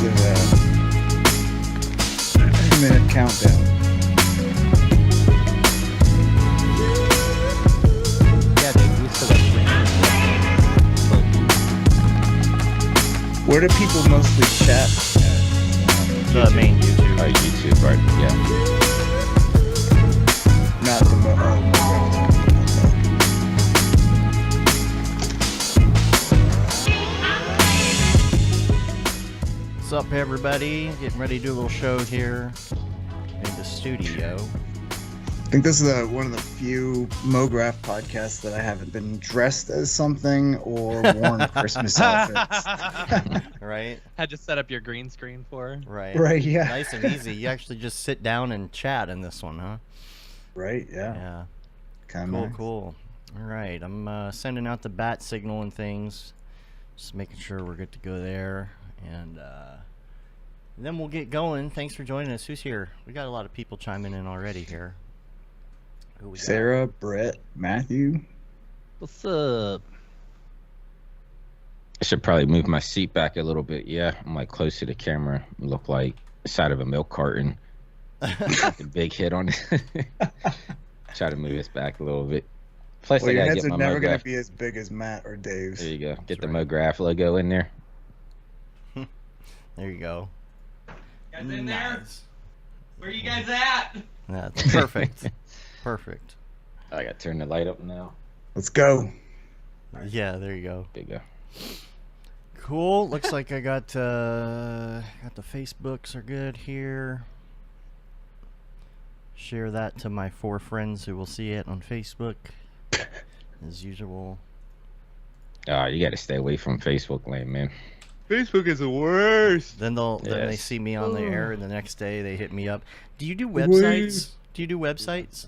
because of a 2-minute countdown. Yeah, Dave, we still got Where do people mostly chat? the main YouTube. Oh, YouTube, right? Yeah. Not the Mograph. What's up, everybody? Getting ready to do a little show here in the studio. I think this is one of the few Mograph podcasts that I haven't been dressed as something or worn Christmas outfits. Right? Had to set up your green screen for. Right. Right, yeah. Nice and easy. You actually just sit down and chat in this one, huh? Right, yeah. Yeah. Kind Cool, of nice. cool. All right. I'm sending out the bat signal and things. Just making sure we're good to go there. And then we'll get going. Thanks for joining us. Who's here? We got a lot of people chiming in already here. Who we got? Sarah, Brett, Matthew. What's up? I should probably move my seat back a little bit. Yeah, I'm like close to the camera. Look like the side of a milk carton. The big hit on it. Try to move this back a little bit. Plus, Well, I your gotta heads get are my never going Mograph. to be as big as Matt or Dave's. There you go. Get the right. Mograph logo in there. There you go. Guys in there? Nice. Where you guys at? That's perfect. Perfect. I got to turn the light up now. Let's go. Yeah, there you go. There you go. Cool. Looks like I got the Facebooks are good here. Share that to my 4 friends who will see it on Facebook, as usual. You got to stay away from Facebook land, man. Facebook is the worst. Then they Yes. see me on the air, and the next day they hit me up. Do you do websites? Do you do websites?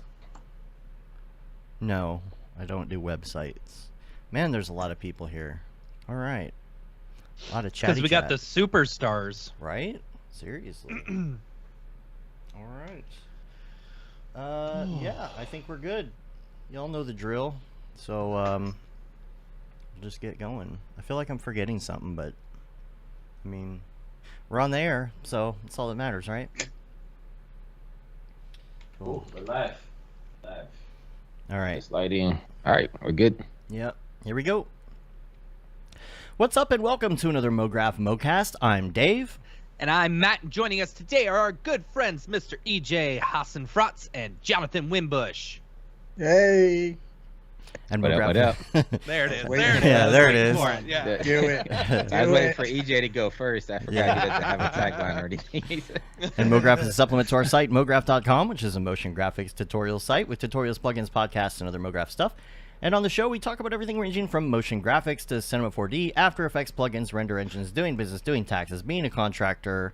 No, I don't do websites. Man, there's a lot of people here. All right, a lot of chatty Because we got chat. the superstars. Right? Seriously. All right. Yeah, I think we're good. Y'all know the drill. So, we'll just get going. I feel like I'm forgetting something, but I mean, we're on the air, so that's all that matters, right? Cool. We're live. Live. All right. Just lighting. All right, we're good. Yep. Here we go. What's up, and welcome to another Mograph Mocast. I'm Dave. And I'm Matt. And joining us today are our good friends, Mr. EJ Hassan-Fratz and Jonathan Winbush. Hey. And What up, Mograph. what up? There it is. Wait. There it is. Yeah, there it Waiting is. for it, Yeah. Do it. I was Do waiting it. for EJ to go first. I forgot he doesn't have a tagline or anything. And Mograph is a supplement to our site, mograph.com, which is a motion graphics tutorial site with tutorials, plugins, podcasts, and other Mograph stuff. And on the show, we talk about everything ranging from motion graphics to Cinema 4D, After Effects, plugins, render engines, doing business, doing taxes, being a contractor,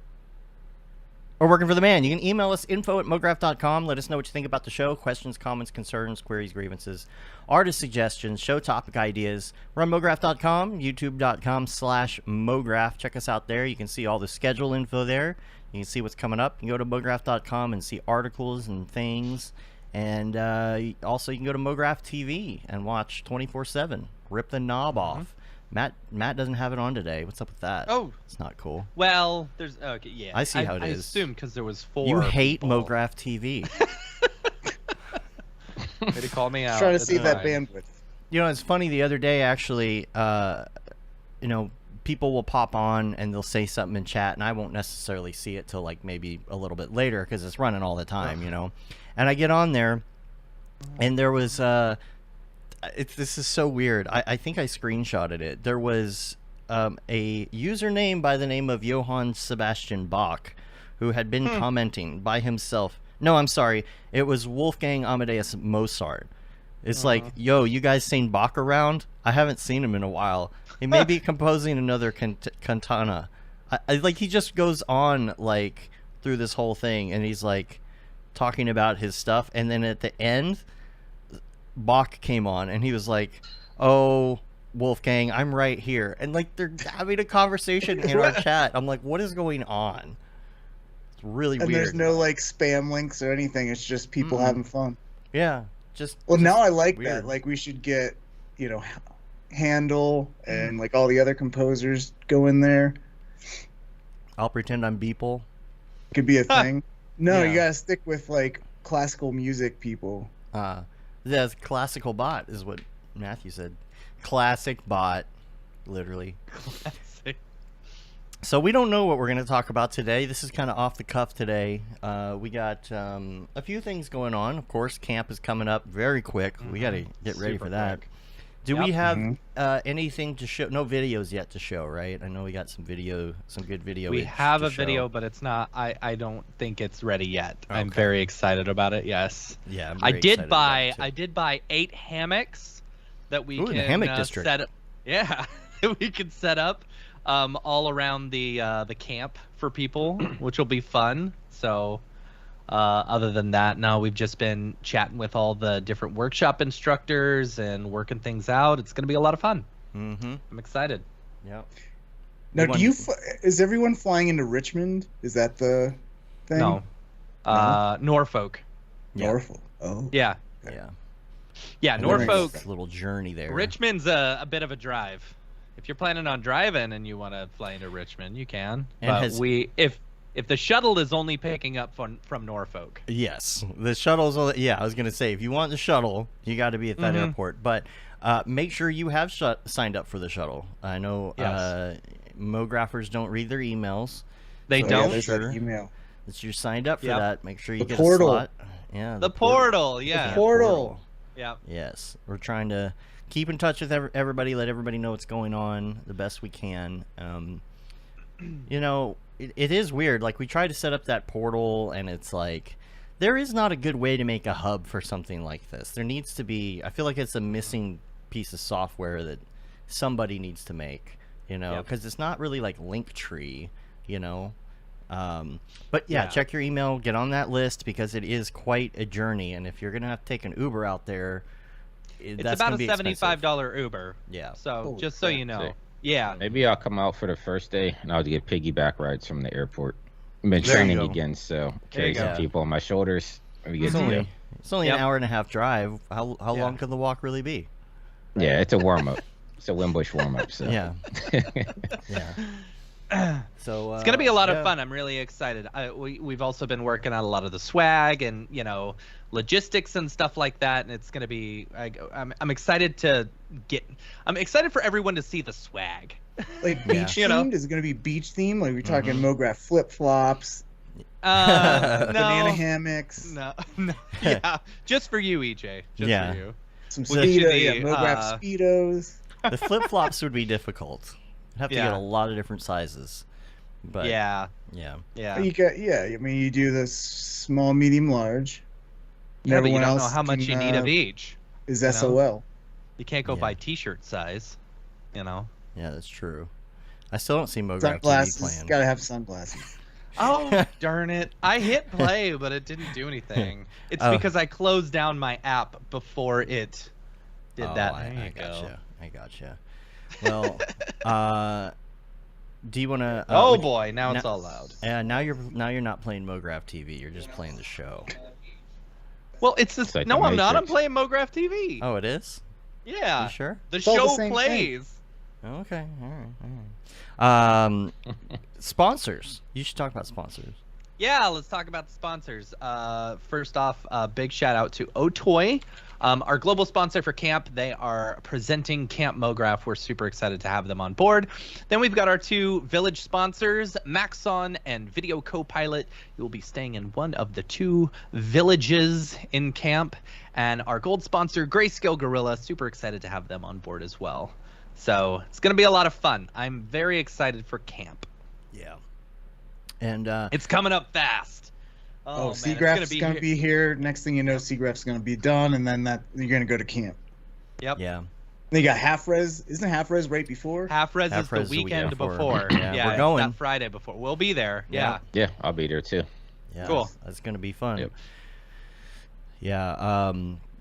or working for the man. You can email us, info@mograph.com. Let us know what you think about the show. Questions, comments, concerns, queries, grievances, artist suggestions, show topic ideas. We're on mograph.com, youtube.com/mograph. Check us out there. You can see all the schedule info there. You can see what's coming up. You can go to mograph.com and see articles and things. And also you can go to Mograph TV and watch 24/7. Rip the knob off. Matt doesn't have it on today. What's up with that? Oh. It's not cool. Well, there's okay. Yeah. I see how it I is. assumed because there was 4. You hate people. Mograph TV. Way to call me out. Trying to That's see that fine. bandwidth. You know, it's funny. The other day, actually, people will pop on and they'll say something in chat, and I won't necessarily see it till like maybe a little bit later because it's running all the time, you know. And I get on there, and there was this is so weird. I think I screenshotted it. There was a username by the name of Johann Sebastian Bach, who had been commenting by himself. No, I'm sorry. It was Wolfgang Amadeus Mozart. It's like, yo, you guys seen Bach around? I haven't seen him in a while. He may be composing another cantata. Like, he just goes on, like, through this whole thing, and he's, like, talking about his stuff. And then at the end, Bach came on, and he was like, oh, Wolfgang, I'm right here. And, like, they're having a conversation in our chat. I'm like, what is going on? It's really And weird. there's no like spam links or anything. It's just people having fun. Yeah, just Well, just now I like weird. that. Like we should get, Handle and like all the other composers go in there. I'll pretend I'm Beeple. Could be a thing. No, Yeah. you gotta stick with like classical music people. The classical bot is what Matthew said. Classic bot, literally. Classic. So we don't know what we're going to talk about today. This is kind of off the cuff today. We got a few things going on. Of course, camp is coming up very quick. We got to get ready Super for that. quick. Do we have Mhm. anything to show? No videos yet to show, right? I know we got some good video. We have a video, but it's not. I don't think it's ready yet. I'm Okay. very excited about it. Yes. Yeah, I'm I very did excited about buy. it, too. I did buy 8 hammocks that we Ooh, can in the hammock district. set up. Yeah, we can set up all around the camp for people, which will be fun. So. Other than that, no, we've just been chatting with all the different workshop instructors and working things out. It's going to be a lot of fun. Mm-hmm. I'm excited. Yep. Now, You do you? Is everyone flying into Richmond? Is that the thing? No. Norfolk. Yeah. Norfolk. Oh. Yeah. Yeah. Yeah, And Norfolk. there's a little journey there. Richmond's a bit of a drive. If you're planning on driving and you want to fly into Richmond, you can. And But has- if the shuttle is only picking up from Norfolk. Yes, the shuttle's. Yeah, I was gonna say if you want the shuttle, you got to be at that Mhm. airport. But make sure you have signed up for the shuttle. I know Yes. Mographers don't read their emails. They So Yeah, don't. there's that Sure. email. That you're signed up for Yep. that. Make sure you The get portal. a slot. Yeah, The portal, yeah. The portal. Yeah. Yes, we're trying to keep in touch with everybody. Let everybody know what's going on the best we can. You know, it is weird. Like, we try to set up that portal, and it's like there is not a good way to make a hub for something like this. There needs to be. I feel like it's a missing piece of software that somebody needs to make. You know, Yep. because it's not really like Linktree. You know. But yeah, Yeah. check your email, get on that list, because it is quite a journey. And if you're gonna have to take an Uber out there, It's that's about gonna a be expensive. $75 Uber. Yeah. So Holy just so crap. you know. Sick. Yeah. Maybe I'll come out for the first day and I'll get piggyback rides from the airport. I've been There you training go. again, so carry you some go. people on my shoulders. We get It's to only, go. it's only Yep. an hour and a half drive. How Yeah. long could the walk really be? Yeah, it's a warm up. It's a Winbush warm up. So Yeah. Yeah. So It's gonna be a lot yeah. of fun. I'm really excited. We've also been working on a lot of the swag and logistics and stuff like that, and it's gonna be. I'm excited to get. I'm excited for everyone to see the swag. Like Yeah. beach You know? themed? Is it going to be beach themed? Like we're talking Mhm. Mograph flip flops, No, banana hammocks, no, yeah, just for you, EJ. Just Yeah. for you. some We'll get you speedo, the, yeah, Mograph speedos. The flip flops would be difficult. I'd have to get Yeah. a lot of different sizes. But yeah. Yeah, Yeah. You got I mean you do the small, medium, large. And yeah, but you everyone don't know else how much you can, need of each. Is you know? SOL. You can't go Yeah. by T-shirt size. Yeah, that's true. I still don't see Mograph TV Sunglasses. playing. Got to have sunglasses. Oh, darn it. I hit play, but it didn't do anything. It's Oh. because I closed down my app before it did that. I There you go. gotcha. I gotcha. Well, do you want to? Oh boy, now it's now- all loud. Now you're not playing Mograph TV. You're just playing the show. Well, it's this. It's like No, the I'm not. I'm Matrix. playing Mograph TV. Oh, it is. Yeah. You sure? The all the show same thing. plays. Okay. All right. Sponsors. You should talk about sponsors. Yeah, let's talk about the sponsors. First off, big shout out to Otoy, our global sponsor for camp. They are presenting Camp Mograph. We're super excited to have them on board. Then we've got our 2 village sponsors, Maxon and Video Copilot. You will be staying in one of the 2 villages in camp. And our gold sponsor, Grayscale Gorilla. Super excited to have them on board as well. So it's going to be a lot of fun. I'm very excited for camp. Yeah. And It's coming up fast. Oh, man, it's Seagraph's gonna going to here- be here. Next thing you know, Seagraph's going to be done, and then you're going to go to camp. Yep. yeah. Then you got half res. Isn't half res right before? Half res Half is res the is the weekend weekend before. before. Yeah, we're it's going. that Friday before. We'll be there. Yeah. Yeah, I'll be there too. Yeah. Cool. That's gonna be fun. Yep. Yeah.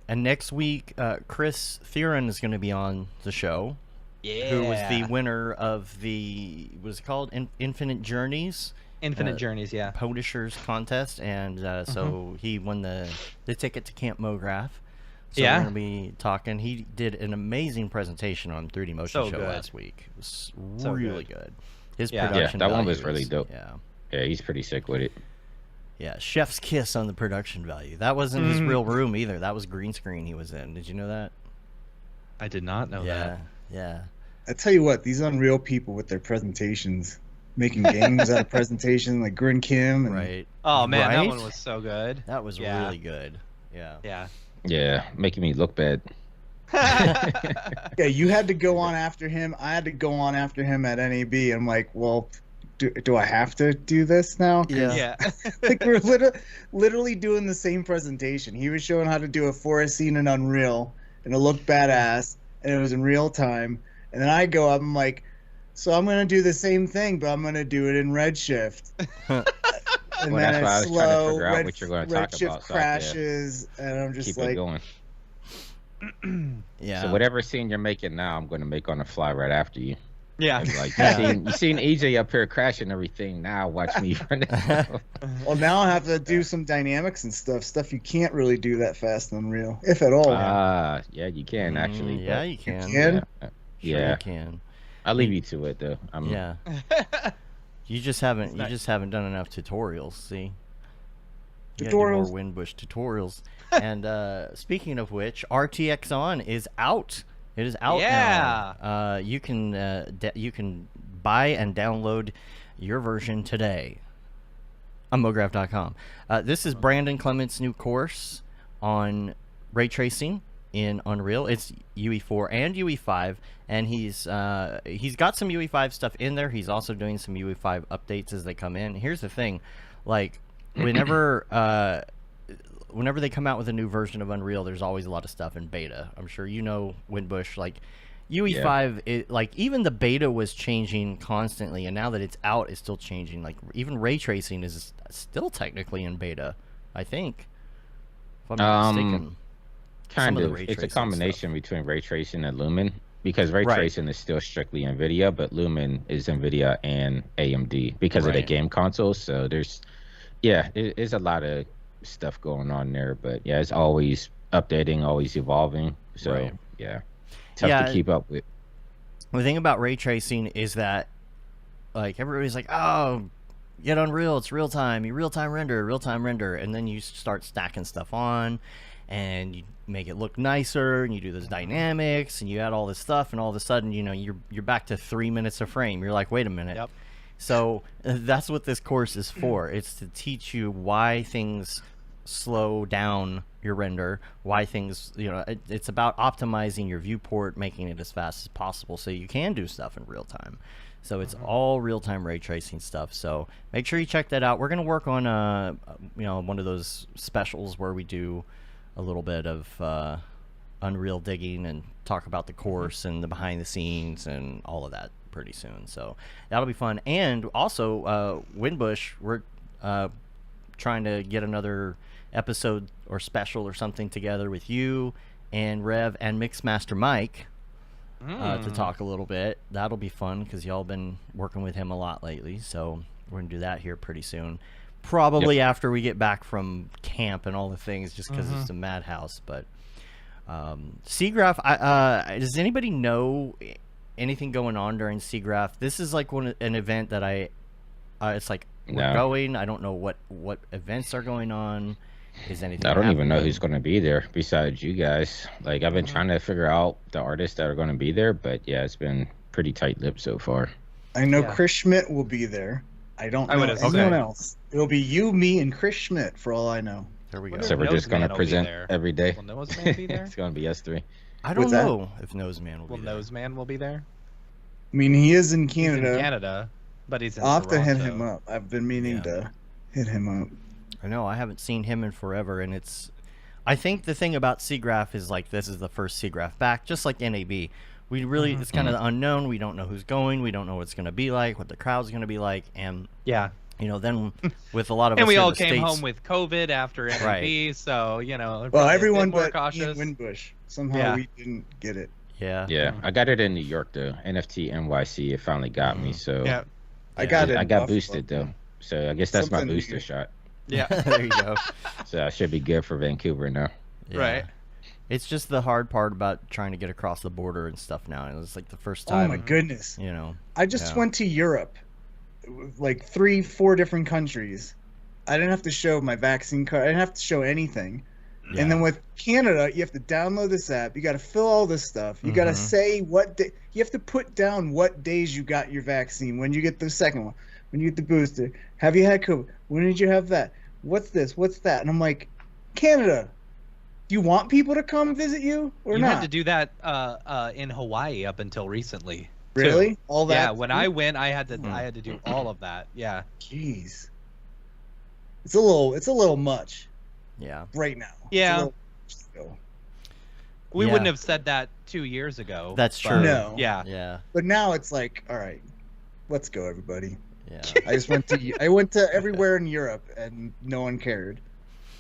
And next week, Chris Theron is gonna be on the show. Yeah. Who was the winner of the was it called Infinite Journeys Infinite Journeys? Yeah. Punishers contest, and so he won the ticket to Camp Mograph. So Yeah. we're gonna be talking. He did an amazing presentation on 3D Motion So Show good. last week. It was So really good. His Yeah. production Yeah, that one was value really is- dope. Yeah. Yeah, he's pretty sick with it. Yeah, chef's kiss on the production value. That wasn't his real room either. That was green screen he was in. Did you know that? I did not know Yeah, yeah. I tell you what, these Unreal people with their presentations, making games out of presentation, like Grin Kim. And Right. Oh man, that Right? one was so good. That was Yeah. really good. Yeah. Yeah. Yeah, making me look bad. Yeah, you had to go on after him. I had to go on after him at NAB. I'm like, well, do I have to do this now? 'Cause, Yeah. Yeah. like we're literally doing the same presentation. He was showing how to do a forest scene in Unreal, and it looked badass, and it was in real time. And then I go up, I'm like, so I'm gonna do the same thing, but I'm gonna do it in Redshift. And Well, then that's why I it's was trying to slow. figure out what you're gonna talk Redshift about, so I can crashes, and I'm just Keep like, it going. Yeah. So whatever scene you're making now, I'm going to make on the fly right after you. Yeah. And like Yeah. you seen EJ up here crashing everything. Now watch me run it. well, now I have to do some dynamics and stuff you can't really do that fast in Unreal, if at all. Yeah, you can actually. Yeah, but- you can. can? Sure Yeah, you can. I'll leave you to it though. Yeah. You just haven't done enough tutorials, see? You gotta do more Tutorials. Winbush tutorials. And speaking of which, RTX On is out. It is out now. You can buy and download your version today on Mograph.com. This is Brandon Clement's new course on ray tracing in Unreal. It's UE4 and UE5, and he's got some UE5 stuff in there. He's also doing some UE5 updates as they come in. Here's the thing, like whenever they come out with a new version of Unreal, there's always a lot of stuff in beta. I'm sure you know, Winbush, like UE5, like even the beta was changing constantly, and now that it's out, it's still changing. Like even ray tracing is still technically in beta, I think. If I'm not mistaken. Kind Some of. the ray It's a tracing combination between ray tracing and Lumen, because ray Right. tracing is still strictly NVIDIA, but Lumen is NVIDIA and AMD because of the Right. game consoles. So there's a lot of stuff going on there, but yeah, it's always updating, always evolving. So Right. yeah, tough Yeah, to keep up with. The thing about ray tracing is that, like, everybody's like, oh, get Unreal, it's real time, you real time render, and then you start stacking stuff on, and you make it look nicer, and you do those dynamics, and you add all this stuff, and all of a sudden, you know, you're back to 3 minutes of frame. You're like, wait a minute. Yep. So that's what this course is for. It's to teach you why things slow down your render, why things, you know, it's about optimizing your viewport, making it as fast as possible so you can do stuff in real time. So it's all real-time ray tracing stuff. So make sure you check that out. We're going to work on one of those specials where we do a little bit of Unreal digging and talk about the course and the behind the scenes and all of that pretty soon. So that'll be fun. And also Winbush, we're trying to get another episode or special or something together with you and Rev and Mixmaster Mike to talk a little bit. That'll be fun because y'all been working with him a lot lately. So we're gonna do that here pretty soon. Probably after we get back from camp and all the things, just because it's a madhouse. But SIGGRAPH, does anybody know anything going on during SIGGRAPH? This is like an event that it's like we're going. I don't know what events are going on. Is anything? I don't even know happening? who's going to be there besides you guys. Like I've been trying to figure out the artists that are going to be there, but yeah, it's been pretty tight-lipped so far. I know Yeah. Chris Schmidt will be there. I don't know would anyone assume. else. It'll be you, me, and Chris Schmidt for all I know. There we go. Wonder So if we're just going to Noseman will be present there. every day. Will Noseman be there? It's going to be us three. I don't What's that? know if Noseman will Well, be there. Noseman will be there. I mean, he is in He's Canada. in Canada, but he's in I'll have to hit Toronto. him up. I've been meaning to hit him up. I know, I haven't seen him in forever, and I think the thing about SIGGRAPH is, like, this is the first SIGGRAPH back, just like NAB. We really, it's kind of unknown. We don't know who's going. We don't know what it's going to be like, what the crowd's going to be like, and, Yeah. you know, then with a lot of And us we here in all the came States, home with COVID after NAB, Right. so, you know, Well, probably a everyone bit more but Ian cautious. Winbush. Somehow Yeah. we didn't get it. Yeah. Yeah, I got it in New York though. NFT NYC, it finally got me. So Yeah. I got it. I in got Buffalo. boosted though. So I guess that's my Something booster new. shot. Yeah. There you go. So I should be good for Vancouver now. Yeah. Right. It's just the hard part about trying to get across the border and stuff now. It was like the first Oh time, my goodness! you know. I just Yeah. went to Europe like 3-4 different countries. I didn't have to show my vaccine card. I didn't have to show anything. Yeah. And then with Canada, you have to download this app. You got to fill all this stuff. You got to say what day. You have to put down what days you got your vaccine. When you get the second one. When you get the booster. Have you had COVID? When did you have that? What's this? What's that? And I'm like, Canada, do you want people to come visit you or You not? had to do that in Hawaii up until recently. too. Really? All that? Yeah, when I went, I had to do all of that. Yeah. Jeez. It's a little much Yeah. right now. Yeah. It's a little much still. We Yeah. wouldn't have said that 2 years ago. That's but- true. No. Yeah. Yeah. But now it's like, all right, let's go, everybody. Yeah. I went to everywhere in Europe and no one cared.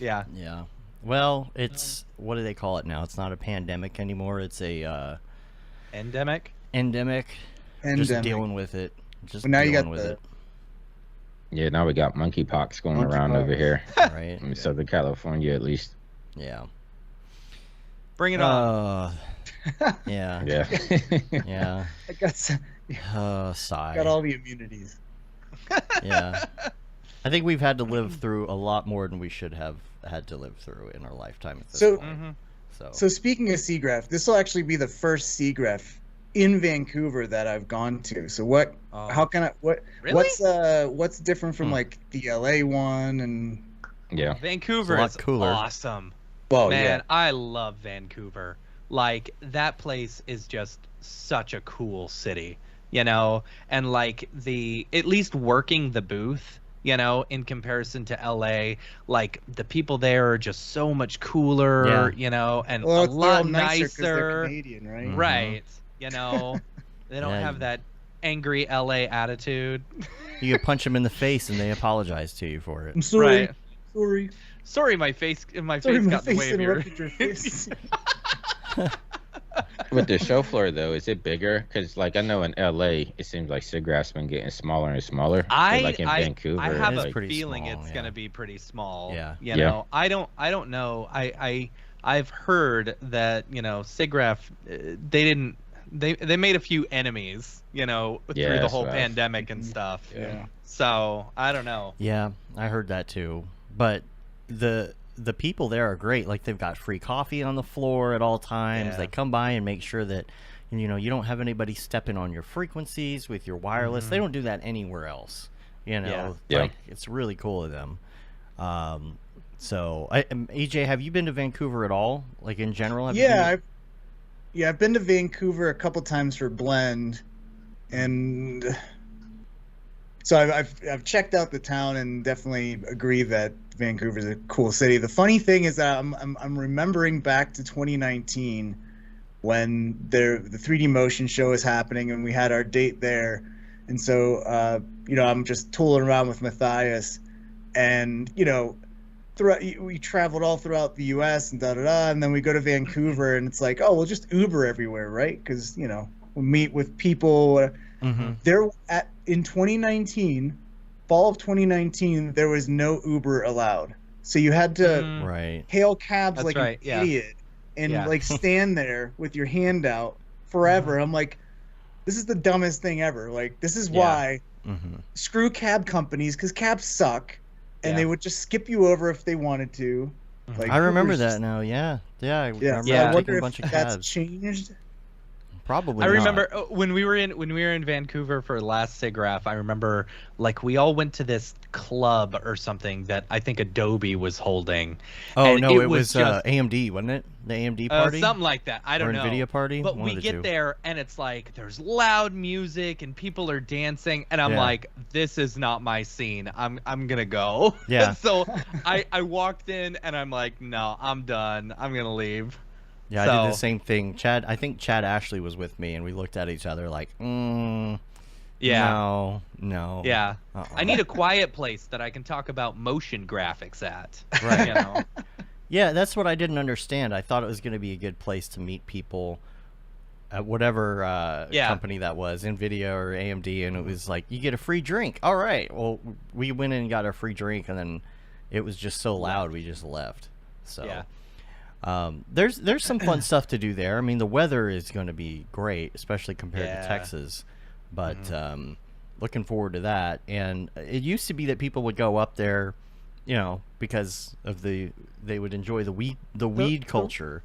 Yeah. Yeah. Well, it's what do they call it now? It's not a pandemic anymore. It's a Endemic. endemic. Just Endemic. dealing with it. Just But now you dealing got with the- it. Yeah, now we got monkeypox going around Monkeypox. over here Right. in Southern California, at least. Yeah. Bring it on. Yeah. Yeah. Yeah. I Sigh. got all the immunities. Yeah. I think we've had to live through a lot more than we should have had to live through in our lifetime at this So- point. Mm-hmm. So speaking of SeaGraph, this will actually be the first SeaGraph in Vancouver that I've gone to. So what? Oh. How can I? What? Really? What's different from like the LA one and? Yeah. Vancouver It's a lot is cooler. awesome. Well, Man, yeah. I love Vancouver. Like, that place is just such a cool city, you know? And like at least working the booth, you know, in comparison to LA, like the people there are just so much cooler, Yeah. you know, and Well, a they're all lot nicer 'cause they're nicer. Canadian, right? Mhm. Right. You know, they don't Yeah, have that angry LA attitude. You could punch them in the face and they apologize to you for it. I'm sorry. Right. Sorry. Sorry, my face Sorry, got my in the way face of your. interrupted your face. With the show floor, though, is it bigger? Because, like, I know in LA, it seems like SIGGRAPH's been getting smaller and smaller. But, like in Vancouver, I have It's a pretty feeling small, it's yeah. gonna be pretty small. Yeah. You Yeah. know, I don't know. I've heard that, you know, SIGGRAPH, they made a few enemies, you know, Yeah, through the that's whole what I've- pandemic and stuff. Yeah. So I don't know. Yeah, I heard that too. But the people there are great. Like they've got free coffee on the floor at all times. Yeah. They come by and make sure that you know you don't have anybody stepping on your frequencies with your wireless. They don't do that anywhere else. You know, Yeah. like it's really cool of them. So, EJ, have you been to Vancouver at all? Like in general? Have you been Yeah, I've been to Vancouver a couple times for Blend, and so I've checked out the town and definitely agree that Vancouver's a cool city. The funny thing is that I'm remembering back to 2019 when the 3D motion show was happening and we had our date there, and so you know I'm just tooling around with Matthias, and you know. We traveled all throughout the U.S. and and then we go to Vancouver and it's like, oh, we'll just Uber everywhere, right? Because you know we meet with people. Mhm. There in 2019, fall of 2019, there was no Uber allowed, so you had to Mm. Right. hail cabs That's like right, an yeah. idiot and Yeah. like stand there with your hand out forever. Mm-hmm. I'm like, this is the dumbest thing ever. Like this is Yeah. why Mhm. screw cab companies because cabs suck. And Yeah. they would just skip you over if they wanted to. Like, I remember Uber's that just- now. Yeah. Yeah. I Yeah, remember Yeah. I wonder taking a if bunch of that's cabs. changed. Probably. I not. remember when we were in Vancouver for last SIGGRAPH. I remember like we all went to this club or something that I think Adobe was holding. Oh and no, it was just AMD, wasn't it? The AMD party. something like that. I don't or know. Nvidia party. But One we of the get two. there and it's like there's loud music and people are dancing and I'm Yeah. like, this is not my scene. I'm gonna go. Yeah. So I walked in and I'm like, no, I'm done. I'm gonna leave. Yeah, I did the So- same thing. I think Chad Ashley was with me, and we looked at each other like, Yeah. no. Yeah. Uh-uh. I need a quiet place that I can talk about motion graphics at. Right. You know. Yeah, that's what I didn't understand. I thought it was going to be a good place to meet people at whatever Yeah. company that was, Nvidia or AMD, and it was like, you get a free drink. All right. Well, we went in and got a free drink, and then it was just so loud, we just left. So. Yeah. There's some fun stuff to do there. I mean, the weather is going to be great, especially compared to Yeah. Texas. But looking forward to that. And it used to be that people would go up there, because of they would enjoy the weed culture.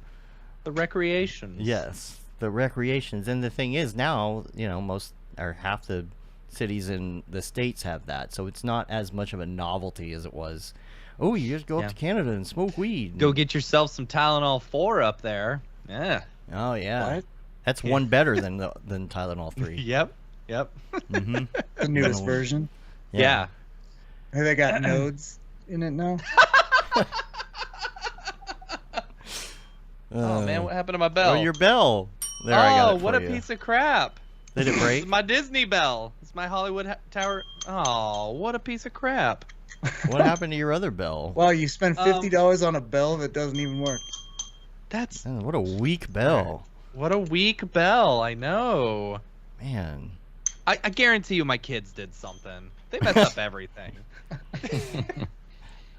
The recreations. Yes, the recreations. And the thing is now, most or half the cities in the States have that. So it's not as much of a novelty as it was. Oh, you just go up to Canada and smoke weed. Go get yourself some Tylenol 4 up there. Yeah. Oh, yeah. What? That's one better than Tylenol 3. Yep. Mm-hmm. The newest version. Yeah. Have they got nodes in it now? Oh man, what happened to my bell? Oh, your bell. There, I got it for what a you. piece of crap. Did it break? It's my Disney bell. It's my Hollywood Tower. Oh, what a piece of crap. What happened to your other bell? Wow, you spent $50 on a bell that doesn't even work. That's Man, what a weak bell. what a weak bell. I know. Man. I guarantee you, my kids did something. They mess up everything.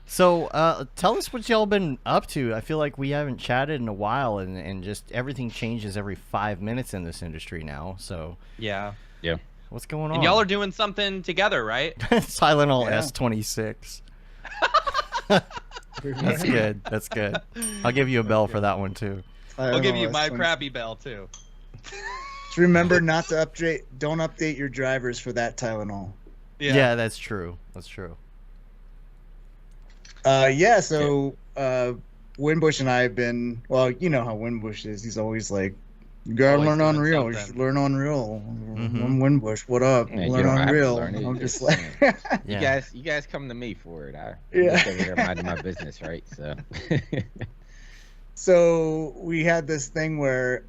So, tell us what y'all been up to. I feel like we haven't chatted in a while, and just everything changes every 5 minutes in this industry now. So, Yeah. Yeah. what's going on? And y'all are doing something together, right? Tylenol Yeah. S26. That's good. That's good. I'll give you a bell for that one too. I'll give you my Tylenol S26. crappy bell too. Just remember not to update. Don't update your drivers for that Tylenol. Yeah, that's true. That's true. So Winbush and I have been. Well, you know how Winbush is. He's always like, "You gotta Always learn doing Unreal. You something. should learn Unreal." Mhm. I'm Winbush. What up? Yeah, you learn don't have to Unreal. learn it, I'm you just just- like, Yeah. You guys come to me for it. I'm Yeah. just over here minding my business, right? So. So we had this thing where,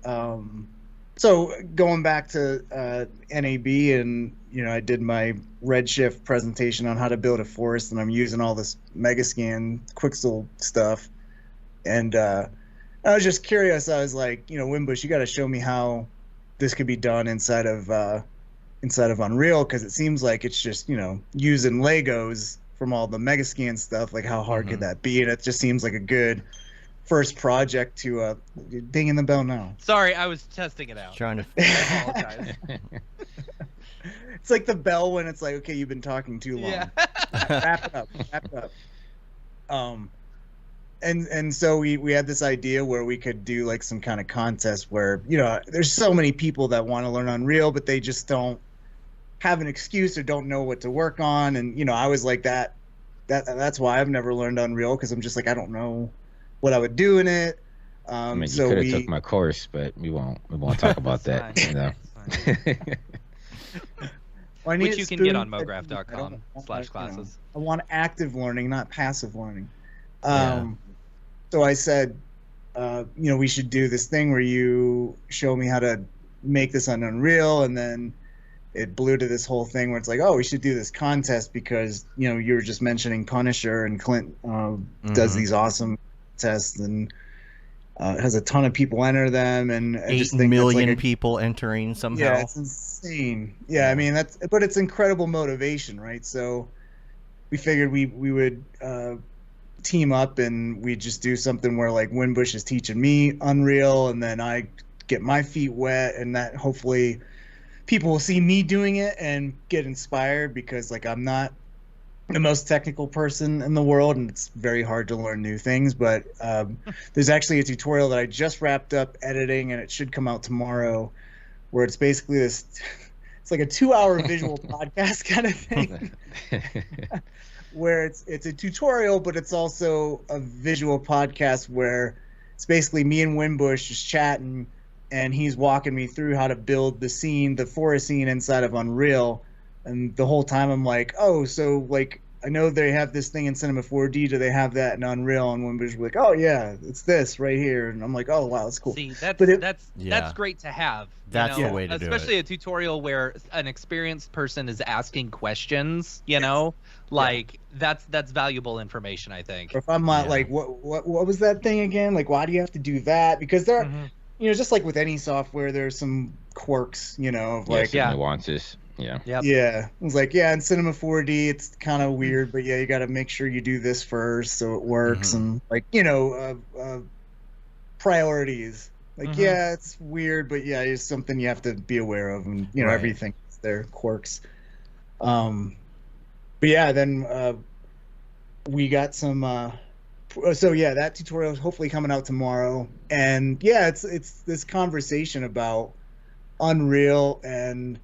so going back to NAB, and I did my Redshift presentation on how to build a forest, and I'm using all this Megascan Quixel stuff, and I was just curious. I was like, Winbush, you got to show me how this could be done inside of Unreal, because it seems like it's just using Legos from all the Megascan stuff. Like, how hard could that be? And it just seems like a good first project to dinging the bell now. Sorry, I was testing it out. Trying to. I apologize. It's like the bell when it's like, okay, you've been talking too long. Yeah. Wrap it up. And so we had this idea where we could do like some kind of contest where there's so many people that want to learn Unreal, but they just don't have an excuse or don't know what to work on. And I was like that's why I've never learned Unreal, because I'm just like, I don't know what I would do in it. I mean, you So could have took my course, but we won't talk about that. Fine. You know. Well, I need Which a you can get on student that- I don't want, mograph.com/classes. I want active learning, not passive learning. Yeah. So I said, we should do this thing where you show me how to make this on Unreal, and then it blew to this whole thing where it's like, oh, we should do this contest because you were just mentioning Punisher, and Clint does these awesome tests, and has a ton of people enter them, and I 8 just think million that's like people entering somehow. yeah, it's insane. Yeah, I mean but it's incredible motivation, right? So we figured we would team up, and we just do something where like Winbush is teaching me Unreal, and then I get my feet wet, and that hopefully people will see me doing it and get inspired, because like I'm not the most technical person in the world, and it's very hard to learn new things. But there's actually a tutorial that I just wrapped up editing, and it should come out tomorrow, where it's basically this. It's like a 2-hour visual podcast kind of thing, where it's a tutorial, but it's also a visual podcast where it's basically me and Winbush just chatting, and he's walking me through how to build the forest scene inside of Unreal. And the whole time I'm like, oh, so like I know they have this thing in Cinema 4D. Do they have that in Unreal? And Winbush was like, oh yeah, it's this right here. And I'm like, oh wow, that's cool. See, that's But that's great to have. That's the way to do it. Especially a tutorial where an experienced person is asking questions. That's valuable information, I think. Or if I'm not like, what was that thing again? Like, why do you have to do that? Because there, just like with any software, there's some quirks, of like, some nuances. Yeah. Yep. Yeah, it was like, in Cinema 4D, it's kind of weird, but you got to make sure you do this first so it works, and like, priorities. Like, it's weird, but it's something you have to be aware of, and everything is their quirks. But yeah, then we got some. So yeah, that tutorial is hopefully coming out tomorrow, and yeah, it's this conversation about Unreal, and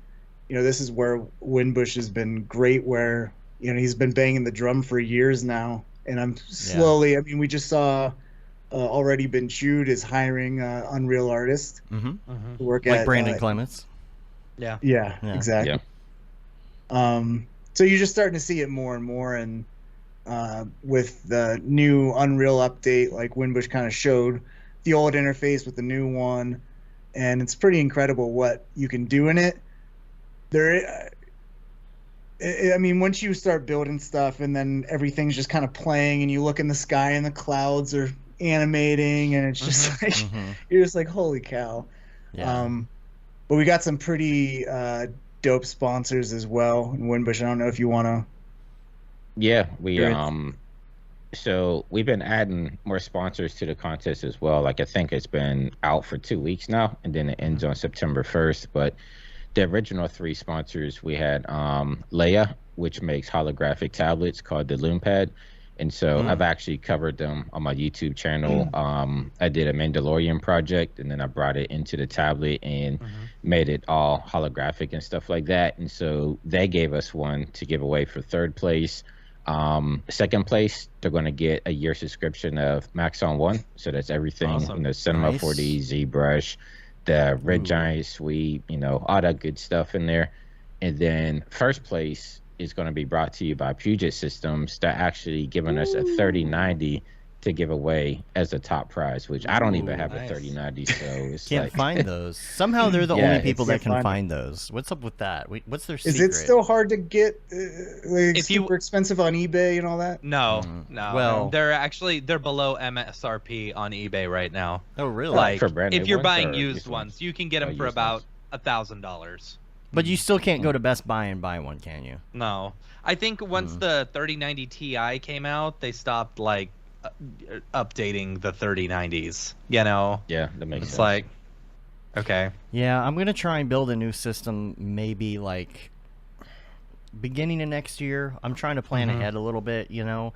this is where Winbush has been great, where he's been banging the drum for years now, and I'm slowly. I mean, we just saw already been chewed is hiring Unreal artists to work like at Brandon Clements. Yeah, Yeah. exactly. So you're just starting to see it more and more, and with the new Unreal update, like Winbush kind of showed the old interface with the new one, and it's pretty incredible what you can do in it. I mean, once you start building stuff and then everything's just kind of playing, and you look in the sky and the clouds are animating, and it's just like you're just like, holy cow. Yeah. But we got some pretty dope sponsors as well in Winbush. I don't know if you want to. Yeah, so we've been adding more sponsors to the contest as well. Like, I think it's been out for 2 weeks now, and then it ends on September 1st. But the original 3 sponsors, we had Leia, which makes holographic tablets called the LoomPad. And so I've actually covered them on my YouTube channel. I did a Mandalorian project, and then I brought it into the tablet and made it all holographic and stuff like that. And so they gave us one to give away for 3rd place. Second place, they're going to get a year subscription of Maxon One. So that's everything, Awesome. Cinema Nice. 4D, ZBrush, the Red Giant Suite, all that good stuff in there. And then first place is going to be brought to you by Puget Systems. They're actually giving us a 3090 to give away as a top prize, which I don't even have nice. a 3090, so it's Can't like find those. Somehow they're the Yeah, only people that it's can fine. find those. What's up with that? What's their Is secret? it still hard to get? Like, If you- super expensive on eBay and all that? No, Mhm. no. Well- they're below MSRP on eBay right now. Oh, really? Like, for brand if new you're ones buying or used used ones, ones? you can get Oh, them for used about ones. $1,000. But you still can't go to Best Buy and buy one, can you? No, I think once the 3090 Ti came out, they stopped like updating the 3090s. Yeah, that makes It's sense. like, okay, Yeah, I'm gonna try and build a new system, maybe like beginning of next year. I'm trying to plan ahead a little bit, yeah.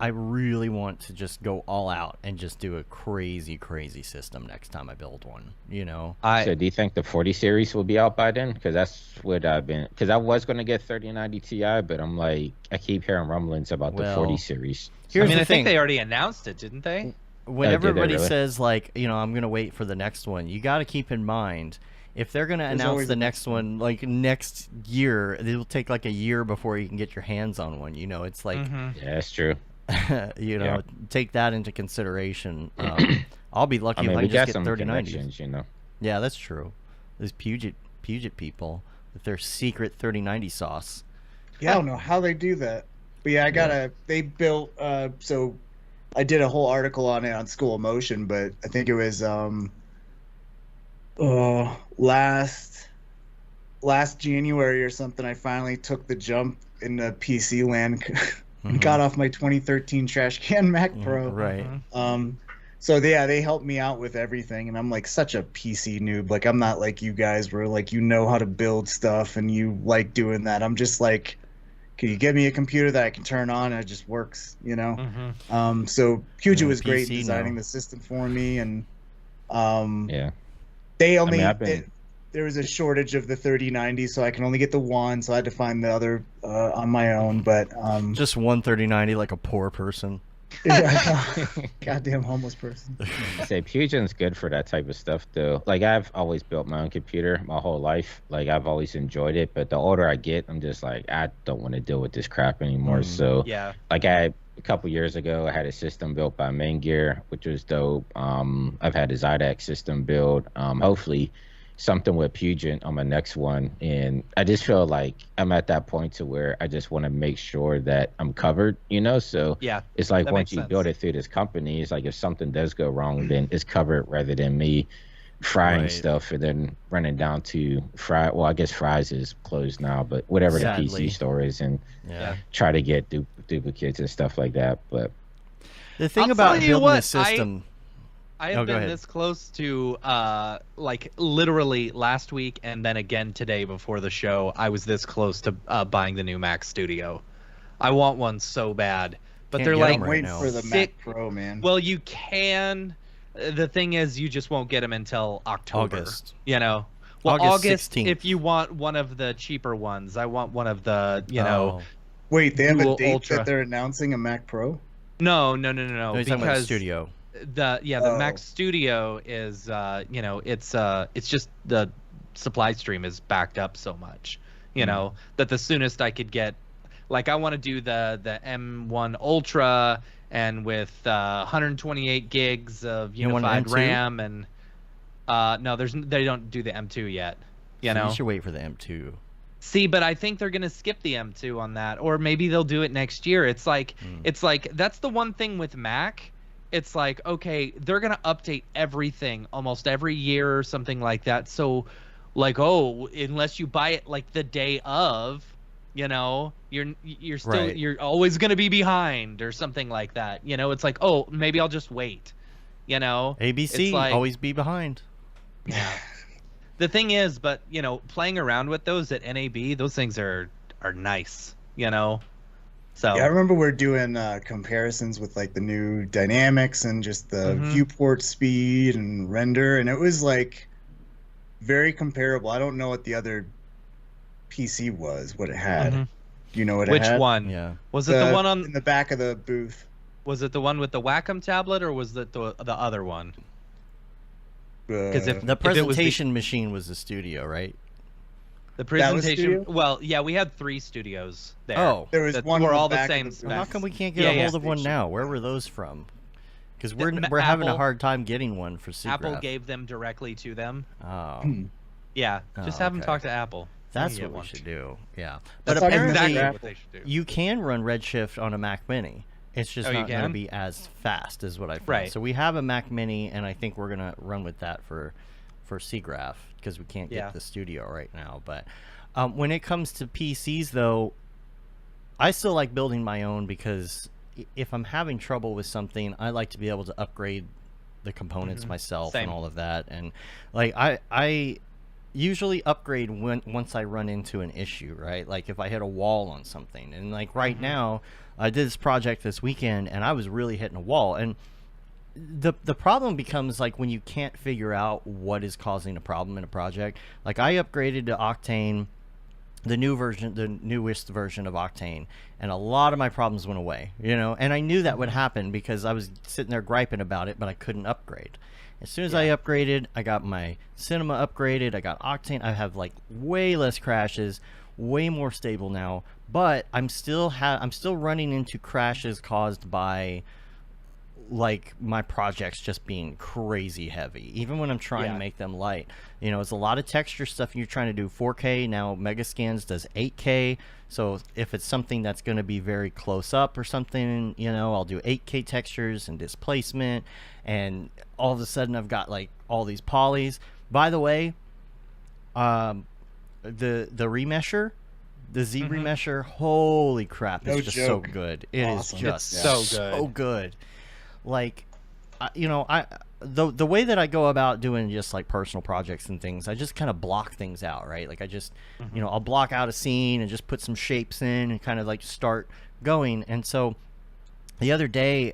I really want to just go all out and just do a crazy system next time I build one. So do you think the 40 series will be out by then? Because that's what because I was going to get 3090 Ti, but I'm like, I keep hearing rumblings about the 40 Well, series. here's I mean, the I thing. think they already announced it, didn't they? When did they everybody really? says like, I'm gonna wait for the next one, you got to keep in mind, if they're gonna There's announce always the a next one like next year, it'll take like a year before you can get your hands on one. It's like, Yeah, that's true. Yeah. take that into consideration. I'll be lucky I mean, if I we can just got get some 3090s. connections, Yeah, that's true. These Puget people with their secret 3090 sauce. Yeah, I don't know how they do that. But yeah, they built, so I did a whole article on it on School of Motion, but I think it was last January or something, I finally took the jump into PC land and got off my 2013 trash can Mac Pro. Right. So they helped me out with everything, and I'm like such a PC noob. Like, I'm not like you guys where like how to build stuff and you like doing that. I'm just like, can you get me a computer that I can turn on and it just works, So Puget was great PC designing now. the system for me, and Yeah. they only I've been- there was a shortage of the 3090, so I can only get the one, so I had to find the other on my own. But Just one 3090 like a poor person. yeah, goddamn homeless person. I say Puget's good for that type of stuff, though. Like, I've always built my own computer my whole life. Like, I've always enjoyed it, but the older I get, I'm just like, I don't want to deal with this crap anymore. So, Yeah. like, a couple years ago, I had a system built by Main Gear, which was dope. I've had a Zydac system built. Hopefully something with Puget on my next one, and I just feel like I'm at that point to where I just want to make sure that I'm covered, so Yeah. it's like that once makes you sense. build it through this company, it's like if something does go wrong, then it's covered rather than me frying Right. stuff and then running down to Fry. Well, I guess Fry's is closed now, but whatever Sadly. the PC store is, and Yeah. try to get duplicates and stuff like that. But The thing I'll about tell you building a what, system. I Oh, have go been ahead. this close to like literally last week and then again today before the show. I was this close to buying the new Mac Studio. I want one so bad, but Can't they're get like 'em right Waiting now. for the sick- Mac Pro, man. Well, you can. The thing is, you just won't get them until October. August. You know. Well, August August 16th. if you want one of the cheaper ones. I want one of the, you know. Oh. Wait, they have a Dual date Ultra. that they're announcing a Mac Pro? No. No, he's talking about the Because studio. the Oh. Mac Studio is you know, it's just the supply stream is backed up so much, you know, that the soonest I could get, like, I want to do the M1 Ultra and with 128 gigs of You want an unified M2? RAM and no, they don't do the M2 yet, you So know. you should wait for the M2. See, but I think they're gonna skip the M2 on that, or maybe they'll do it next year. It's like that's the one thing with Mac. It's like, okay, they're gonna update everything almost every year or something like that. So, like, oh, unless you buy it like the day of, you know, you're still Right. you're always gonna be behind or something like that. You know, it's like, oh, maybe I'll just wait. You know, ABC, It's like- always be behind. yeah. The thing is, but you know, playing around with those at NAB, those things are nice, you know. So Yeah, I remember we're doing comparisons with like the new dynamics and just the viewport speed and render, and it was like very comparable. I don't know what the other PC was, what it had. Mhm. You know what which it had? one Yeah. was it? The one in on the back of the booth. was it the one with the Wacom tablet or was it the other one? Because if The if it was presentation machine was the studio, right? the That was presentation, studio? well, yeah, we had 3 studios there. Oh. There was that one were in the all the back of same the booth. Well, how specs. come we can't get Yeah, a yeah. hold of one Station. now? Where were those from? Because we're The- we're having a Apple- hard time getting one for SIGGRAPH. Apple gave them directly to them. Oh, Yeah, just have them okay. talk to Apple. that's Get what we one. should do. Yeah, That's but not apparently exactly Exactly Apple. what they should do. you can run Redshift on a Mac Mini. It's just Oh, you not going to can? be as fast as what I found. Right. So we have a Mac Mini, and I think we're gonna run with that for SIGGRAPH because we can't get Yeah. the studio right now. But when it comes to PCs, though, I still like building my own because if I'm having trouble with something, I like to be able to upgrade the components myself Same. and all of that. And like I usually upgrade once I run into an issue, right? Like if I hit a wall on something. And like right now, I did this project this weekend and I was really hitting a wall. And the problem becomes like when you can't figure out what is causing a problem in a project. Like I upgraded to Octane, the newest version of Octane, and a lot of my problems went away, you know. And I knew that would happen because I was sitting there griping about it, but I couldn't upgrade. As soon as I upgraded, I got my cinema upgraded, I got Octane, I have like way less crashes, way more stable now, but I'm still running into crashes caused by like my projects just being crazy heavy, even when I'm trying to make them light. You know, it's a lot of texture stuff. You're trying to do 4K now. Megascans does 8K, so if it's something that's going to be very close up or something, you know, I'll do 8K textures and displacement, and all of a sudden I've got like all these polys. By the way, the remesher, the Z remesher, holy crap, it's No just joke. so good. It is Awesome. just It's so so good. Like, you know, the way that I go about doing just like personal projects and things, I just kind of block things out, right? Like I just, you know, I'll block out a scene and just put some shapes in and kind of like start going. And so the other day,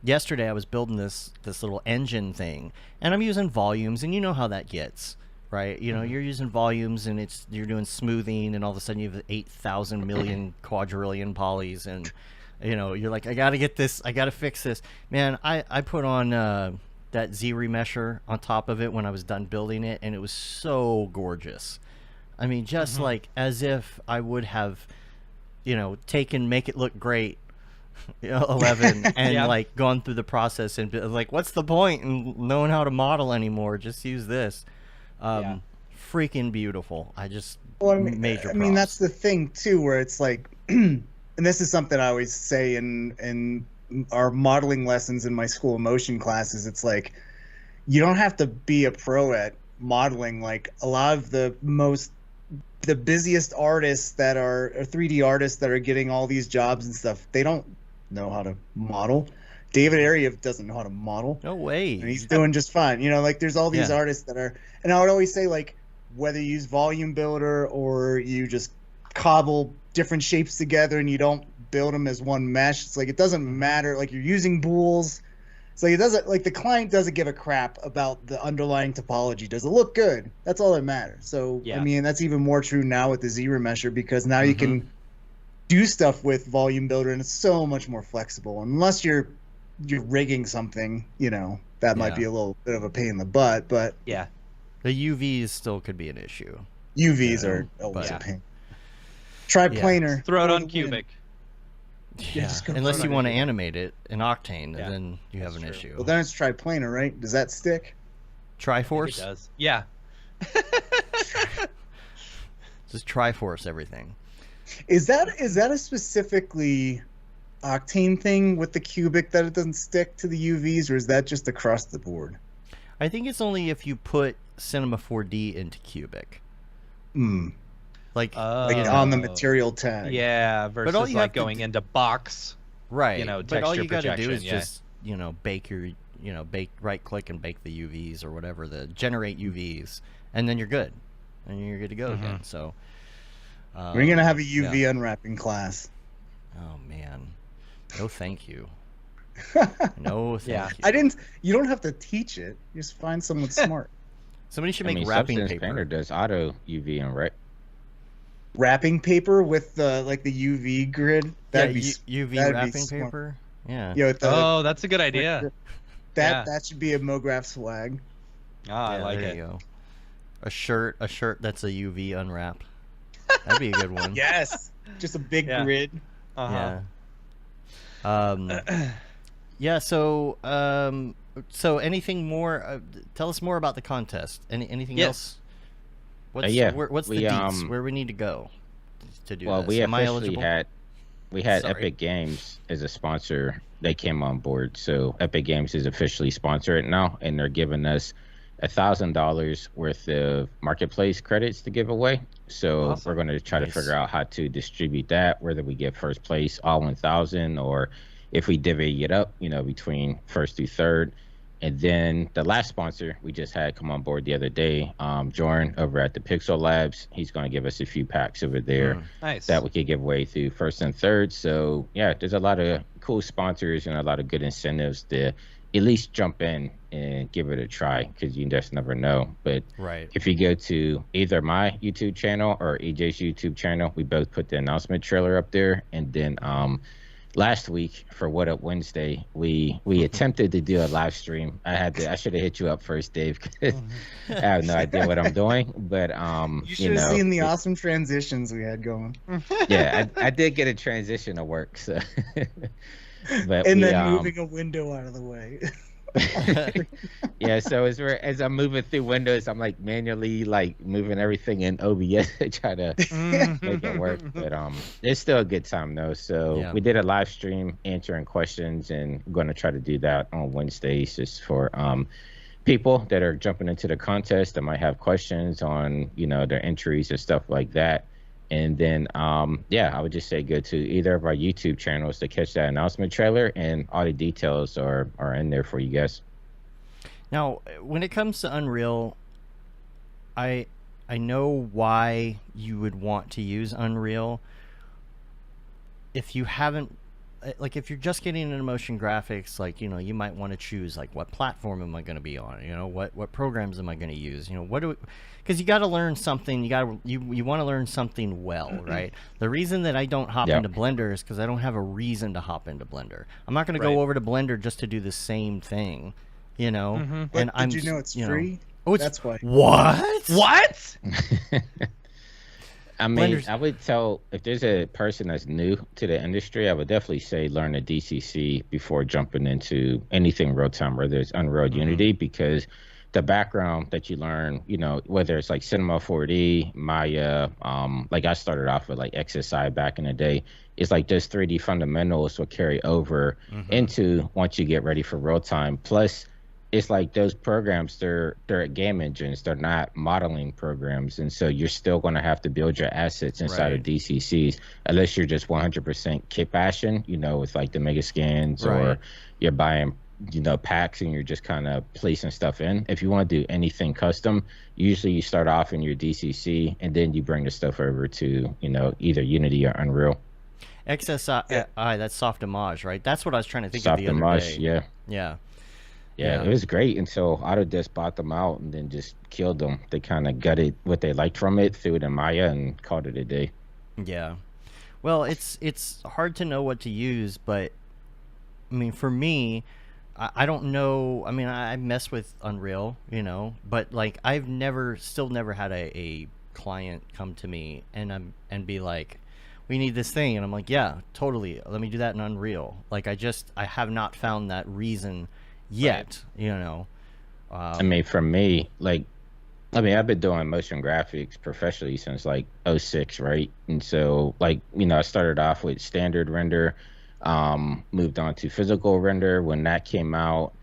yesterday I was building this little engine thing, and I'm using volumes, and you know how that gets, right? You know, you're using volumes and you're doing smoothing, and all of a sudden you have 8,000 million quadrillion polys, and you know, you're like, I gotta get this, I gotta fix this. Man, I put on that Z remesher on top of it when I was done building it, and it was so gorgeous. I mean, just like as if I would have, you know, taken Make It Look Great 11 and Yeah. like gone through the process and be like, what's the point in knowing how to model anymore? Just use this. Yeah. Freaking beautiful. I just Well, I mean, major I mean, props. that's the thing too, where it's like, and this is something I always say in our modeling lessons in my school of motion classes. It's like, you don't have to be a pro at modeling. Like a lot of the busiest artists that are 3D artists that are getting all these jobs and stuff, they don't know how to model. David Ariev doesn't know how to model, No way. and he's doing just fine. You know, like there's all these Yeah. artists that are, and I would always say like whether you use Volume Builder or you just cobble different shapes together and you don't build them as one mesh, it's like it doesn't matter. Like you're using bools. It's like it doesn't, like the client doesn't give a crap about the underlying topology. Does it look good? That's all that matters. So Yeah. I mean that's even more true now with the Z-Remesher, because now you can do stuff with Volume Builder and it's so much more flexible. Unless you're rigging something, you know, that might Yeah. be a little bit of a pain in the butt, but Yeah. The UVs still could be an issue. UVs Yeah, are always but- a pain. Triplanar. Throw it for on the win. cubic. Yeah, just go unless run you it. want to animate it in Octane, Yeah, and then you have that's an true. issue. Well, then it's triplanar, right? Does that stick? It Triforce? does. Yeah. Just Triforce everything. Is that a specifically Octane thing with the cubic that it doesn't stick to the UVs, or is that just across the board? I think it's only if you put Cinema 4D into Cubic. Hmm. Like, Like you know, on the material tag. Yeah, versus all you like have to going into box. right. you know, but all texture you got to do projection, is yeah. just, bake your, right click and bake the UVs or whatever, generate UVs, and then you're good. And you're good to go again. So, We're gonna have a yeah. UV unwrapping class. Oh, man. No, thank you. No, thank Yeah. you. You don't have to teach it. You just find someone smart. Somebody should I make mean, wrapping Substance paper. Painter does auto UV and right. Wrapping paper with the UV grid. That'd be UV that'd be wrapping smart. paper. Yeah. Yeah, with the, Oh, that's a good idea. yeah. that should be a Mograph swag. Ah, I Yeah, like there it. you go. A shirt that's a UV unwrap. That'd be a good one. Yes. Just a big Yeah. grid. Uh-huh. Yeah. Yeah. So anything more? Tell us more about the contest. Anything Yes. else? What's, Yeah, what's the we, deets? Where we need to go to do Well, this? we Am I officially eligible? had Sorry. Epic Games as a sponsor. They came on board, so Epic Games is officially sponsored now, and they're giving us $1,000 worth of marketplace credits to give away. So Awesome. we're going to try Nice. to figure out how to distribute that, whether we get first place all 1,000, or if we divvy it up, between first through third. And then the last sponsor we just had come on board the other day, Jorn over at the Pixel Labs. He's going to give us a few packs over there Nice. that we could give away through first and third. So yeah, there's a lot of cool sponsors and a lot of good incentives to at least jump in and give it a try, because you just never know. But Right. if you go to either my YouTube channel or EJ's YouTube channel, we both put the announcement trailer up there. And then last week for What Up Wednesday, we attempted to do a live stream. I should have hit you up first, Dave, because I have no idea what I'm doing. But You should have seen the awesome transitions we had going. yeah, I did get a transition to work. So, but And we, then moving a window out of the way. yeah, so as I'm moving through Windows, I'm like manually moving everything in OBS to try to make it work. But it's still a good time though. So Yeah. we did a live stream answering questions, and I'm going to try to do that on Wednesdays, just for people that are jumping into the contest that might have questions on their entries and stuff like that. And then I would just say go to either of our YouTube channels to catch that announcement trailer, and all the details are in there for you guys. Now, when it comes to Unreal, I know why you would want to use Unreal. If you haven't, if you're just getting into motion graphics, you might want to choose what platform am I going to be on? What programs am I going to use? Because you got to learn something. You want to learn something well, right? The reason that I don't hop Yeah. into Blender is because I don't have a reason to hop into Blender. I'm not going to Right. go over to Blender just to do the same thing, But And I'm, did you know it's you free? Oh, it's That's why. what? What? I mean, Blender's- I would tell, if there's a person that's new to the industry, I would definitely say learn the DCC before jumping into anything real time, whether it's Unreal Unity, because the background that you learn, whether it's Cinema 4D, Maya, I started off with XSI back in the day. It's those 3D fundamentals will carry over into once you get ready for real time. Plus, it's like those programs, they're game engines, they're not modeling programs, and so you're still going to have to build your assets inside of Right. DCCs unless you're just 100% kit bashing, with like the mega scans, or Right. you're buying packs and you're just kind of placing stuff in. If you want to do anything custom, usually you start off in your DCC and then you bring the stuff over to either Unity or Unreal. XSI, that's soft image, right? That's what I was trying to think of Soft the other image, day. yeah. Yeah. Yeah, it was great until Autodesk bought them out and then just killed them. They kind of gutted what they liked from it, threw it in Maya, and called it a day. Yeah. Well, it's hard to know what to use, but I mean, for me, I don't know. I mean, I mess with Unreal, but like still never had a client come to me and be like, we need this thing, and I'm like, yeah, totally. Let me do that in Unreal. Like, I have not found that reason yet, I mean, for me, I've been doing motion graphics professionally since like '06, right? And so I started off with standard render, moved on to physical render. When that came out,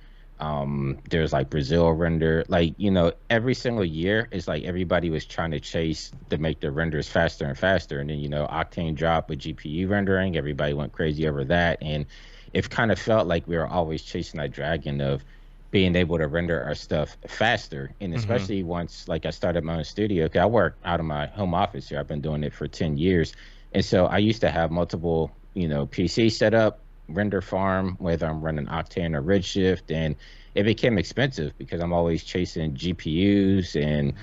there's like Brazil render. Every single year, it's like everybody was trying to chase to make their renders faster and faster. And then, Octane dropped with GPU rendering. Everybody went crazy over that. And it kind of felt like we were always chasing that dragon of being able to render our stuff faster. And especially once I started my own studio, 'cause I work out of my home office here. I've been doing it for 10 years. And so I used to have multiple, PC set up, render farm, whether I'm running Octane or Redshift, and it became expensive because I'm always chasing GPUs and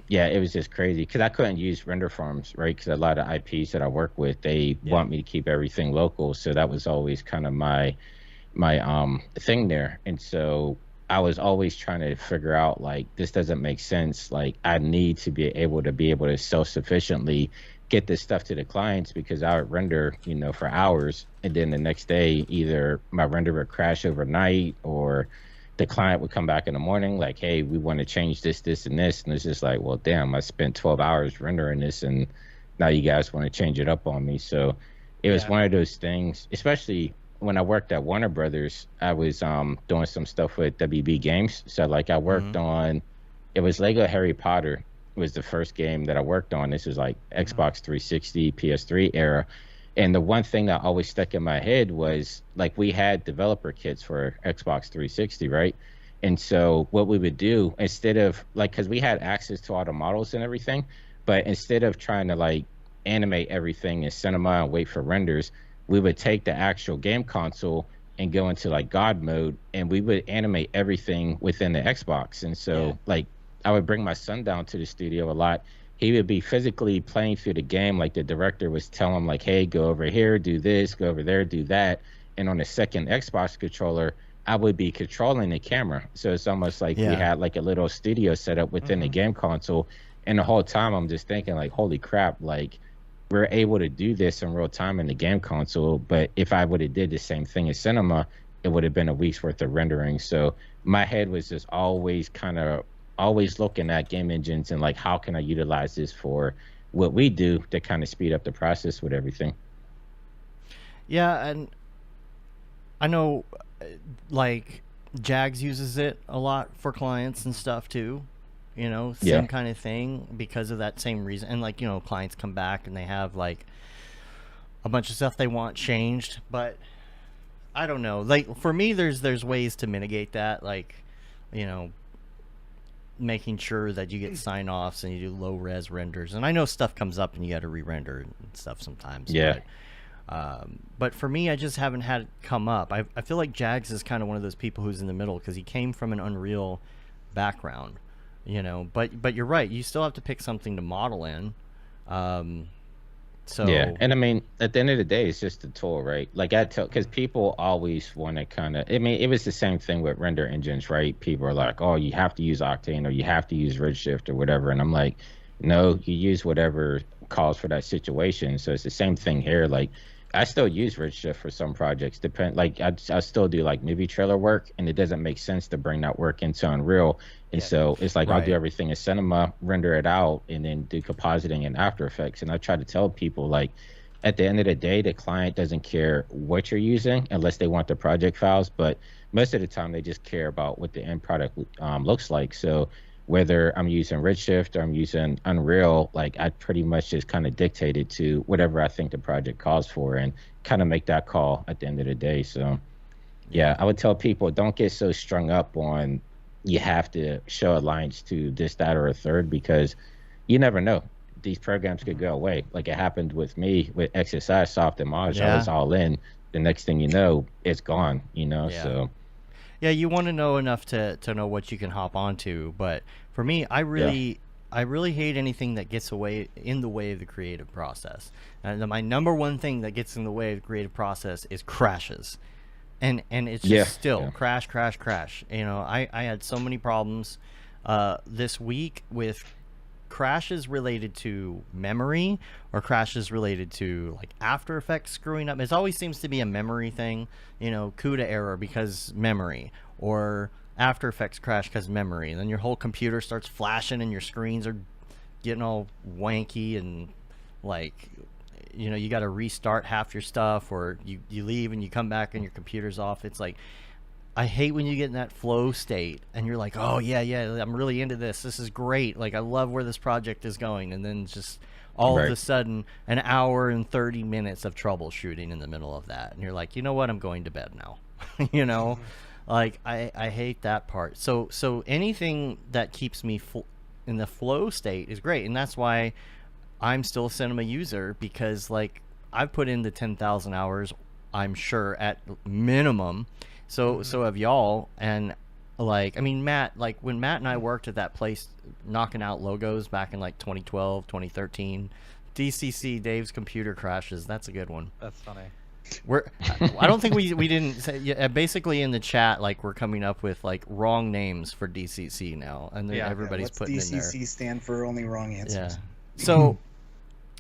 yeah, it was just crazy because I couldn't use render farms, right? Because a lot of IPs that I work with, they want me to keep everything local, so that was always kind of my thing there. And so I was always trying to figure out this doesn't make sense. I need to be able to self-sufficiently get this stuff to the clients, because I would render for hours, and then the next day either my render would crash overnight, or the client would come back in the morning like, hey, we want to change this and this, and it's just like, well, damn, I spent 12 hours rendering this and now you guys want to change it up on me. So it was one of those things, especially when I worked at Warner Brothers. I was doing some stuff with WB Games. So I worked on, it was Lego Harry Potter was the first game that I worked on. This was Xbox 360, PS3 era. And the one thing that always stuck in my head was we had developer kits for Xbox 360, right? And so what we would do, instead of because we had access to all the models and everything, but instead of trying to animate everything in cinema and wait for renders, we would take the actual game console and go into God mode, and we would animate everything within the Xbox. And so I would bring my son down to the studio a lot. He would be physically playing through the game, the director was telling him hey, go over here, do this, go over there, do that. And on the second Xbox controller, I would be controlling the camera. So it's almost we had a little studio set up within the game console. And the whole time I'm just thinking holy crap, we're able to do this in real time in the game console. But if I would have did the same thing in cinema, it would have been a week's worth of rendering. So my head was just always looking at game engines and how can I utilize this for what we do to kind of speed up the process with everything. Yeah, and I know Jags uses it a lot for clients and stuff too. Same kind of thing because of that same reason. And clients come back and they have a bunch of stuff they want changed, but I don't know. For me, there's ways to mitigate that, making sure that you get sign-offs and you do low-res renders. And I know stuff comes up and you got to re-render and stuff sometimes. Yeah. But for me, I just haven't had it come up. I feel like Jags is kind of one of those people who's in the middle because he came from an Unreal background, But you're right. You still have to pick something to model in. So yeah, and I mean, at the end of the day, it's just a tool, right? I tell, because people always want to kind of, I mean, it was the same thing with render engines, right? People are like, oh, you have to use Octane or you have to use Redshift or whatever. And I'm like, no, you use whatever calls for that situation. So it's the same thing here. I still use Redshift for some projects. I still do movie trailer work, and it doesn't make sense to bring that work into Unreal. And so it's I'll do everything in cinema, render it out, and then do compositing in After Effects. And I try to tell people at the end of the day, the client doesn't care what you're using unless they want the project files. But most of the time, they just care about what the end product looks like. So whether I'm using Redshift or I'm using Unreal, like I pretty much just kind of dictate it to whatever I think the project calls for and kind of make that call at the end of the day. So yeah, I would tell people don't get so strung up on you have to show alliance to this, that, or a third, because you never know. These programs could go away. Like it happened with me with XSI Soft Image. I was all in. The next thing you know, it's gone, you know? Yeah. So yeah, you want to know enough to know what you can hop onto. But for me, I really hate anything that gets in the way of the creative process. And my number one thing that gets in the way of the creative process is crashes. And it's just still crash. You know, I had so many problems this week with crashes related to memory or crashes related to like After Effects screwing up. It always seems to be a memory thing, you know, CUDA error because memory, or After Effects crash because memory. And then your whole computer starts flashing and your screens are getting all wanky and like, you know, you got to restart half your stuff, or you leave and you come back and your computer's off. It's like, I hate when you get in that flow state and you're like, oh yeah, I'm really into this. This is great. Like I love where this project is going. And then just all of a sudden an hour and 30 minutes of troubleshooting in the middle of that. And you're like, you know what? I'm going to bed now. You know, like I hate that part. So anything that keeps me in the flow state is great. And that's why I'm still a Cinema user, because like I've put in the 10,000 hours, I'm sure, at minimum. So have y'all. And like, I mean, Matt, like when Matt and I worked at that place knocking out logos back in like 2012, 2013, DCC, Dave's computer crashes. That's a good one. That's funny. I don't think we didn't say, basically in the chat, like we're coming up with like wrong names for DCC now. And then everybody's putting DCC in there. DCC stand for only wrong answers. Yeah. So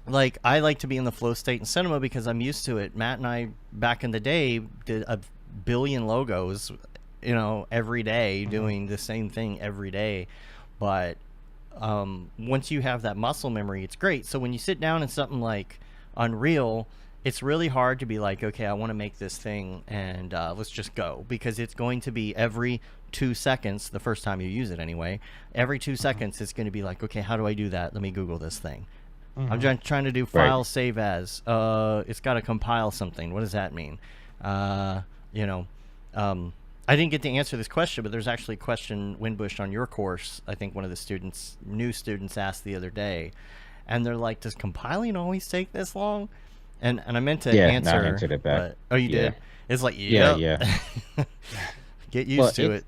like I like to be in the flow state in cinema because I'm used to it. Matt and I back in the day did a billion logos, you know, every day, doing the same thing every day. But once you have that muscle memory, it's great. So when you sit down in something like Unreal, it's really hard to be like, okay, I want to make this thing and let's just go, because it's going to be every 2 seconds, the first time you use it anyway, every 2 seconds it's going to be like, okay, how do I do that? Let me Google this thing. I'm trying to do file save as. It's got to compile something. What does that mean? You know, I didn't get to answer this question, but there's actually a question, Winbush, on your course. I think one of the new students asked the other day, and they're like, does compiling always take this long? And I meant to answer. I answered it back. But, oh, you did? It's like, yeah. Get used to it.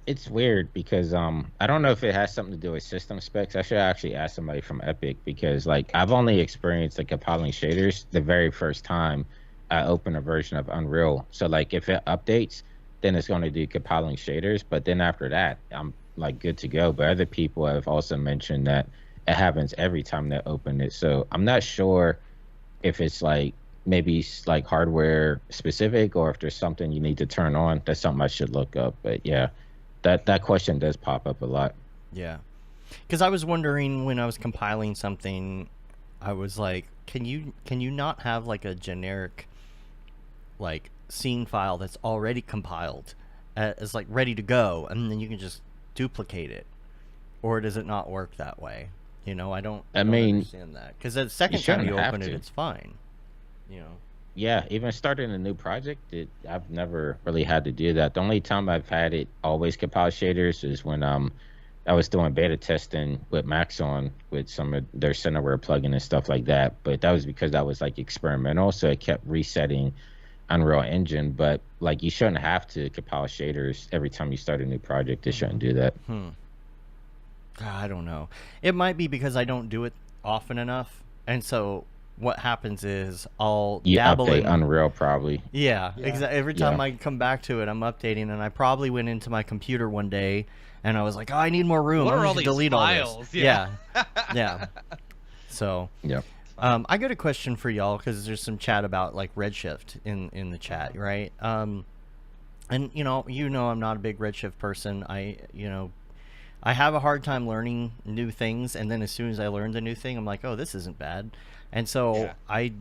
It's weird because I don't know if it has something to do with system specs. I should actually ask somebody from Epic, because like I've only experienced like compiling shaders the very first time I open a version of Unreal. So like if it updates, then it's going to do compiling shaders, but then after that I'm like good to go. But other people have also mentioned that it happens every time they open it. So I'm not sure if it's like maybe like hardware specific, or if there's something you need to turn on. That's something I should look up. But yeah, that question does pop up a lot. Yeah, because I was wondering when I was compiling something, I was like, can you not have like a generic like scene file that's already compiled as like ready to go, and then you can just duplicate it? Or does it not work that way? You know, I don't understand that, because the second time you open it, it's fine. You know. Yeah, even starting a new project, I've never really had to do that. The only time I've had it always compile shaders is when I was doing beta testing with Maxon with some of their Cineware plugin and stuff like that. But that was because that was like experimental, so it kept resetting Unreal Engine. But like you shouldn't have to compile shaders every time you start a new project. It shouldn't do that. I don't know. It might be because I don't do it often enough, and so what happens is I'll dabble in Unreal probably. Yeah. Exactly. Every time I come back to it, I'm updating, and I probably went into my computer one day and I was like, oh, I need more room. What I'm are all just these delete files? all this. Yeah. Yeah. So I got a question for y'all, because there's some chat about like Redshift in the chat, right? And you know I'm not a big Redshift person. I have a hard time learning new things, and then as soon as I learn the new thing, I'm like, oh, this isn't bad. And so Yeah. I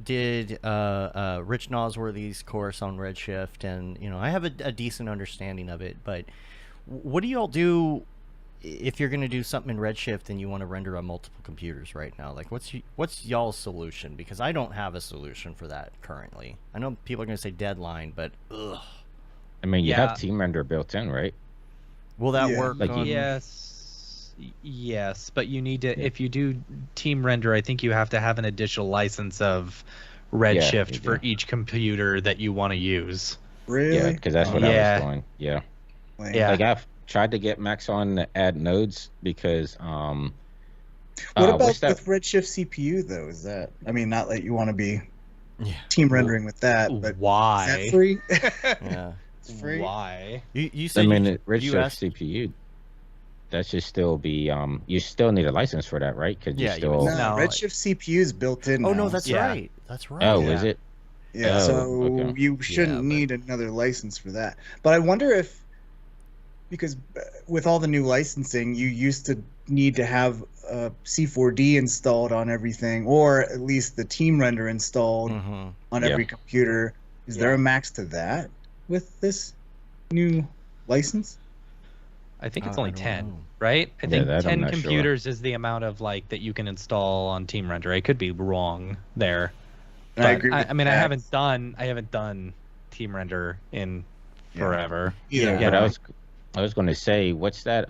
did Rich Nosworthy's course on Redshift, and I have a decent understanding of it. But what do y'all do if you're going to do something in Redshift and you want to render on multiple computers right now? Like, what's y'all's solution? Because I don't have a solution for that currently. I know people are going to say deadline, but ugh. I mean, you Yeah. have Team Render built in, right? Will that Yeah. work? Like on... Yes, but you need to, if you do team render, I think you have to have an additional license of Redshift you for do. each computer that you want to use. Really? Yeah, because that's what Yeah. I was doing. Yeah. Lame. Yeah. Like I've tried to get Max on to add nodes because What about what's that? with Redshift CPU though? Is that? I mean, not that you want to be Yeah. team rendering with that, but is Why? that free? Yeah. It's free. Why? You I said mean, you Redshift asked... CPU. That should still be you still need a license for that, right? Because Yeah, you you would still. No, No. Redshift CPU is built in. Oh now. no, that's Yeah. right. That's right. Oh, Yeah. is it? Yeah, Oh, so okay. you shouldn't but- need another license for that. But I wonder if, because with all the new licensing, you used to need to have C4D installed on everything, or at least the team render installed Mhm. on Yeah. every computer. Is there a max to that with this new license? I think it's I only don't 10, know. right? I Yeah, think that I'm 10 not sure. computers is the amount of that you can install on Team Render. I could be wrong there. And I But agree. I with mean, I that. haven't done Team Render in Yeah. forever. Either. But I was going to say, what's that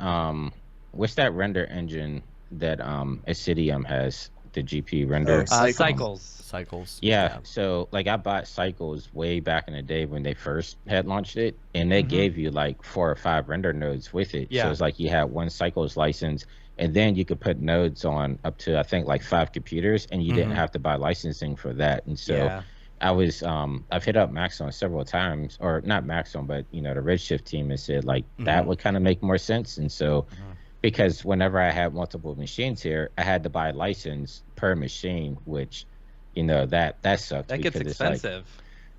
render engine that Acidium has, the GP render? Cycles. Cycles. Cycles. Yeah, so like I bought Cycles way back in the day when they first had launched it, and they Mhm. gave you like 4 or 5 render nodes with it. Yeah. So it's like you had one Cycles license, and then you could put nodes on up to I think like 5 computers, and you didn't Mhm. have to buy licensing for that. And so Yeah. I was I've hit up Maxon several times, or not Maxon, but the Redshift team, and said like that Mhm. would kind of make more sense. And so because whenever I had multiple machines here, I had to buy a license per machine, which that sucked. That gets because it's like, expensive.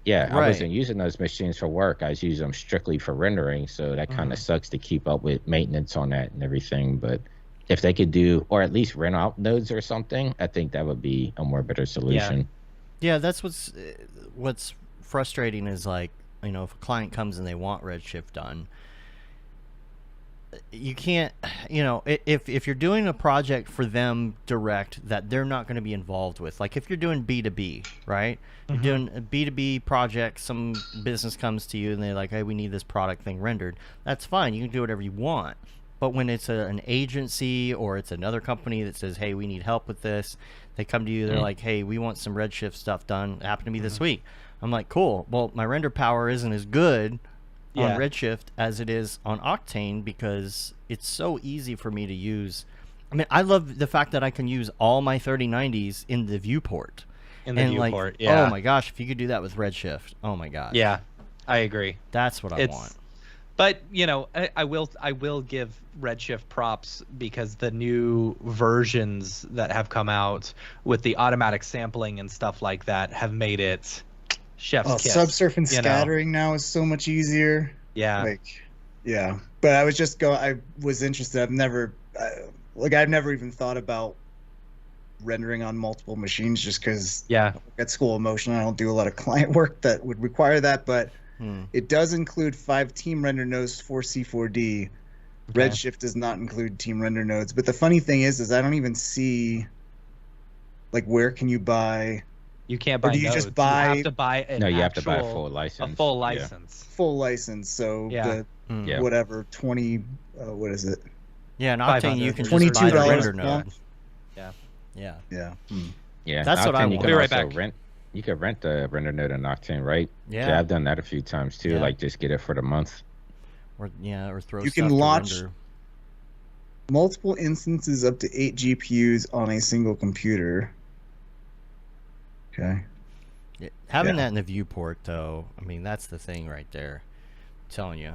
yeah, I Right. wasn't using those machines for work. I was using them strictly for rendering, so that kind Mhm. of sucks to keep up with maintenance on that and everything. But if they could do, or at least rent out nodes or something, I think that would be a more better solution. Yeah, that's what's frustrating is like, if a client comes and they want Redshift done, you can't, if you're doing a project for them direct that they're not going to be involved with, like if you're doing B2B, right? You're doing a B2B project, some business comes to you and they're like, hey, we need this product thing rendered. That's fine. You can do whatever you want. But when it's an agency or it's another company that says, hey, we need help with this, they come to you, they're like, hey, we want some Redshift stuff done. It happened to me this week. I'm like, cool. Well, my render power isn't as good Yeah. on Redshift as it is on Octane because it's so easy for me to use. I mean, I love the fact that I can use all my 3090s in the viewport. In the And viewport, like, yeah. oh my gosh, if you could do that with Redshift, oh my gosh. Yeah, I agree. That's what I It's- want. But I will give Redshift props because the new versions that have come out with the automatic sampling and stuff like that have made it chef's kiss. Subsurface you know? scattering now is so much easier. Yeah. Yeah. But I was interested. I've never even thought about rendering on multiple machines just because Yeah. at School of Motion I don't do a lot of client work that would require that, but it does include 5 team render nodes for C4D. Okay. Redshift does not include team render nodes. But the funny thing is I don't even see where can you buy You can't buy do you just nodes. buy- You have to buy an No, you have to buy a actual- full license. A full Yeah. license. full license? So Yeah. Yeah. whatever 20 what is it? Yeah, in Octane you can just $22 buy a render a node. month. Yeah. Yeah. Yeah, That's what I Octane, you want. can Be right also back. rent. You could rent the render node in Octane, right? Yeah. I've done that a few times too. Yeah. Like just get it for the month. Or throw You stuff can to launch- render. Multiple instances up to 8 GPUs on a single computer. Okay. Yeah, having Yeah. that in the viewport, though, I mean, that's the thing right there. I'm telling you,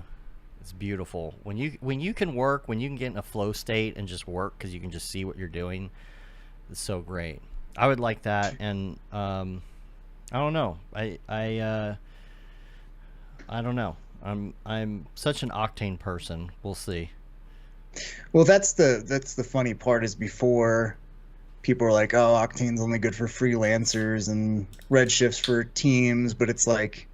it's beautiful when you can work, when you can get in a flow state and just work because you can just see what you're doing. It's so great. I would like that, and I don't know. I don't know. I'm such an Octane person. We'll see. Well, that's the funny part is before people are like, oh, Octane's only good for freelancers and Redshifts for teams, but it's like,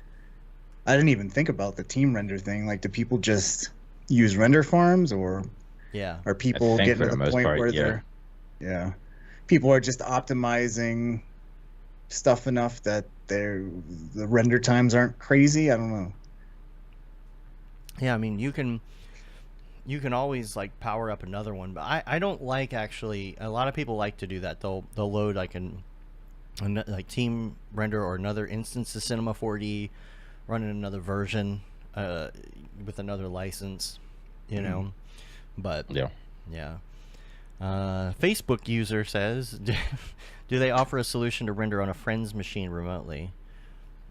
I didn't even think about the team render thing. Like, do people just use render farms, or are people think getting for to the the most point part, where people are just optimizing stuff enough that the render times aren't crazy? I don't know. Yeah, I mean, you can always like power up another one, but I don't like, actually. A lot of people like to do that. They'll load like like team render or another instance of Cinema 4D, running another version with another license, you know. But yeah. Facebook user says, do they offer a solution to render on a friend's machine remotely?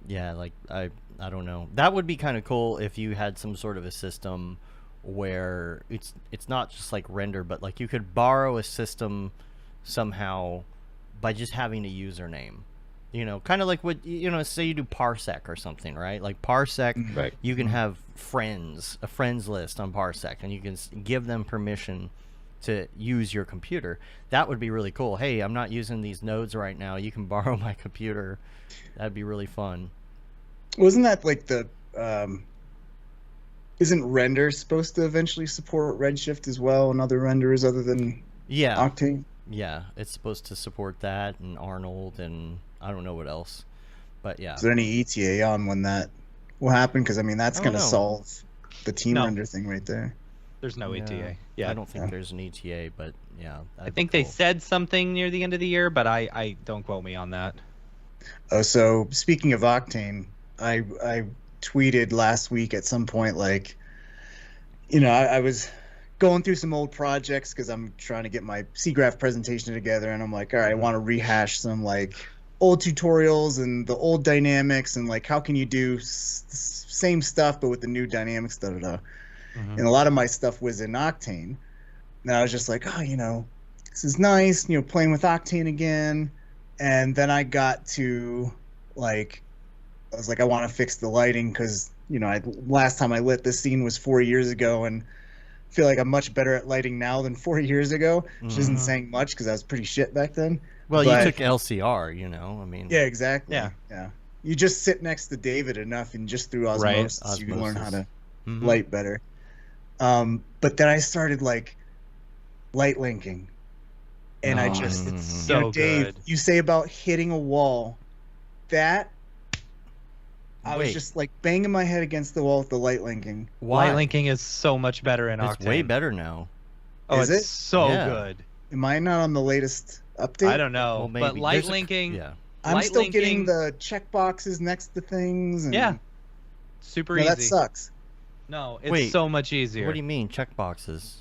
Yeah, like I don't know. That would be kind of cool if you had some sort of a system where it's not just like render, but like you could borrow a system somehow by just having a username. You know, kind of like what, you know, say you do Parsec or something, right? Like Parsec, Right. you can have a friends list on Parsec, and you can give them permission to use your computer. That would be really cool. Hey, I'm not using these nodes right now. You can borrow my computer. That'd be really fun. Wasn't that like the isn't Render supposed to eventually support Redshift as well, and other renderers other than Octane? Yeah, it's supposed to support that, and Arnold, and I don't know what else. But yeah. Is there any ETA on when that will happen? Because I mean, that's going to solve the team render thing right there. There's no ETA. Yeah, I don't think there's an ETA, but yeah. I think they said something near the end of the year, but I don't quote me on that. Oh, so speaking of Octane, I tweeted last week at some point, like, you know, I was going through some old projects because I'm trying to get my Seagraph presentation together, and I'm like, all right, I want to rehash some like old tutorials and the old dynamics, and like, how can you do same stuff but with the new dynamics, And a lot of my stuff was in Octane, and I was just like, oh, you know, this is nice, you know, playing with Octane again. And then I got to, like, I was like, I want to fix the lighting because, you know, last time I lit this scene was 4 years ago, and I feel like I'm much better at lighting now than 4 years ago, which isn't saying much because I was pretty shit back then. Well, you took LCR, you know, I mean. Yeah, exactly. Yeah. You just sit next to David enough, and just through osmosis, you can learn how to light better. But then I started, like, light linking. And I just, it's so, you know, Dave, good. You say about hitting a wall, that I was just like banging my head against the wall with the light linking. Light linking is so much better in Octane. It's way better now. Oh, is it's so good. Am I not on the latest update? I don't know, but light linking. I'm still getting the checkboxes next to things. And, super easy. That sucks. No, it's so much easier. What do you mean checkboxes?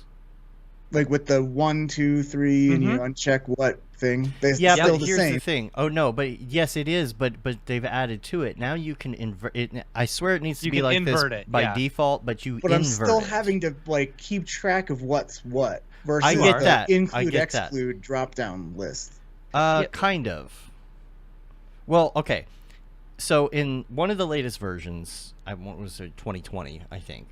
Like with the 1, 2, 3, and you uncheck what thing? They're still the but here's same. the thing. Oh no, but yes, it is. But they've added to it. Now you can invert it. I swear it needs to be like this by default, but you invert it. But I'm still having to like keep track of what's what versus I get that. include exclude drop down list. Kind of. Well, okay. So in one of the latest versions, what was it, 2020, I think.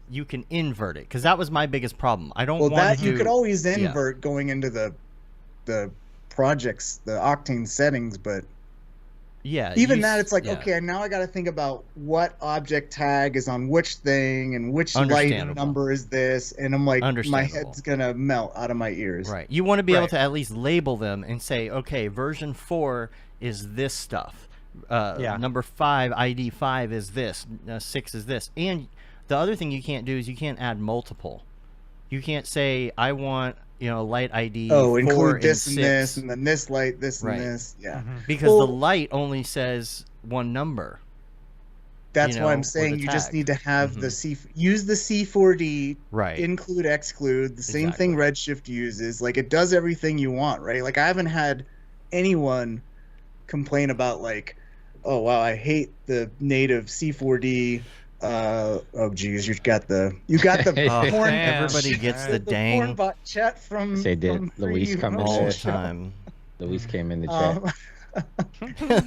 You can invert it, because that was my biggest problem. I don't want to you could always invert going into the projects, the Octane settings, but even that, it's like, okay, now I got to think about what object tag is on which thing and which light number is this, and I'm like, my head's gonna melt out of my ears. Right. You want to be able to at least label them and say, okay, version 4 is this stuff. Number 5, ID 5 is this. 6 is this, and the other thing you can't do is you can't add multiple. You can't say, I want, you know, light ID 4 include this and 6. And this, and then this light, this and this. Yeah. Because the light only says one number. That's why I'm saying you just need to have the use the C4D, include, exclude, the same thing Redshift uses. Like, it does everything you want, right? Like, I haven't had anyone complain about, like, oh, wow, I hate the native C4D. Oh geez, you got the porn. Everybody gets the dang porn bot chat from. They did. From Luis come all in the time. Luis came in the chat.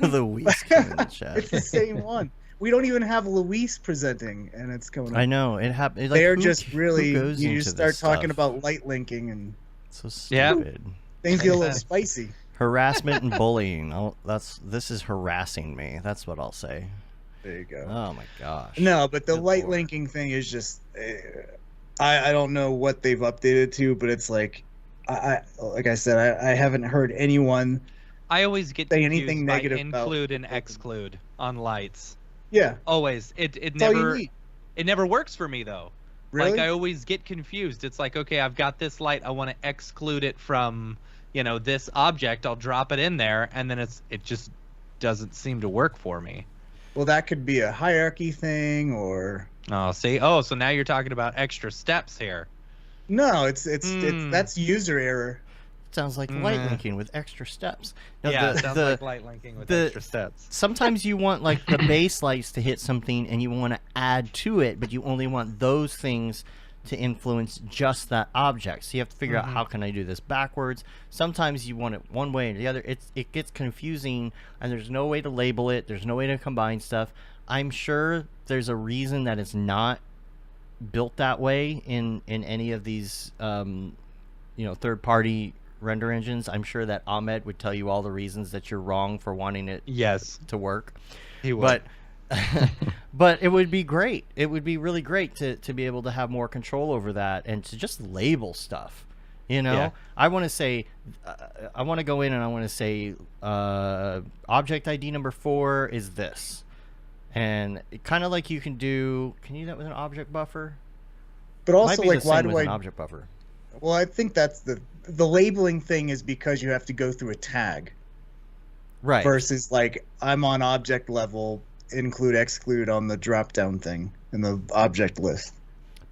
Luis came in the chat. It's the same one. We don't even have Luis presenting, and it's coming up. I know it happened. Like, they're just really. You just start talking about light linking and. So stupid. Things get a little Makes sense. spicy. Harassment and bullying. This is harassing me. That's what I'll say. There you go. Oh my gosh. No, but the Good light Lord. linking thing is just, I don't know what they've updated to, but it's like, like I said, I haven't heard anyone. I always get Say confused anything by negative about include and open. exclude on lights. Yeah, Always. It that's all you never need. it never works for me though. Really? Like I always get confused. It's like, okay, I've got this light, I want to exclude it from, this object. I'll drop it in there, and then it just doesn't seem to work for me. Well, that could be a hierarchy thing, or Oh, see? Oh, so now you're talking about extra steps here. no, it's Hmm. that's user error. Sounds like light linking with extra steps. No, Yeah, the- it sounds the- like light linking with the- extra steps. Sometimes you want like the base lights to hit something and you want to add to it, but you only want those things to influence just that object. So you have to figure out, how can I do this backwards? Sometimes you want it one way or the other. It gets confusing, and there's no way to label it. There's no way to combine stuff. I'm sure there's a reason that it's not built that way in any of these third party render engines. I'm sure that Ahmed would tell you all the reasons that you're wrong for wanting it Yes, to work. he would. But it would be great. It would be really great to be able to have more control over that and to just label stuff. Yeah. I want to say, I want to go in and I want to say, object ID number 4 is this, and kind of like you can do that with an object buffer. But It might also, be the like, why same do with an I? object buffer? Well, I think that's the labeling thing is because you have to go through a tag Right. versus like I'm on object level, include exclude on the drop down thing in the object list.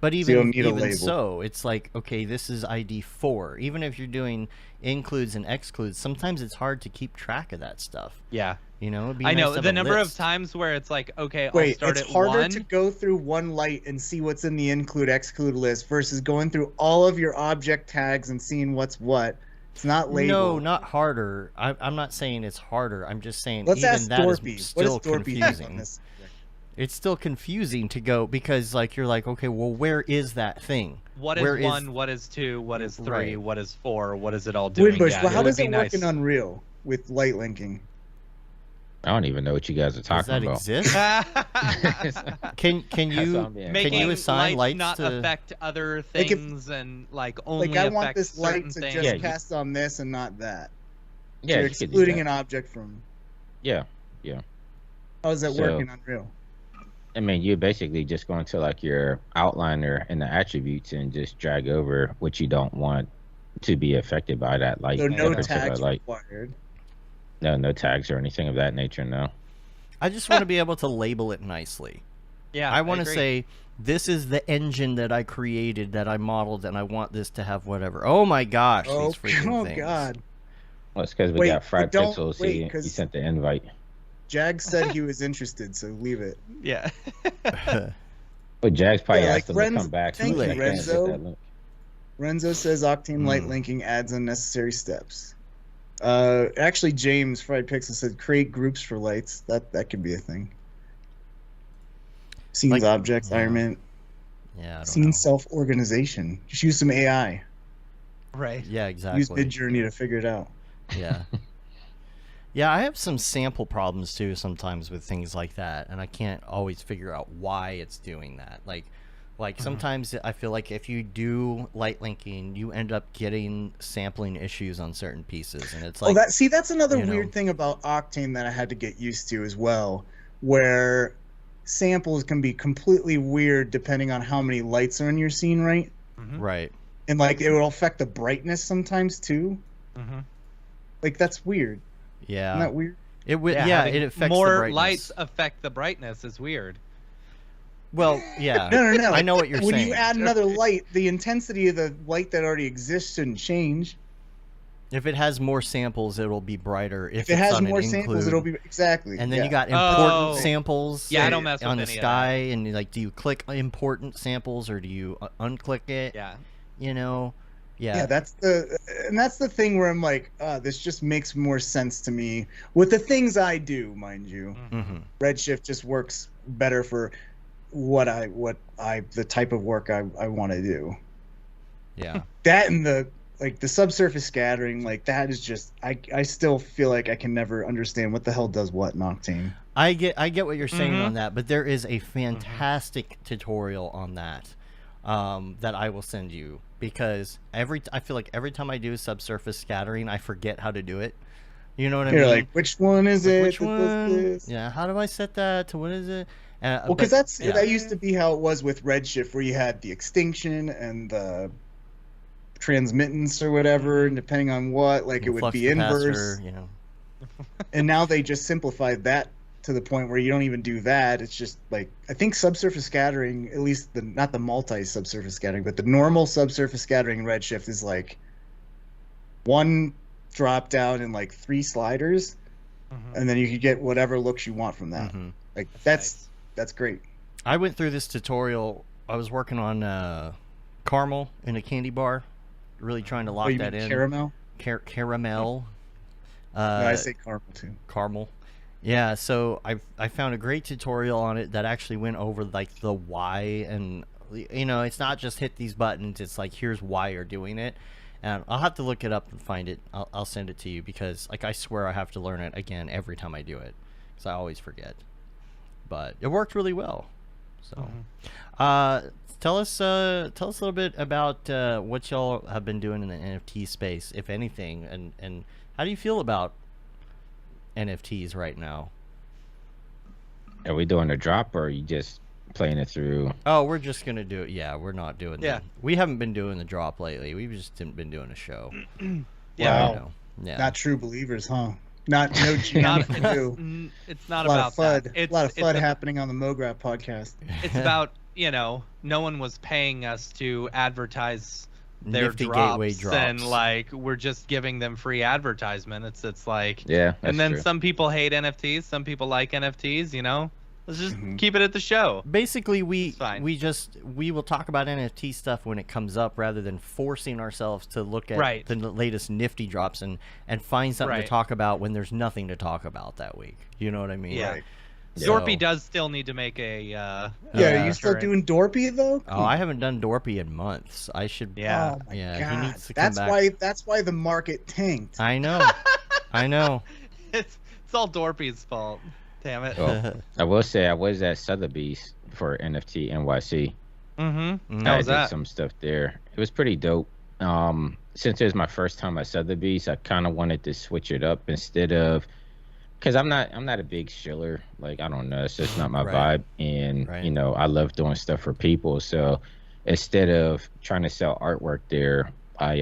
But you don't even need a label. so, it's like, okay, this is ID 4. Even if you're doing includes and excludes, sometimes it's hard to keep track of that stuff. Yeah. It'd be I nice know to have the a number of list. times where it's like, okay, I'll Wait, start it's at harder 1. to go through one light and see what's in the include exclude list versus going through all of your object tags and seeing what's what. It's not labeled. No, not harder. I'm not saying it's harder. I'm just saying Let's even ask that is Dorpy. What still does Dorpy think on confusing. this? It's still confusing to go because like you're like, okay, well, where is that thing? What Where is 1? What is 2? What is 3? Right. What is 4? What is it all doing? Winbush, Yeah, well, how would does be it work nice. in Unreal with light linking? I don't even know what you guys are Does talking that about. exist? Can That's what you I'm being Making you assign lights lights not to affect other Like if- things and like only Like I want affect this light certain to things. just Yeah, you- cast on this and not that. Yeah, You're you could do excluding that. an object from. Yeah. How does that So- work in Unreal? I mean, you basically just go into like your outliner and the attributes and just drag over what you don't want to be affected by that light. So no that particular tags light. required. No tags or anything of that nature. No. I just want to be able to label it nicely. Yeah, I want to agree. say this is the engine that I created, that I modeled, and I want this to have whatever. Oh my gosh, Oh, these freaking oh things. God. Well, it's because we Wait, got fried but don't- pixels. wait, He, he 'cause- sent the invite. Jag said he was interested, so leave it. Yeah. But Jags probably Yeah, asked like him to Renz- come back. thank so you, I can't get Renzo. that link. Renzo says Octane light linking adds unnecessary steps. Actually, James Fried Pixel said create groups for lights. That could be a thing. Scenes, Like- objects, yeah. environment, Yeah, I don't scene know. self-organization. Just use some AI. Right. Yeah, Use exactly. Midjourney to figure it out. Yeah. Yeah, I have some sample problems too sometimes with things like that, and I can't always figure out why it's doing that. Like sometimes I feel like if you do light linking, you end up getting sampling issues on certain pieces, and it's like, That's another you know. weird thing about Octane that I had to get used to as well, where samples can be completely weird depending on how many lights are in your scene, right? right. And like it will affect the brightness sometimes too. Mm-hmm. Like that's weird. Yeah. Isn't that weird? It would. Yeah, having it affects the more brightness. lights affect the brightness is weird. Well, yeah. No. I know what you're when saying. you add another light, the intensity of the light that already exists shouldn't change. If it has more samples, it'll be brighter. If If it it's has on an more samples, include. it'll be exactly. And then yeah. you got important Oh. samples. Yeah, I don't mess with on the any of sky, and you, like, do you click important samples or do you unclick it? Yeah. You know, Yeah, that's the thing where I'm like, this just makes more sense to me with the things I do, mind you. Mm-hmm. Redshift just works better for the type of work I want to do. Yeah. That and the like the subsurface scattering, like that is just I still feel like I can never understand what the hell does what in Octane. I get what you're saying Mhm. on that, but there is a fantastic tutorial on that that I will send you, because I feel like every time I do subsurface scattering, I forget how to do it. You know what I You're mean? like, which one is Like, it? which that does one? this? Yeah, how do I set that to what is it? Well, because But- that's yeah. that used to be how it was with Redshift, where you had the extinction and the transmittance or whatever, and depending on what, like it would flux be inverse. capacitor, you know. And now they just simplified that to the point where you don't even do that. It's just like I think subsurface scattering, at least the not the multi-subsurface scattering, but the normal subsurface scattering in Redshift is like one drop down and like 3 sliders, and then you could get whatever looks you want from that. Mhm. Like that's great. I went through this tutorial. I was working on caramel in a candy bar, really trying to lock Oh, you that mean in. caramel? Caramel. No, I say caramel too. Caramel. Yeah, so I found a great tutorial on it that actually went over like the why, and you know, it's not just hit these buttons, it's like here's why you're doing it. And I'll have to look it up and find it. I'll send it to you, because like I swear I have to learn it again every time I do it, because I always forget. But it worked really well. So tell us a little bit about what y'all have been doing in the NFT space, if anything, and how do you feel about NFTs right now? Are we doing a drop, or are you just playing it through? Oh, we're just gonna do it. Yeah, we're not doing. Yeah. We haven't been doing the drop lately. We've just been doing a show. Yeah. You know, yeah. Not true believers, huh? Not no Not, GM for you. it's not A lot about of FUD. that. It's A lot of FUD it's happening on the Mograph podcast. it's about, you know, no one was paying us to advertise their Nifty gateway drops, and drops. like we're just giving them free advertisement. It's like, Yeah, that's and then true. some people hate NFTs, some people like NFTs. You know, let's just Mhm. keep it at the show. Basically, we It's fine. we will talk about NFT stuff when it comes up, rather than forcing ourselves to look at Right. the latest nifty drops and find something Right. to talk about when there's nothing to talk about that week. You know what I mean? Yeah. Right. So- Dorpy does still need to make a. Yeah, Yeah. are you still current- doing Dorpy though? Oh, I haven't done Dorpy in months. I should. Yeah. Oh my Yeah, God. he needs to come that's back. That's why the market tanked. I know. I know. It's all Dorpy's fault. Damn it. Well, I will say I was at Sotheby's for NFT NYC. Mm-hmm. Mm. How I was did that? some stuff there. It was pretty dope. Since it was my first time at Sotheby's, I kind of wanted to switch it up instead of, because I'm not a big shiller. Like, I don't know, it's just not my Right. vibe. And Right. you know, I love doing stuff for people. So instead of trying to sell artwork there, I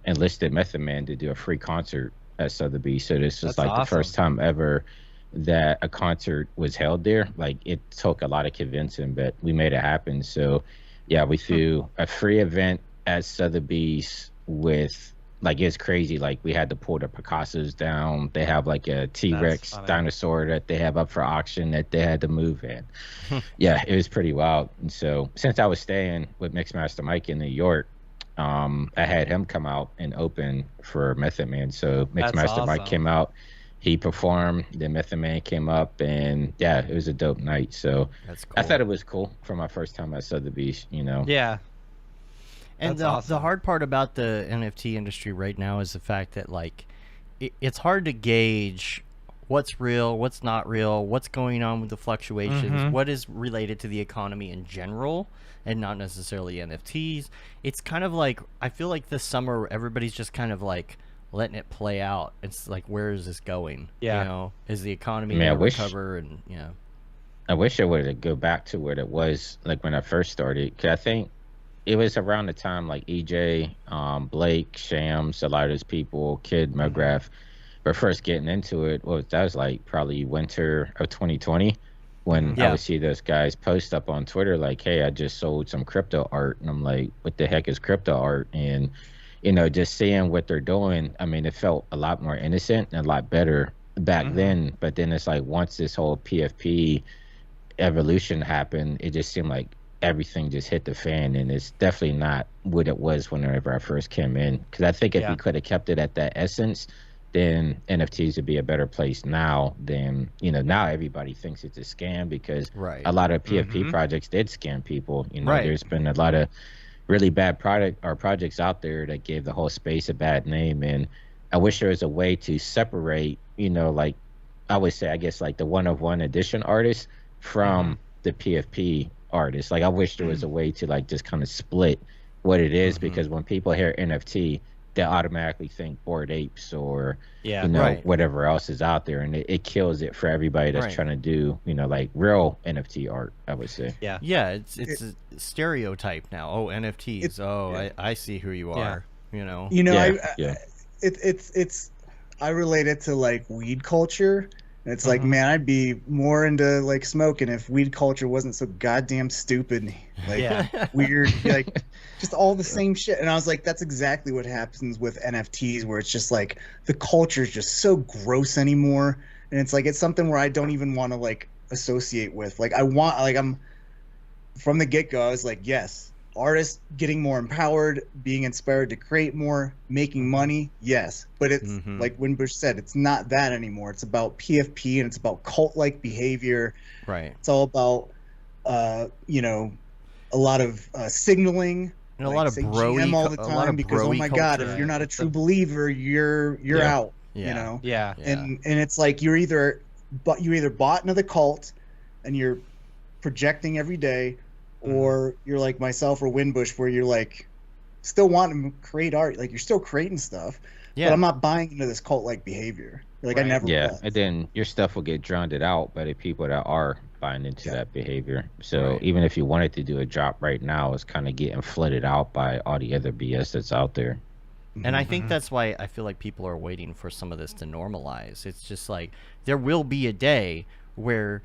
enlisted Method Man to do a free concert at Sotheby's. So this was That's like awesome. the first time ever that a concert was held there. Like, it took a lot of convincing, but we made it happen. So yeah, we threw a free event at Sotheby's with, like, it's crazy. Like, we had to pull the Picassos down. They have like a T-Rex funny. dinosaur that they have up for auction that they had to move in. Yeah, it was pretty wild. And so since I was staying with Mixmaster Mike in New York, I had him come out and open for Method Man. So That's Mixmaster Mike awesome. came out, he performed, then Method Man came up, and yeah, it was a dope night. So That's cool. I thought it was cool for my first time at Sotheby's, you know. Yeah. And That's the awesome. hard part about the NFT industry right now is the fact that, like, it's hard to gauge what's real, what's not real, what's going on with the fluctuations, Mhm. what is related to the economy in general, and not necessarily NFTs. It's kind of like, I feel like this summer everybody's just kind of like letting it play out. It's like, where is this going? Yeah. You know, is the economy Man, I going to wish- recover? And yeah. I wish I would go back to where it was like when I first started. 'Cause I think it was around the time like EJ, Blake, Shams, a lot of those people, Kid, Mograph, were first getting into it. Well, that was like probably winter of 2020 when Yeah. I would see those guys post up on Twitter like, hey, I just sold some crypto art. And I'm like, what the heck is crypto art? And, you know, just seeing what they're doing, I mean, it felt a lot more innocent and a lot better back then. But then it's like once this whole PFP evolution happened, it just seemed like everything just hit the fan, and it's definitely not what it was whenever I first came in. Because I think if Yeah. we could have kept it at that essence, then NFTs would be a better place now than, you know, now everybody thinks it's a scam because Right. a lot of PFP Mhm. projects did scam people. You know, Right. there's been a lot of really bad projects out there that gave the whole space a bad name. And I wish there was a way to separate, like I would say, I guess, like the one of one edition artists from the PFP artists. Like I wish there was a way to like just kind of split what it is, because when people hear NFT, they automatically think Bored Apes or whatever else is out there, and it kills it for everybody that's trying to do like real NFT art, I would say. It's a stereotype now. Oh, NFTs. I see who you are. It's I relate it to like weed culture. And it's like, man, I'd be more into like smoking if weed culture wasn't so goddamn stupid, like weird, like just all the same shit. And I was like, that's exactly what happens with NFTs, where it's just like the culture is just so gross anymore. And it's like, it's something where I don't even want to like associate with. Like I'm from the get-go, I was like, yes, artists getting more empowered, being inspired to create more, making money, yes. But it's like Winbush said, it's not that anymore. It's about PFP and it's about cult-like behavior. Right. It's all about, a lot of signaling. And a lot of broy all the time, because oh my god, if you're not a true believer, you're out. And it's like you either bought into the cult and you're projecting every day, or you're like myself or Winbush, where you're like still wanting to create art, like you're still creating stuff, but I'm not buying into this cult-like behavior. Like I never was. And then your stuff will get drowned out by the people that are buying into that behavior. So even if you wanted to do a drop right now, it's kind of getting flooded out by all the other BS that's out there. And I think that's why I feel like people are waiting for some of this to normalize. It's just like there will be a day where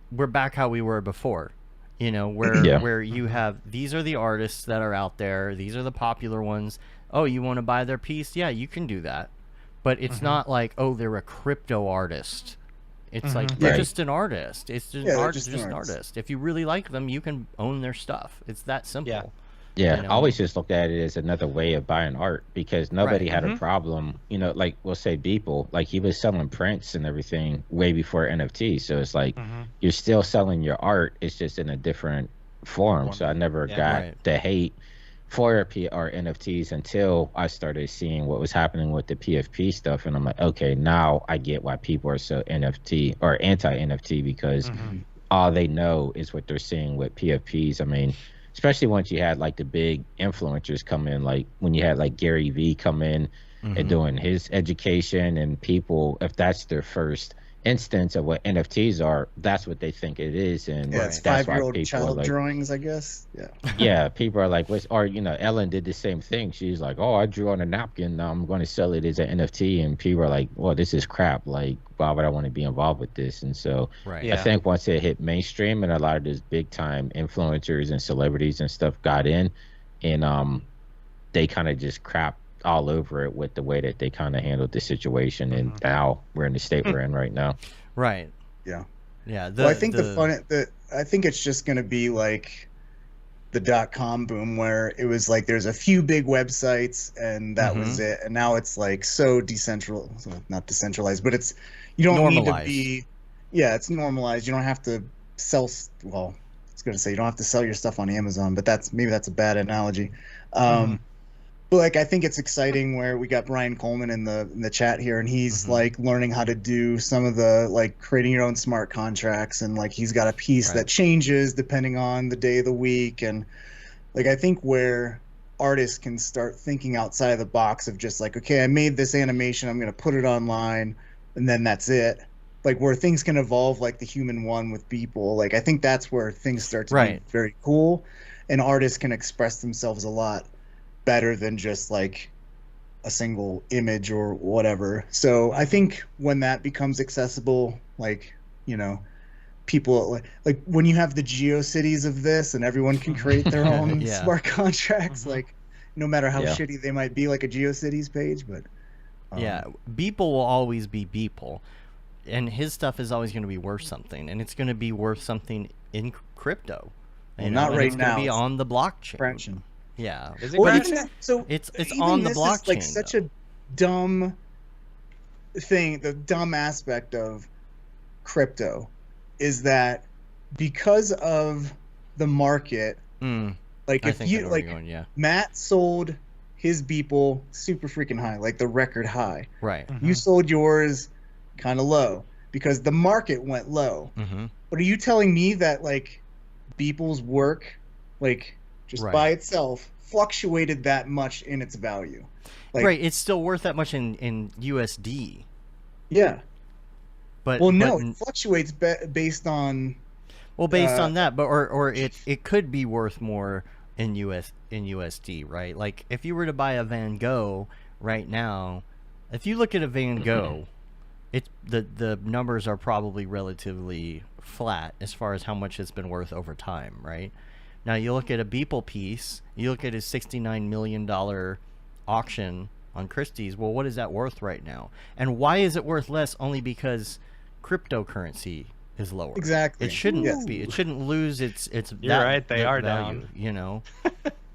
we're back how we were before. Where you have, these are the artists that are out there, these are the popular ones. Oh, you want to buy their piece? Yeah, you can do that. But it's not like, oh, they're a crypto artist. It's like they're just an artist. It's just an artist. If you really like them, you can own their stuff. It's that simple. I always just looked at it as another way of buying art, because nobody had a problem. Like we'll say Beeple, like he was selling prints and everything way before NFT. So it's like you're still selling your art. It's just in a different form. So I never got the hate for or NFTs until I started seeing what was happening with the PFP stuff. And I'm like, okay, now I get why people are so NFT or anti-NFT, because all they know is what they're seeing with PFPs. I mean, especially once you had like the big influencers come in, like when you had like Gary Vee come in and doing his education, and people, if that's their first instance of what NFTs are, that's what they think it is. And it's that's why 5-year-old people child are like, drawings, I guess. People are like, or Ellen did the same thing. She's like, oh, I drew on a napkin, now I'm going to sell it as an NFT. And people are like, well, this is crap, like why would I want to be involved with this? And so I think once it hit mainstream and a lot of these big time influencers and celebrities and stuff got in, and they kind of just crap all over it with the way that they kind of handled the situation. And now we're in the state we're in right now. Right. Yeah. Well, I think I think it's just going to be like the .com boom, where it was like there's a few big websites and that was it. And now it's like so decentralized, not decentralized, but it's, you don't normalized. need to be, it's normalized. You don't have to sell, well, I was going to say you don't have to sell your stuff on Amazon, but maybe that's a bad analogy. But like, I think it's exciting where we got Brian Coleman in the chat here, and he's like learning how to do some of the like creating your own smart contracts, and like he's got a piece that changes depending on the day of the week. And like, I think where artists can start thinking outside of the box of just like, okay, I made this animation, I'm going to put it online, and then that's it. Like where things can evolve, like the Human One with Beeple. Like I think that's where things start to be very cool, and artists can express themselves a lot better than just like a single image or whatever. So I think when that becomes accessible, like, people like when you have the GeoCities of this and everyone can create their own smart contracts, like no matter how shitty they might be, like a GeoCities page. But Beeple will always be Beeple, and his stuff is always going to be worth something, and it's going to be worth something in crypto. Not right it's now. Going to be on the blockchain. Fraction. Yeah, is it it's on the blockchain. Is like such a dumb thing. The dumb aspect of crypto is that because of the market, Like I if think I you know where like you're going, yeah. Matt sold his Beeple super freaking high, like the record high. Right. You sold yours kind of low because the market went low. Mm-hmm. But are you telling me that like Beeple's work, like just by itself, fluctuated that much in its value? Like, right. It's still worth that much in USD. yeah. But Well, no, it fluctuates based on. Well, based on that, but or it could be worth more in USD, right? Like if you were to buy a Van Gogh right now, if you look at a Van Gogh, the numbers are probably relatively flat as far as how much it's been worth over time, right? Now you look at a Beeple piece, you look at his $69 million auction on Christie's. Well, what is that worth right now? And why is it worth less? Only because cryptocurrency is lower. Exactly. It shouldn't be. It shouldn't lose its You're right, they are value, down. You know.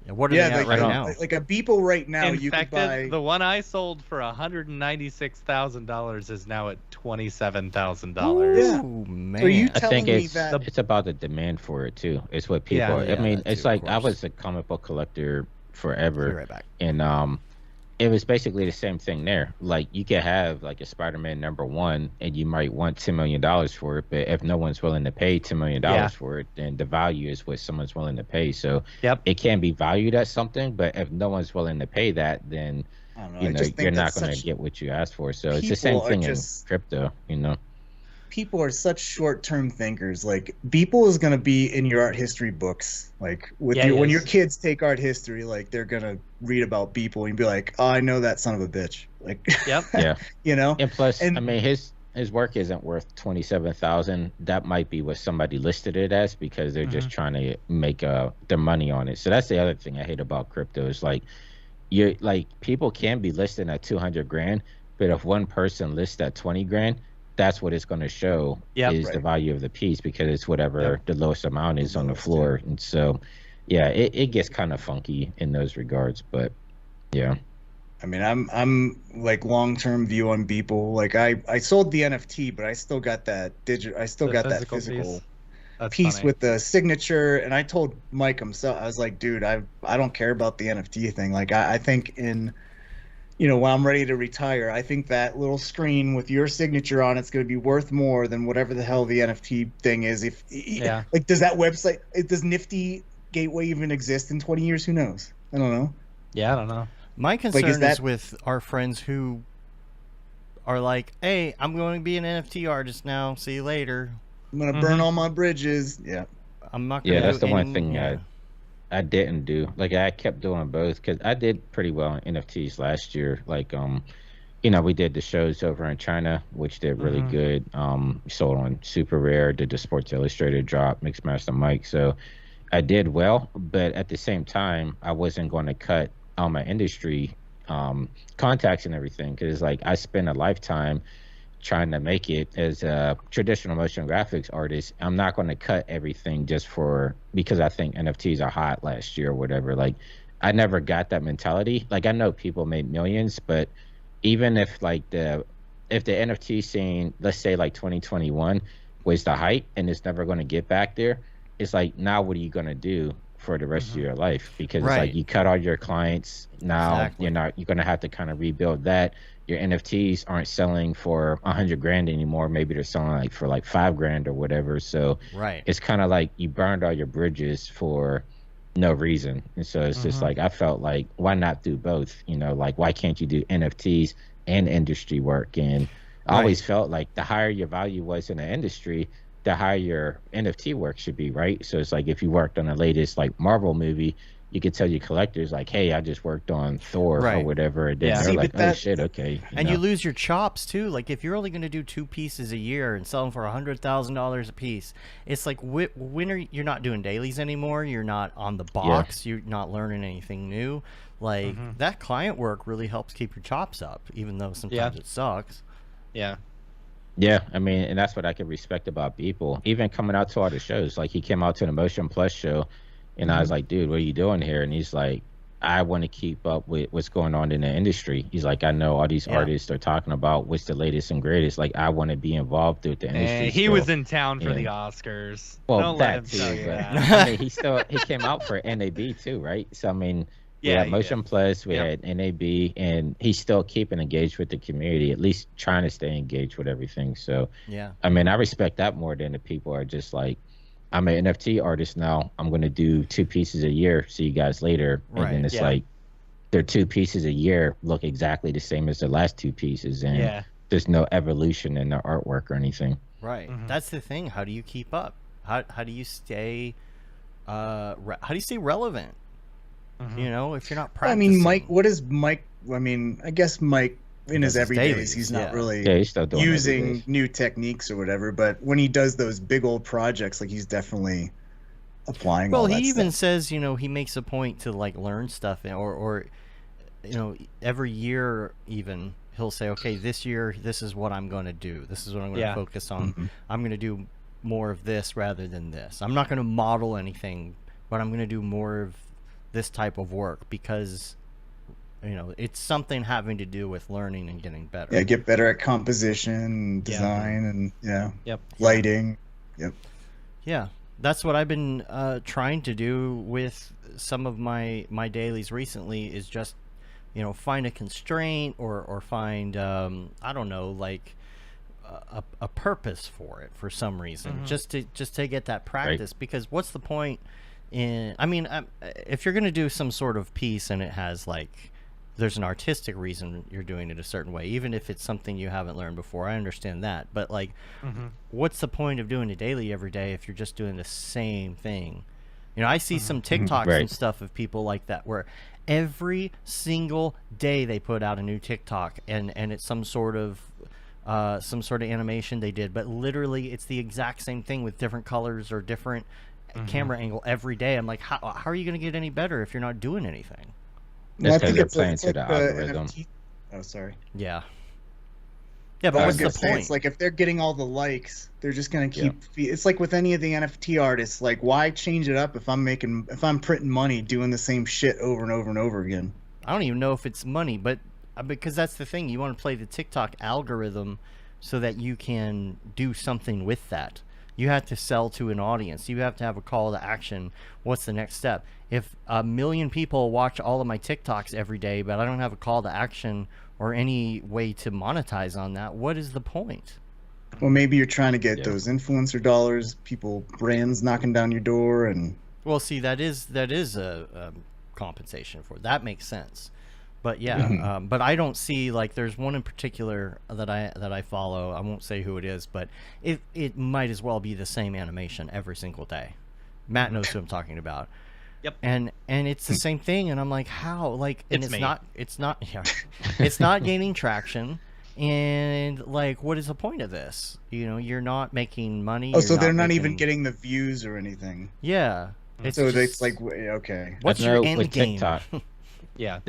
What are they at right now? Like a Beeple right now, In you fact, could buy. the one I sold for $196,000 is now at $27,000. Yeah. Ooh, man. So are you I telling think me that? it's about the demand for it too. It's what people. Yeah, I mean, that it's too, of like I course. was a comic book collector Be forever, right back. and it was basically the same thing there. Like you could have like a Spider-Man #1, and you might want $10 million for it, but if no one's willing to pay $10 million for it, then the value is what someone's willing to pay. So it can be valued at something, but if no one's willing to pay that, then I don't know, you I know just think you're not that's going to such- get what you asked for. So it's the same people are thing in just- crypto, you know. People are such short-term thinkers. Like Beeple is going to be in your art history books. Like with when your kids take art history, like they're going to read about Beeple and be like, "Oh, I know that son of a bitch." Like, Yeah. you know. And plus, I mean, his work isn't worth 27,000. That might be what somebody listed it as because they're just trying to make their money on it. So that's the other thing I hate about crypto is like you're like people can be listing at 200 grand, but if one person lists at 20 grand, that's what it's going to show is the value of the piece because it's whatever the lowest amount is on the floor. And so, yeah, it gets kind of funky in those regards, but yeah. I mean, I'm like long-term view on Beeple. Like I sold the NFT, but I still got that I still got that physical piece with the signature. And I told Mike himself, I was like, dude, I don't care about the NFT thing. Like I think in, when I'm ready to retire, I think that little screen with your signature on it's going to be worth more than whatever the hell the NFT thing is. Like, does that website, does Nifty Gateway even exist in 20 years? Who knows? I don't know. Yeah, I don't know. My concern is with our friends who are like, hey, I'm going to be an NFT artist now. See you later. I'm going to burn all my bridges. Yeah. I'm not going to that's the one thing I didn't do. Like I kept doing both because I did pretty well in NFTs last year. Like, we did the shows over in China, which did really good. Sold on Super Rare, did the Sports Illustrated drop, Mixmaster Mike. So I did well, but at the same time, I wasn't going to cut all my industry contacts and everything because like I spent a lifetime trying to make it as a traditional motion graphics artist. I'm not going to cut everything just because I think NFTs are hot last year or whatever. Like I never got that mentality. Like I know people made millions, but even if the NFT scene, let's say like 2021 was the height and it's never going to get back there, it's like, now what are you going to do for the rest of your life? Because it's like you cut all your clients now. You're going to have to kind of rebuild that. Your NFTs aren't selling for 100 grand anymore. Maybe they're selling like for like 5 grand or whatever. So it's kind of like you burned all your bridges for no reason. And so it's just like, I felt like, why not do both? Like, why can't you do NFTs and industry work? And I always felt like the higher your value was in the industry, the higher your NFT work should be, right? So it's like if you worked on the latest like Marvel movie, you could tell your collectors like, hey, I just worked on Thor or whatever. And then they're like, oh shit, okay. You lose your chops too. Like if you're only going to do 2 pieces a year and sell them for $100,000 a piece, it's like when you're not doing dailies anymore. You're not on the box. You're not learning anything new. Like that client work really helps keep your chops up, even though sometimes it sucks. Yeah. Yeah, I mean, and that's what I can respect about people. Even coming out to all the shows, like he came out to the Motion Plus show, and I was like, dude, what are you doing here? And he's like, I want to keep up with what's going on in the industry. He's like, I know all these artists are talking about what's the latest and greatest. Like, I want to be involved with the industry. He still. was in town for the And- Oscars. Well, Don't let him that tell too, you but that. I mean, he came out for NAB too, right? So I mean, we Yeah, had he Motion did. Plus, we Yep. had NAB, and he's still keeping engaged with the community, at least trying to stay engaged with everything. So Yeah. I mean, I respect that more than the people are just like, I'm an NFT artist now. I'm going to do 2 pieces a year. See you guys later. Right. And then it's Yeah. like, their 2 pieces a year look exactly the same as the last 2 pieces. And Yeah. there's no evolution in their artwork or anything. Right. Mhm. That's the thing. How do you keep up? How do you stay how do you stay relevant? Mhm. You know, if you're not I practicing. mean, Mike. What is Mike? I mean, I guess Mike in his does his everydays, dailies, he's not yeah. really Yeah, he's still doing using everydays. new techniques or whatever. But when he does those big old projects, like he's definitely applying. Well, all he that even stuff. says, you know, he makes a point to like learn stuff, or you know, every year even he'll say, okay, this year this is what I'm going to do. This is what I'm going to Yeah. focus on. Mhm. I'm going to do more of this rather than this. I'm not going to model anything, but I'm going to do more of this type of work because, you know, it's something having to do with learning and getting better. Yeah, get better at composition, Yeah. design, and Yep. lighting. Yeah, that's what I've been trying to do with some of my dailies recently. Is just, you know, find a constraint or find I don't know, like a purpose for it for some reason, just to get that practice. Because what's the point in? I mean, if you're gonna do some sort of piece and it has like, there's an artistic reason you're doing it a certain way, even if it's something you haven't learned before. I understand that, but like, what's the point of doing a daily every day if you're just doing the same thing? You know, I see some TikToks Right. and stuff of people like that where every single day they put out a new TikTok and it's some sort of animation they did, but literally it's the exact same thing with different colors or different camera angle every day. I'm like, how are you going to get any better if you're not doing anything? That's I 'cause think they're it's playing it's to the like algorithm. NFT. Oh, sorry. Yeah. Yeah, but I what's was the gonna say, point? it's like if they're getting all the likes, they're just gonna keep. It's like with any of the NFT artists. Like, why change it up if I'm printing money doing the same shit over and over and over again? I don't even know if it's money, but because that's the thing, you want to play the TikTok algorithm so that you can do something with that. You have to sell to an audience. You have to have a call to action. What's the next step? If 1 million people watch all of my TikToks every day, but I don't have a call to action or any way to monetize on that, what is the point? Well, maybe you're trying to get Yeah. those influencer dollars, brands knocking down your door, and Well, see, that is a compensation for it. That makes sense. But yeah, but I don't see, like, there's one in particular that I follow. I won't say who it is, but it might as well be the same animation every single day. Matt knows who I'm talking about. Yep. And it's the same thing, and I'm like, how? Like, and It's me. it's not yeah, it's not gaining traction. And like, what is the point of this? You know, you're not making money. oh, so you're they're not even making- getting the views or anything. Yeah. It's So just, it's like, okay. what's I your know end with game? TikTok, Yeah.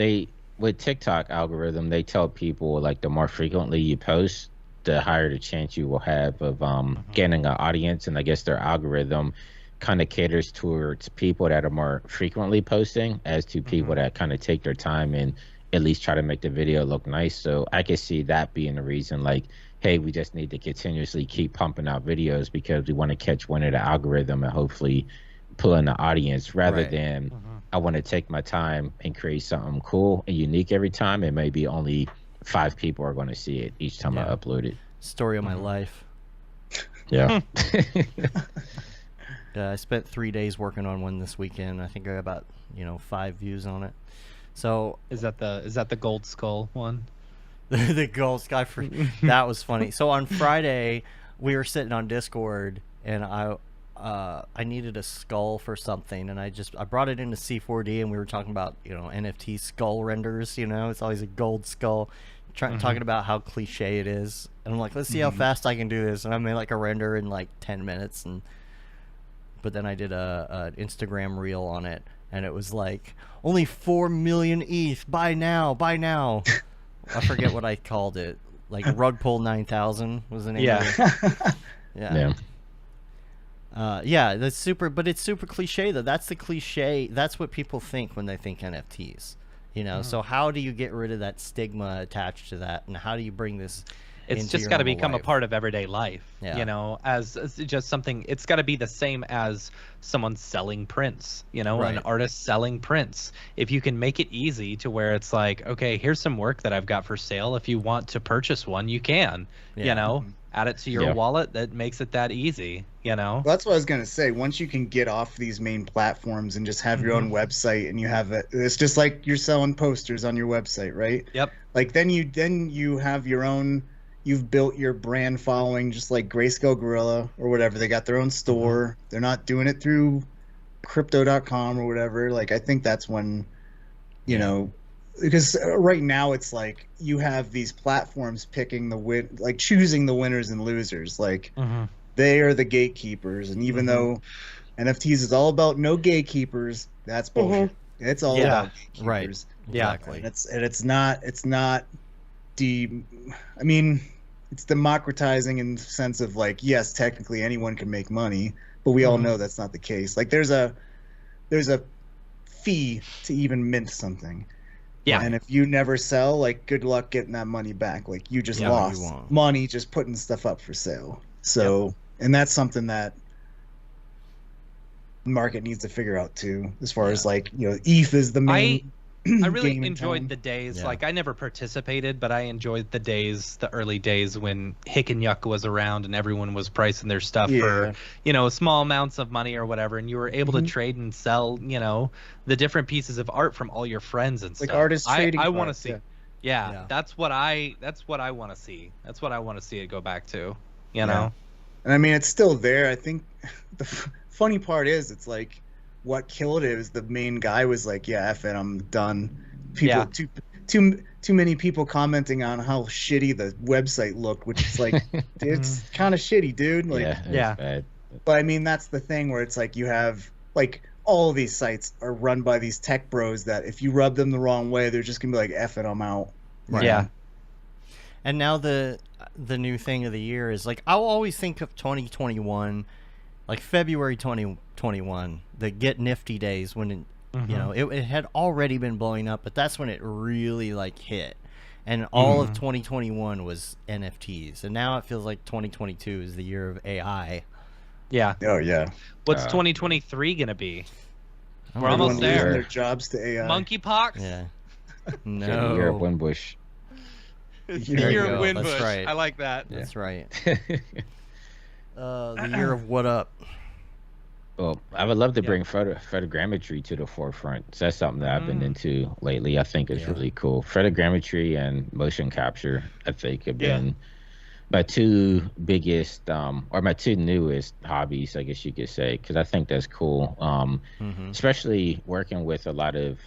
with TikTok algorithm, they tell people like the more frequently you post, the higher the chance you will have of gaining an audience. And I guess their algorithm kind of caters towards people that are more frequently posting as to people that kind of take their time and at least try to make the video look nice. So I can see that being the reason, like, hey, we just need to continuously keep pumping out videos because we want to catch wind of the algorithm and hopefully pull in the audience rather Right. than I want to take my time and create something cool and unique every time, and maybe only 5 people are going to see it each time I Yeah. upload it. Story of my life. Yeah. I spent 3 days working on one this weekend. I think I got about 5 views on it. So Is that the gold skull one? the gold sky for that was funny. So on Friday we were sitting on Discord and I needed a skull for something, and I brought it into C4D, and we were talking about NFT skull renders. It's always a gold skull. Talking about how cliche it is, and I'm like, let's see how fast I can do this, and I made like a render in like 10 minutes, but then I did a Instagram reel on it, and it was like only 4 million ETH. Buy now. I forget what I called it. Like Rug Pull 9000 was the name. Yeah. Of it. Yeah. Yeah. Yeah, that's super, but it's super cliche though. That's the cliche. That's what people think when they think NFTs. You know, so how do you get rid of that stigma attached to that, and how do you bring this It's into just your got to normal become a life? part of everyday life, Yeah. you know, as just something. It's got to be the same as someone selling prints, you know, an Right. artist selling prints. If you can make it easy to where it's like, okay, here's some work that I've got for sale. If you want to purchase one, you can, Yeah. you know, add it to your Yeah. wallet. That makes it that easy, you know. Well, that's what I was gonna say. Once you can get off these main platforms and just have your own website, and you have it, it's just like you're selling posters on your website, right? Yep. Like then you have your own. You've built your brand following, just like Grayscale Gorilla or whatever. They got their own store. They're not doing it through crypto.com or whatever. Like I think that's when, you know, because right now it's like you have these platforms picking the win, like choosing the winners and losers. Like they are the gatekeepers, and even though NFTs is all about no gatekeepers, that's bullshit. It's all about gatekeepers. Right. Yeah. Exactly. And it's not I mean, it's democratizing in the sense of like, yes, technically anyone can make money, but we all know that's not the case. Like there's a fee to even mint something. Yeah. And if you never sell, like good luck getting that money back. Like you just Yeah, lost you won't. money just putting stuff up for sale. So, and that's something that the market needs to figure out too, as far as like, you know, ETH is the main I really game in enjoyed town. the days. Yeah. Like I never participated, but I enjoyed the days, the early days when Hick and Yuck was around and everyone was pricing their stuff for, you know, small amounts of money or whatever, and you were able to trade and sell, you know, the different pieces of art from all your friends and Like stuff. artist trading I want to cards, see. yeah. Yeah, that's what I want to see. That's what I want to see it go back to. You know. And I mean, it's still there. I think the funny part is, it's like what killed it is the main guy was like, "Yeah, F it, I'm done." People, too many people commenting on how shitty the website looked, which is like, it's kind of shitty, dude. Like, Yeah. It's Yeah. bad. but I mean, that's the thing where it's like you have like all of these sites are run by these tech bros that if you rub them the wrong way, they're just gonna be like, "F it, I'm out." Right. Yeah. And now the new thing of the year is like I'll always think of 2021, like February 2021, the Get Nifty days when you know it had already been blowing up, but that's when it really like hit, and all of 2021 was NFTs, and now it feels like 2022 is the year of AI. Yeah. Oh yeah, What's 2023 gonna be? We're Everyone almost Everyone there. losing their jobs to AI. Monkeypox. Yeah. Yeah, the year of No. Winbush. It's There the you year go. of Winbush. That's right. I like that. That's right. The year of what up? Well, I would love to bring photogrammetry to the forefront. So that's something that I've been into lately. I think is really cool. Photogrammetry and motion capture, I think, have been my two biggest, or my two newest hobbies, I guess you could say, because I think that's cool. Especially working with a lot of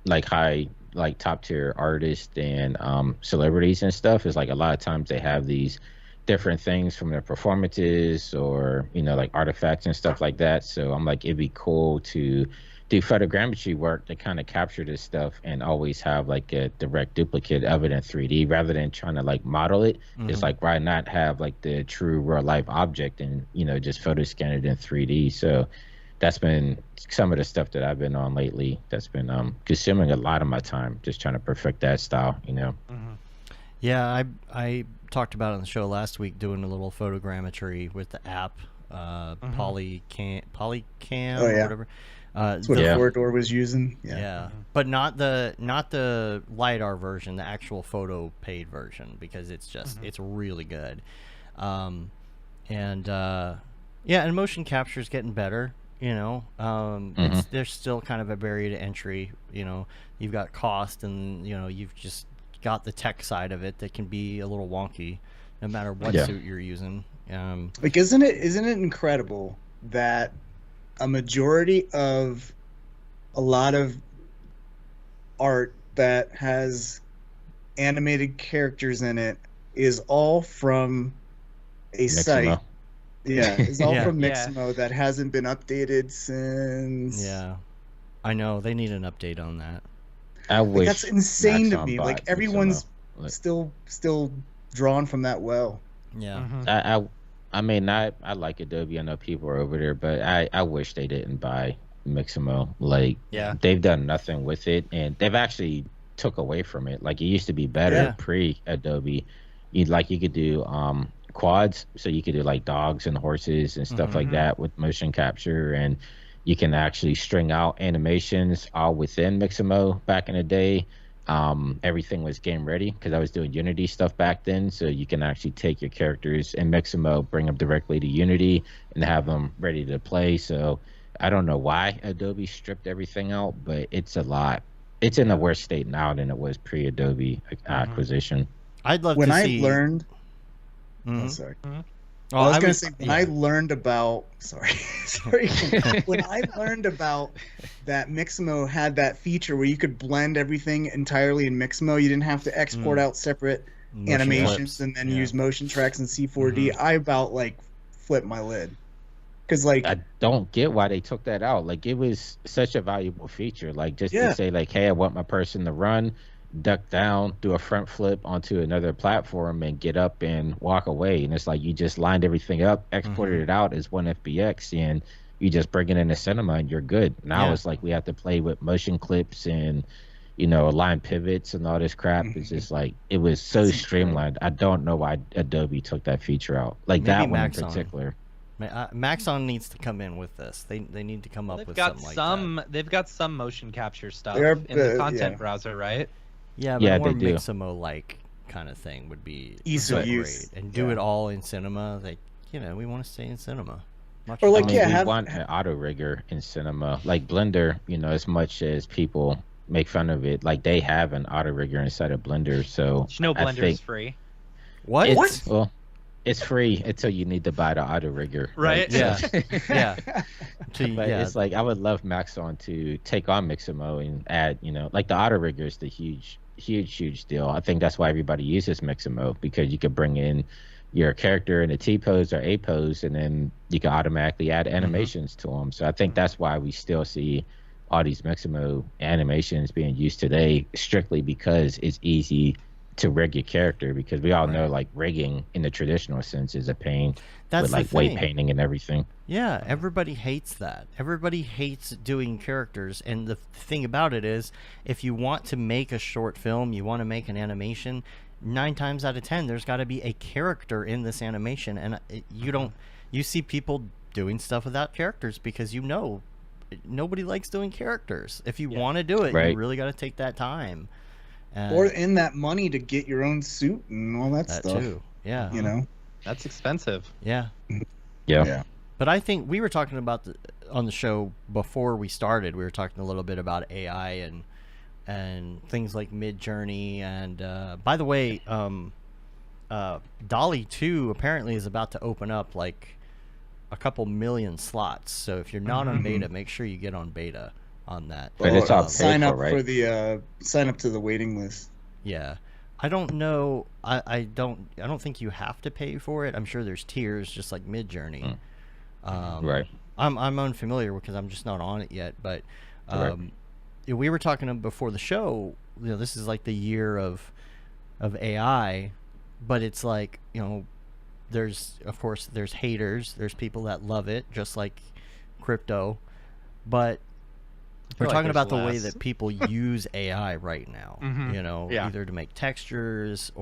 like top tier artists and celebrities and stuff. Is like a lot of times they have these different things from their performances or, you know, like artifacts and stuff like that. So I'm like, it'd be cool to do photogrammetry work to kind of capture this stuff and always have like a direct duplicate of it in 3D rather than trying to like model it. It's like, why not have like the true real life object and, you know, just photo scan it in 3D. So that's been some of the stuff that I've been on lately. That's been consuming a lot of my time, just trying to perfect that style, you know? Yeah, I talked about it on the show last week, doing a little photogrammetry with the app, Polycam Oh, or yeah. whatever. That's what Corridor was using. Yeah, but not the LiDAR version, the actual photo paid version, because it's just it's really good. And motion capture is getting better. You know, there's still kind of a barrier to entry. You know, you've got cost, and you know you've just got the tech side of it that can be a little wonky, no matter what suit you're using. Like, isn't it incredible that a majority of a lot of art that has animated characters in it is all from a site. Yeah, it's all from Mixamo that hasn't been updated since. Yeah, I know they need an update on that. I wish that's insane to Maxon me. bought Like everyone's Mixamo. still drawn from that well. Yeah. I mean, I like Adobe. I know people are over there, but I wish they didn't buy Mixamo. Like, Yeah. they've done nothing with it, and they've actually took away from it. Like, it used to be better Yeah. pre Adobe. You could do quads, so you could do like dogs and horses and stuff like that with motion capture, and you can actually string out animations all within Mixamo back in the day. Everything was game ready because I was doing Unity stuff back then, so you can actually take your characters in Mixamo, bring them directly to Unity, and have them ready to play. So I don't know why Adobe stripped everything out, but it's a lot. It's in a worse state now than it was pre-Adobe acquisition. I'd love When to I see. learned, Mhm. oh, sorry. Oh, I was gonna say when yeah. I learned about sorry when I learned about that Mixamo had that feature where you could blend everything entirely in Mixamo, you didn't have to export out separate Motion animations clips. and then Yeah. use motion tracks in C4D. I about like flipped my lid because like I don't get why they took that out. Like, it was such a valuable feature. Like, just Yeah. to say, like, hey, I want my person to run, duck down, do a front flip onto another platform, and get up and walk away. And it's like you just lined everything up, exported it out as one FBX, and you just bring it into cinema, and you're good. Now Yeah. it's like we have to play with motion clips and align pivots and all this crap. It's just like it was so streamlined. I don't know why Adobe took that feature out. Like Maybe that one in Maxon. particular. Maxon needs to come in with this. They need to come up They've with got something like that. they've got some motion capture stuff They're, in the yeah. content browser, right? Yeah, but Yeah, more they do. Mixamo-like kind of thing would be Ease so of use. great. And do Yeah. it all in cinema. Like, we want to stay in cinema. Much Or, like, fun. I mean, yeah, we have- want an auto rigger in cinema. Like Blender, as much as people make fun of it, like they have an auto rigger inside of Blender. So Did you know I Blender think is free? What? it's, well, it's free until you need to buy the auto rigger. Right. Yeah. Yeah. But Yeah. it's like I would love Maxon to take on Mixamo and add, like the auto rigger is the huge deal. I think that's why everybody uses Mixamo, because you could bring in your character in a T pose or A pose, and then you can automatically add animations to them. So I think that's why we still see all these Mixamo animations being used today, strictly because it's easy to rig your character, because we all know like rigging in the traditional sense is a pain. That's with the like weight thing. painting and everything. Yeah, everybody hates that. Everybody hates doing characters, and the thing about it is, if you want to make a short film, you want to make an animation, 9 times out of 10, there's got to be a character in this animation, and you see people doing stuff without characters because nobody likes doing characters. If you want to do it, Right. you really got to take that time. or in that money to get your own suit and all that that stuff. too. Yeah. That's expensive. Yeah. Yeah. But I think we were talking about on the show before we started. We were talking a little bit about AI and things like Mid-Journey. And by the way, Dolly 2 apparently is about to open up like a couple million slots. So if you're not on beta, make sure you get on beta on that. But it's all paid sign for, up right? for the sign up to the waiting list. Yeah. I don't know. I don't think you have to pay for it. I'm sure there's tiers, just like Mid-Journey. Right. I'm unfamiliar because I'm just not on it yet. But Correct. we were talking before the show. This is like the year of AI, but it's like there's haters. There's people that love it, just like crypto. But we're like talking there's about the way less. that people use AI right now. Yeah. Either to make textures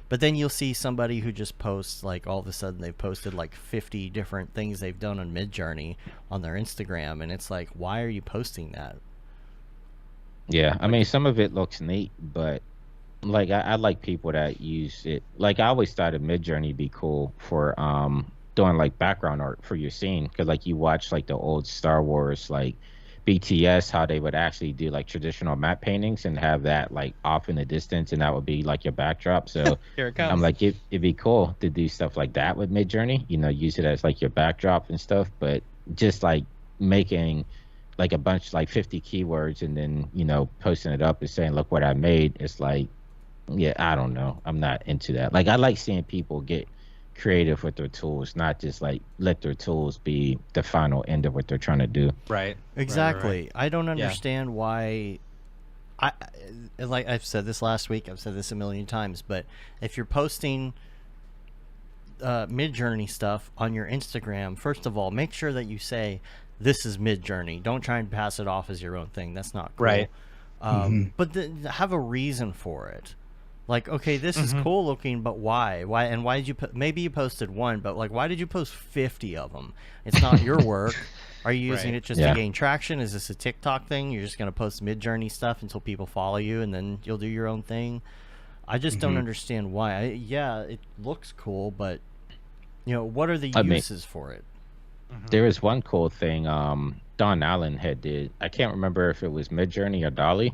but then you'll see somebody who just posts, like, all of a sudden they've posted like 50 different things they've done on Mid-Journey on their Instagram, and it's like, why are you posting that? Yeah, I mean, some of it looks neat, but like I like people that use it. Like, I always thought a Mid-Journey be cool for doing like background art for your scene, because like you watch like the old Star Wars like BTS, how they would actually do like traditional matte paintings and have that like off in the distance, and that would be like your backdrop. So Here it comes. I'm like, it'd be cool to do stuff like that with Mid-Journey, use it as like your backdrop and stuff, but just like making like a bunch, like 50 keywords, and then posting it up and saying, look what I made. It's like, yeah, I don't know, I'm not into that. Like, I like seeing people get creative with their tools, not just like let their tools be the final end of what they're trying to do. Right. Exactly. Right. I don't understand why. Like I've said this last week, I've said this a million times, but if you're posting Midjourney stuff on your Instagram, first of all, make sure that you say this is Midjourney. Don't try and pass it off as your own thing. That's not cool. Right. But have a reason for it. Like, okay, this is cool looking, but why? Why? And why did you put? Maybe you posted one, but like, why did you post 50 of them? It's not your work. Are you using it just to gain traction? Is this a TikTok thing? You're just going to post Midjourney stuff until people follow you, and then you'll do your own thing? I just don't understand why. Yeah, it looks cool, but what are the uses for it? There is one cool thing Don Allen had did. I can't remember if it was Midjourney or Dolly,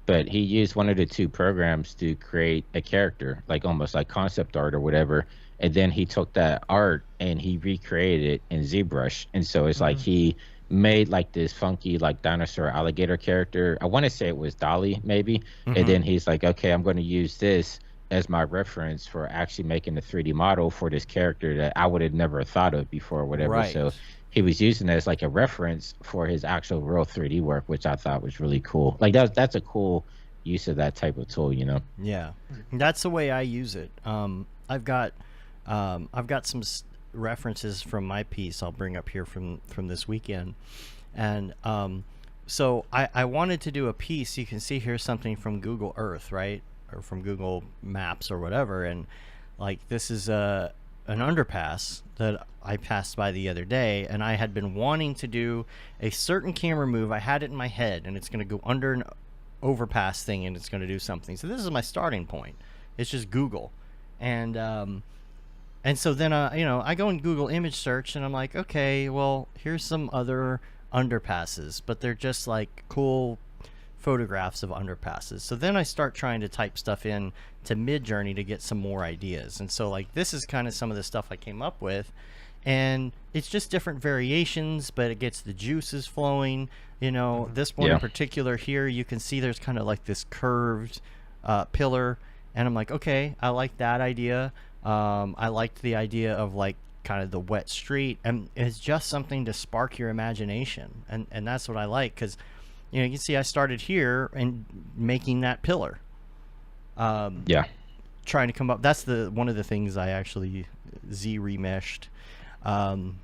but he used one of the two programs to create a character, like almost like concept art or whatever. And then he took that art and he recreated it in ZBrush. And so it's like he made like this funky like dinosaur alligator character. I want to say it was Dolly maybe. And then he's like, okay, I'm going to use this as my reference for actually making a 3D model for this character that I would have never thought of before or whatever. Right. So he was using it as like a reference for his actual real 3D work, which I thought was really cool. Like that's a cool use of that type of tool, Yeah, that's the way I use it. I've got some references from my piece I'll bring up here from this weekend, and so I wanted to do a piece. You can see here something from Google Earth, right, or from Google Maps or whatever, and like this is an underpass that I passed by the other day, and I had been wanting to do a certain camera move. I had it in my head, and it's going to go under an overpass thing, and it's going to do something. So this is my starting point. It's just Google, and so then I go in Google image search, and I'm like, okay, well, here's some other underpasses, but they're just like cool photographs of underpasses. So then I start trying to type stuff in to Midjourney to get some more ideas. And so like this is kind of some of the stuff I came up with, and it's just different variations, but it gets the juices flowing. This one in particular here, you can see there's kind of like this curved pillar, and I'm like, okay, I like that idea. I liked the idea of like kind of the wet street, and it's just something to spark your imagination, and that's what I like, because you can see I started here and making that pillar. Trying to come up. That's one of the things I actually remeshed. And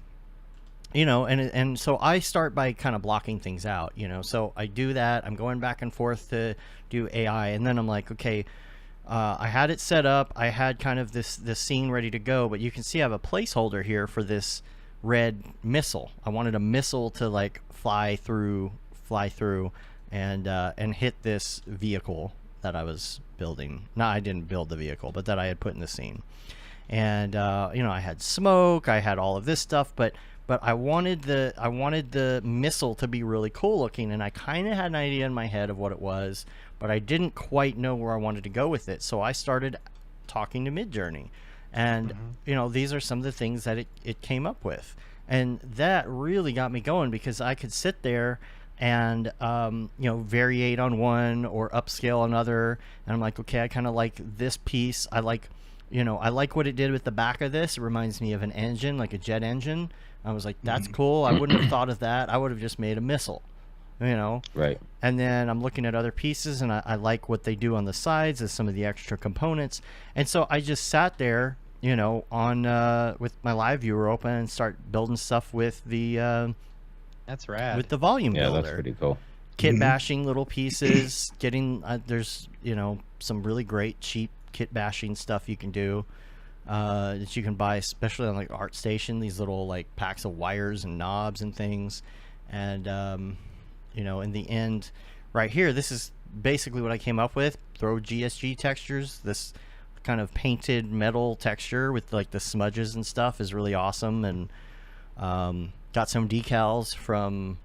so I start by kind of blocking things out. So I do that. I'm going back and forth to do AI, and then I'm like, okay. I had it set up. I had kind of this scene ready to go, but you can see I have a placeholder here for this red missile. I wanted a missile to like fly through and hit this vehicle that I was building. No, I didn't build the vehicle, but that I had put in the scene. And I had smoke, I had all of this stuff, but I wanted the missile to be really cool looking, and I kind of had an idea in my head of what it was, but I didn't quite know where I wanted to go with it. So I started talking to Midjourney, and these are some of the things that it came up with, and that really got me going, because I could sit there and variate on one or upscale another, and I'm like, okay, I kind of like this piece. I like what it did with the back of this. It reminds me of an engine, like a jet engine. I was like, that's cool. I wouldn't have thought of that. I would have just made a missile, Right. And then I'm looking at other pieces, and I like what they do on the sides as some of the extra components. And so I just sat there, on with my live viewer open, and start building stuff with the That's rad. with the volume Yeah, builder. that's pretty cool. Kit bashing little pieces, getting there's some really great cheap kit bashing stuff you can do that you can buy, especially on like ArtStation, these little like packs of wires and knobs and things. And in the end right here, this is basically what I came up with. Throw GSG textures. This kind of painted metal texture with like the smudges and stuff is really awesome. And got some decals from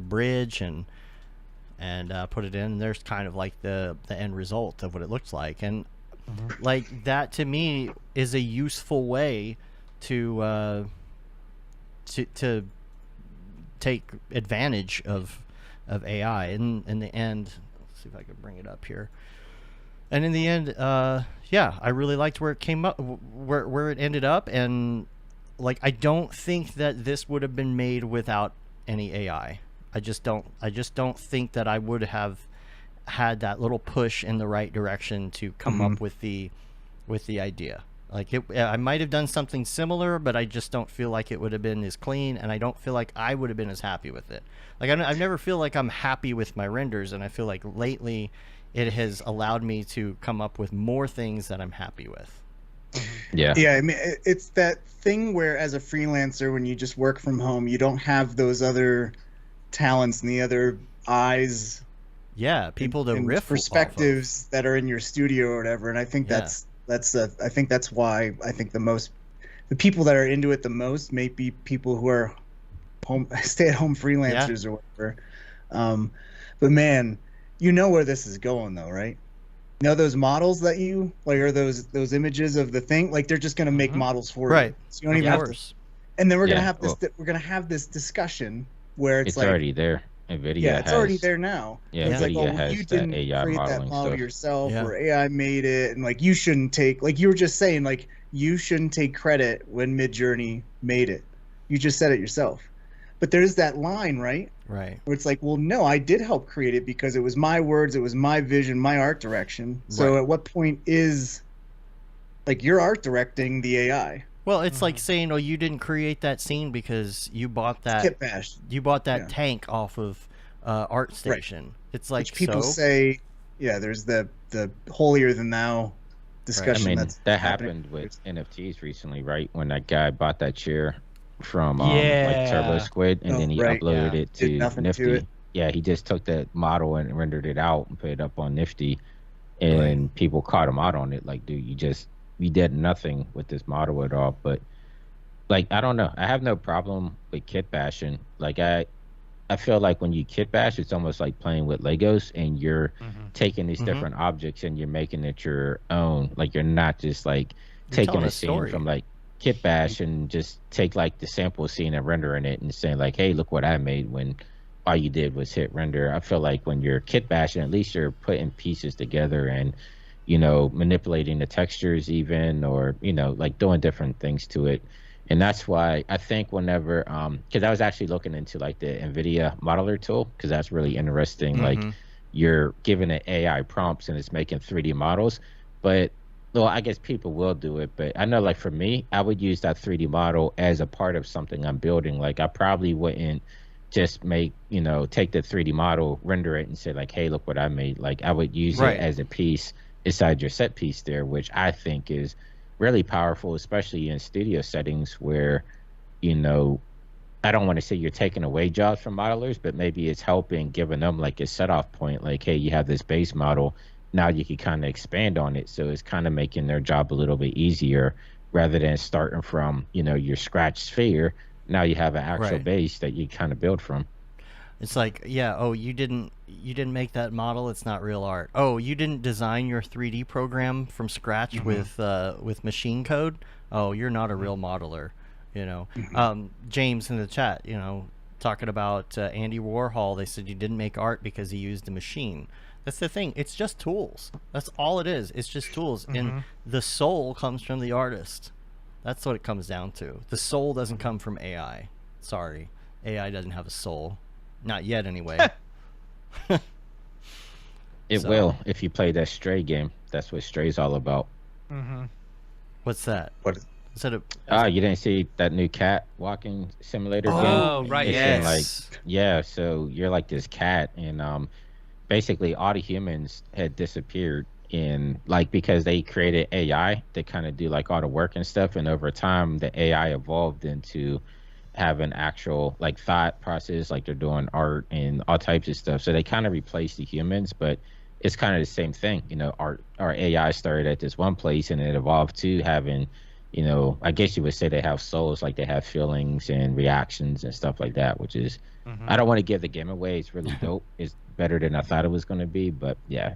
Bridge, and put it in, and there's kind of like the end result of what it looks like. And like that to me is a useful way to take advantage of AI. And in the end, let's see if I can bring it up here. And in the end, I really liked where it came up, where it ended up. And like, I don't think that this would have been made without any AI. I just don't think that I would have had that little push in the right direction to come up with the idea. Like I might have done something similar, but I just don't feel like it would have been as clean, and I don't feel like I would have been as happy with it. Like I never feel like I'm happy with my renders, and I feel like lately it has allowed me to come up with more things that I'm happy with. Yeah. Yeah, I mean, it's that thing where as a freelancer, when you just work from home, you don't have those other talents and the other eyes, Yeah, people to and riff perspectives that are in your studio or whatever. And I think Yeah. I think that's why I think the people that are into it the most may be people who are stay-at-home freelancers or whatever. But man, you know where this is going though, right? You know those models that you like, are those images of the thing, like they're just gonna make models for Right. you. So you don't even Of have to. course. And then we're gonna Yeah, have this. well- We're gonna have this discussion where it's like, already there. NVIDIA yeah, it's has, already there now. Yeah, It's like, NVIDIA oh, has you that didn't AI create that modeling model stuff. yourself, Yeah. or AI made it, and like you shouldn't take, like you were just saying, like you shouldn't take credit when Midjourney made it. You just said it yourself. But there's that line, right? Right. Where it's like, well, no, I did help create it because it was my words, it was my vision, my art direction. So Right. at what point is like your art directing the AI? Well, it's like saying, "Oh, you didn't create that scene because you bought that Kit bash, that tank off of ArtStation." It's like which people so. say, yeah, there's the holier than thou I discussion. mean, that's that happening. happened with NFTs recently, right? When that guy bought that chair from Yeah. like Turbo Squid, and Oh, then he right, uploaded yeah. it to Did nothing to Nifty. it. Yeah, he just took that model and rendered it out and put it up on Nifty, and people caught him out on it. Like, dude, you did nothing with this model at all. But like, I don't know. I have no problem with kit bashing. Like, I feel like when you kit bash, it's almost like playing with Legos, and you're taking these different objects and you're making it your own. Like, you're not just like You're taking telling a a scene story. from like kit bash and just take like the sample scene and rendering it and saying like, hey, look what I made, when all you did was hit render. I feel like when you're kit bashing, at least you're putting pieces together and, you know, manipulating the textures even, or, you know, like doing different things to it. And that's why I think whenever, because I was actually looking into like the NVIDIA modeler tool, because that's really interesting. Like, you're giving it AI prompts and it's making 3D models. But, well, I guess people will do it. But I know, like, for me, I would use that 3D model as a part of something I'm building. Like, I probably wouldn't just make, you know, take the 3D model, render it, and say like, hey, look what I made. Like, I would use Right. it as a piece inside your set piece there, which I think is really powerful, especially in studio settings where, you know, I don't want to say you're taking away jobs from modelers, but maybe it's helping, giving them like a set off point. Like, hey, you have this base model, now you can kind of expand on it. So it's kind of making their job a little bit easier rather than starting from, you know, your scratch sphere. Now you have an actual Right. base that you kind of build from. It's like, yeah, oh, you didn't make that model. It's not real art. Oh, you didn't design your 3D program from scratch with machine code. Oh, you're not a real modeler. You know, James in the chat, you know, talking about Andy Warhol. They said you didn't make art because he used a machine. That's the thing. It's just tools. That's all it is. It's just tools, and the soul comes from the artist. That's what it comes down to. The soul doesn't come from AI. Sorry, AI doesn't have a soul. Not yet, anyway. It So- will if you play that Stray game. That's what Stray's all about. What's that? What is- Is that a? Ah, you didn't see that new cat walking simulator game? Oh, right, It's yes. in, like, yeah, so you're like this cat, and basically all the humans had disappeared in, like, because they created AI to kind of do like all the work and stuff, and over time the AI evolved into having actual like thought process, like they're doing art and all types of stuff. So they kind of replaced the humans, but it's kind of the same thing. You know, our AI started at this one place and it evolved to having, you know, I guess you would say they have souls, like they have feelings and reactions and stuff like that, which is, I don't want to give the game away. It's really dope. It's better than I thought it was going to be, but yeah.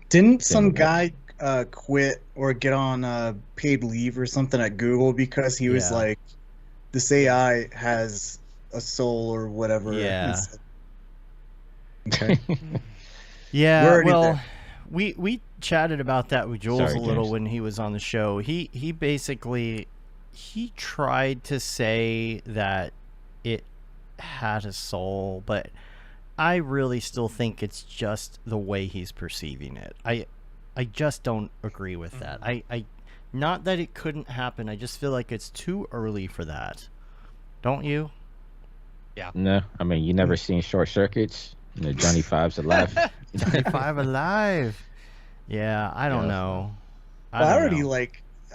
Didn't some Similar. guy quit or get on paid leave or something at Google because he was Yeah. like, this AI has a soul or whatever? Yeah. It's like- okay. Yeah, We're already well, there. we chatted about that with Jules Sorry, a little James. when he was on the show. He basically he tried to say that it had a soul, but I really still think it's just the way he's perceiving it. I just don't agree with that. I not that it couldn't happen. I just feel like it's too early for that. Don't you? No, I mean, you never seen Short Circuits? You know, Johnny Five's alive. 25 alive. Yeah, I don't know. Well, I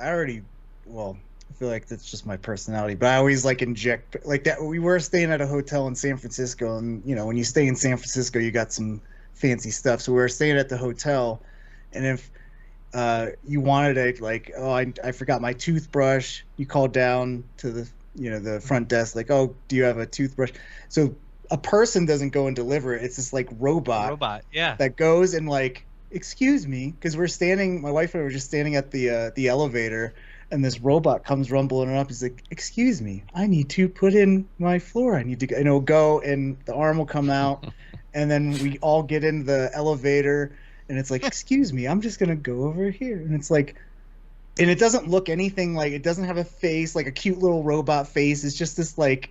already, well, I feel like that's just my personality, but I always like inject like that. We were staying at a hotel in San Francisco, and you know, when you stay in San Francisco, you got some fancy stuff. So we were staying at the hotel, and if you wanted to, like, oh, I forgot my toothbrush, you call down to the front desk, like, oh, do you have a toothbrush? So a person doesn't go and deliver it. It's this like robot that goes and like, excuse me, because my wife and I were just standing at the elevator, and this robot comes rumbling up. He's like, excuse me, I need to put in my floor. I need to go, and the arm will come out, and then we all get into the elevator, and it's like, excuse me, I'm just gonna go over here. And it's like, and it doesn't look anything like, it doesn't have a face, like a cute little robot face. It's just this like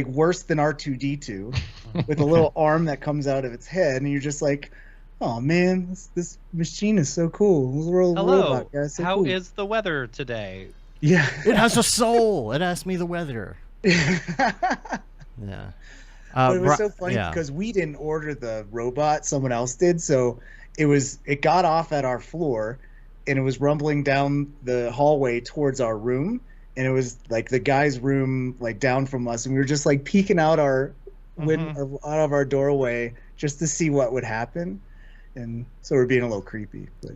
worse than R2-D2 with a little arm that comes out of its head, and you're just like, oh man, this machine is so cool. This little robot guy is so How cool. is the weather today? Yeah. It has a soul. It asked me the weather. Yeah. But it was so funny because we didn't order the robot, someone else did. So it got off at our floor, and it was rumbling down the hallway towards our room, and it was like the guy's room, like down from us, and we were just like peeking out out of our doorway just to see what would happen, and so we're being a little creepy. But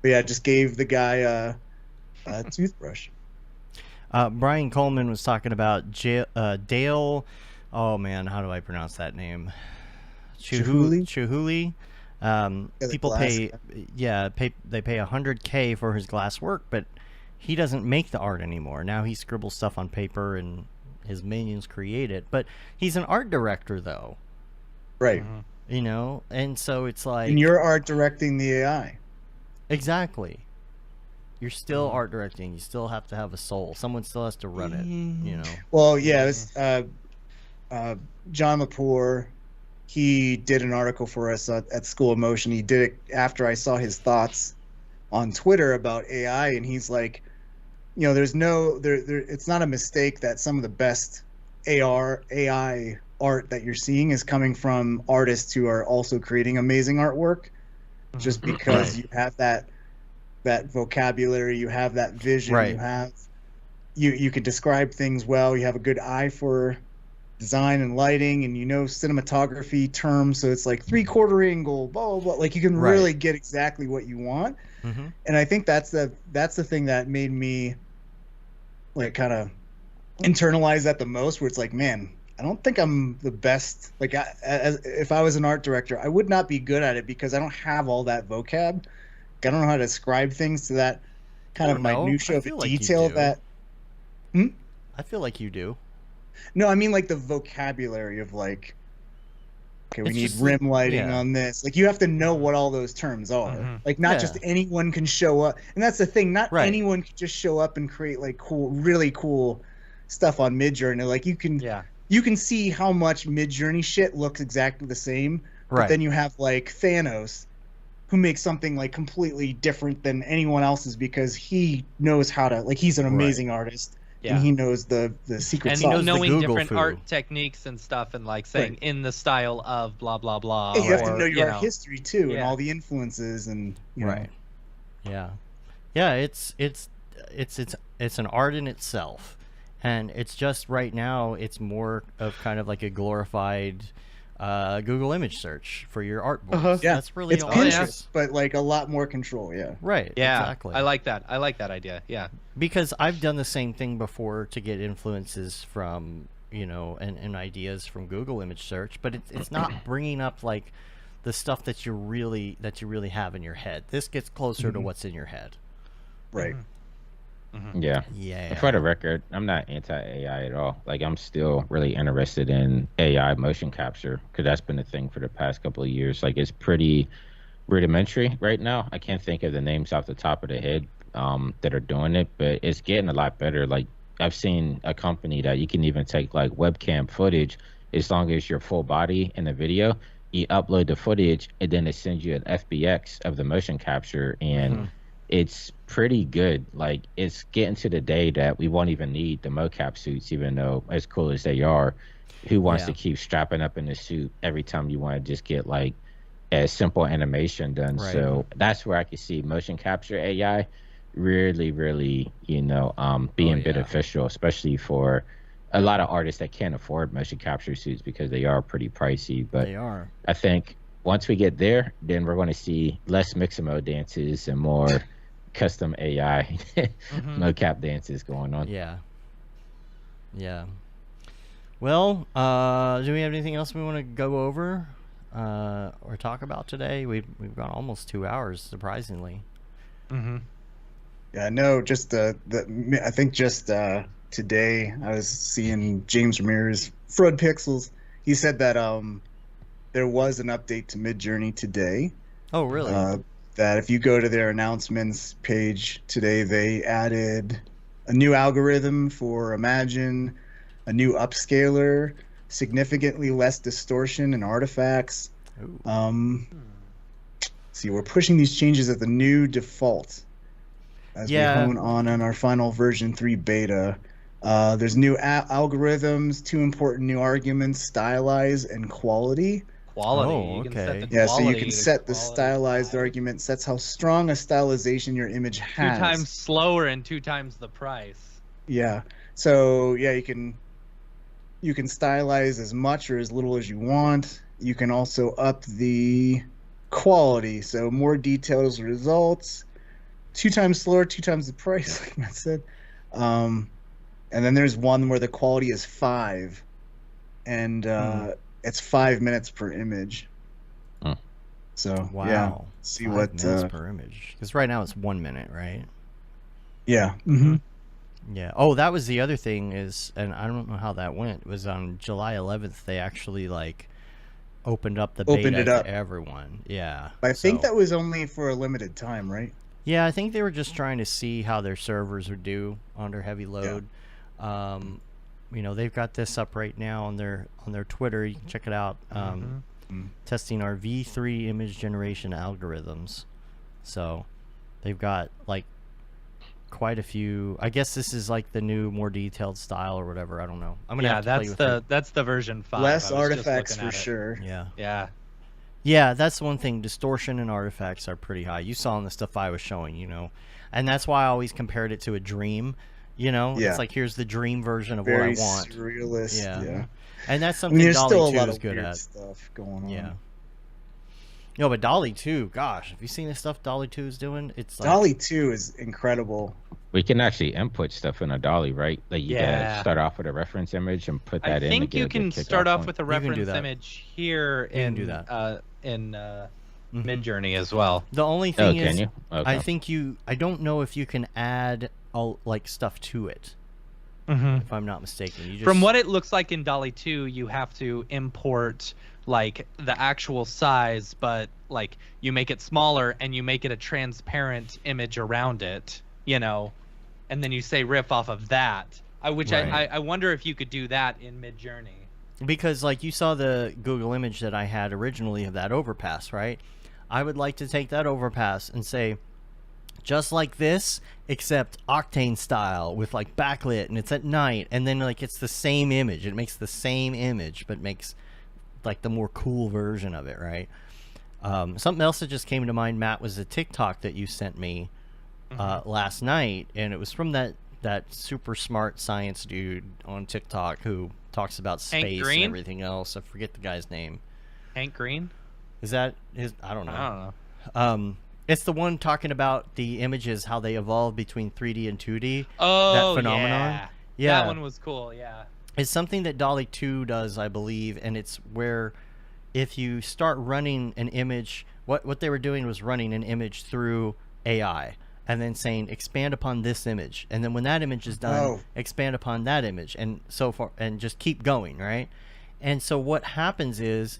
yeah, just gave the guy a toothbrush. Brian Coleman was talking about Dale. Oh man, how do I pronounce that name? Chihuly. People pay $100K for his glass work, but he doesn't make the art anymore. Now he scribbles stuff on paper and his minions create it. But he's an art director, though. Right. You know, and so it's like, and you're art directing the AI. Exactly. You're still art directing. You still have to have a soul. Someone still has to run it. You know. Well, yeah. This, John Lepore, he did an article for us at School of Motion. He did it after I saw his thoughts on Twitter about AI, and he's like, you know, it's not a mistake that some of the best AI art that you're seeing is coming from artists who are also creating amazing artwork, just because you have that vocabulary, you have that vision, you can describe things well, you have a good eye for design and lighting, and you know cinematography terms, so it's like 3/4 angle, blah blah blah. Like you can really get exactly what you want. And I think that's the thing that made me like kind of internalize that the most, where it's like, man, I don't think I'm the best. Like if I was an art director, I would not be good at it because I don't have all that vocab. I don't know how to describe things to that kind of minutia of detail that. I feel like you do. No, I mean like the vocabulary of like, okay, we need rim lighting on this. Like you have to know what all those terms are. Like not just anyone can show up. And that's the thing. Not anyone can just show up and create like really cool stuff on Midjourney. Like you can see how much Midjourney shit looks exactly the same. But then you have like Thanos, who makes something like completely different than anyone else's because he knows how to, like, he's an amazing artist. And he knows the secret sauce. And knowing different art techniques and stuff, and like saying in the style of blah blah blah. And you have to know your art history too, and all the influences, and you know. It's an art in itself, and it's just right now it's more of kind of like a glorified Google image search for your artboards. That's really it's all Pinterest, it is. But like a lot more control. Exactly. I like that. I like that idea. Because I've done the same thing before to get influences from, you know, and ideas from Google image search, but it's not bringing up like the stuff that you really have in your head. This gets closer to what's in your head. Right. Yeah. For the record, I'm not anti-AI at all. Like, I'm still really interested in AI motion capture because that's been a thing for the past couple of years. Like, it's pretty rudimentary right now. I can't think of the names off the top of the head that are doing it, but it's getting a lot better. Like, I've seen a company that you can even take like webcam footage as long as your full body in the video, you upload the footage, and then it sends you an FBX of the motion capture, and it's pretty good. Like, it's getting to the day that we won't even need the mocap suits, even though as cool as they are. Who wants to keep strapping up in the suit every time you want to just get like a simple animation done? Right. So that's where I could see motion capture AI really, really, being beneficial, especially for a lot of artists that can't afford motion capture suits because they are pretty pricey. But They are. I think once we get there, then we're going to see less mix-and-mode dances and more custom AI mocap dances going on. Yeah. Yeah. Well, do we have anything else we want to go over or talk about today? We've gone almost 2 hours, surprisingly. Yeah, no, just I think just today I was seeing James Ramirez, Fred Pixels. He said that there was an update to Midjourney today. Oh, really? That if you go to their announcements page today, they added a new algorithm for Imagine, a new upscaler, significantly less distortion and artifacts. See, we're pushing these changes at the new default as we hone on our final version 3 beta. There's new algorithms, 2 important new arguments: stylize and quality. Quality. Oh, You can set okay. the Yeah, so you quality can to set the quality stylized 5. argument, sets how strong a stylization your image 2 has. times slower and 2 times the price. Yeah. So yeah, you can stylize as much or as little as you want. You can also up the quality, so more detailed results. 2 times slower, 2 times the price, like Matt said. And then there's one where the quality is 5, and it's 5 minutes per image. So Wow. yeah, see 5 what minutes per image. Because right now it's 1 minute, right? yeah. Yeah. Oh, that was the other thing is, and I don't know how that went. It was on July 11th. They actually opened up the Opened beta it up. to everyone. Yeah. I think So- that was only for a limited time, right? Yeah, I think they were just trying to see how their servers would do under heavy load. They've got this up right now on their Twitter. You can check it out. Testing our V3 image generation algorithms. So they've got quite a few. I guess this is the new, more detailed style or whatever. I don't know. I'm gonna have to play with it. That's the version 5. Less I was just artifacts looking for at it. sure. Yeah. Yeah. Yeah, that's one thing. Distortion and artifacts are pretty high. You saw in the stuff I was showing, and that's why I always compared it to a dream. Yeah. It's like, here's the dream version of Very what I want. surrealist. Yeah. And that's I something mean, there's Dolly still a 2 lot is of good weird at. stuff going on. Yeah. But Dolly 2, gosh, have you seen the stuff Dolly 2 is doing? It's Dolly 2 is incredible. We can actually input stuff in a dolly, right? Like you Yeah. gotta start off with a reference image and put that I in. think to get you a good can kickoff start off point. with a can do reference that. image here can in do that. Midjourney as well. The only Oh, thing can is, you? Okay. I think I don't know if you can add stuff to it, Mm-hmm. if I'm not mistaken. You just, From what it looks like in Dolly 2, you have to import the actual size, but you make it smaller and you make it a transparent image around it, and then you say riff off of that. I wonder if you could do that in Midjourney. Because you saw the Google image that I had originally of that overpass, right? I would like to take that overpass and say, just like this, except Octane style with backlit, and it's at night, and then it's the same image. It makes the same image, but makes the more cool version of it, right? Something else that just came to mind, Matt, was a TikTok that you sent me last night, and it was from that super smart science dude on TikTok who talks about Hank space Green? and everything else. I forget the guy's name. Hank Green? Is that his? I don't know. I don't know. It's the one talking about the images, how they evolve between 3D and 2D. Oh, that phenomenon. Yeah. That one was cool, yeah. It's something that Dolly 2 does, I believe, and it's where if you start running an image, what they were doing was running an image through AI and then saying expand upon this image, and then when that image is done, expand upon that image, and so far, and just keep going, right? And so what happens is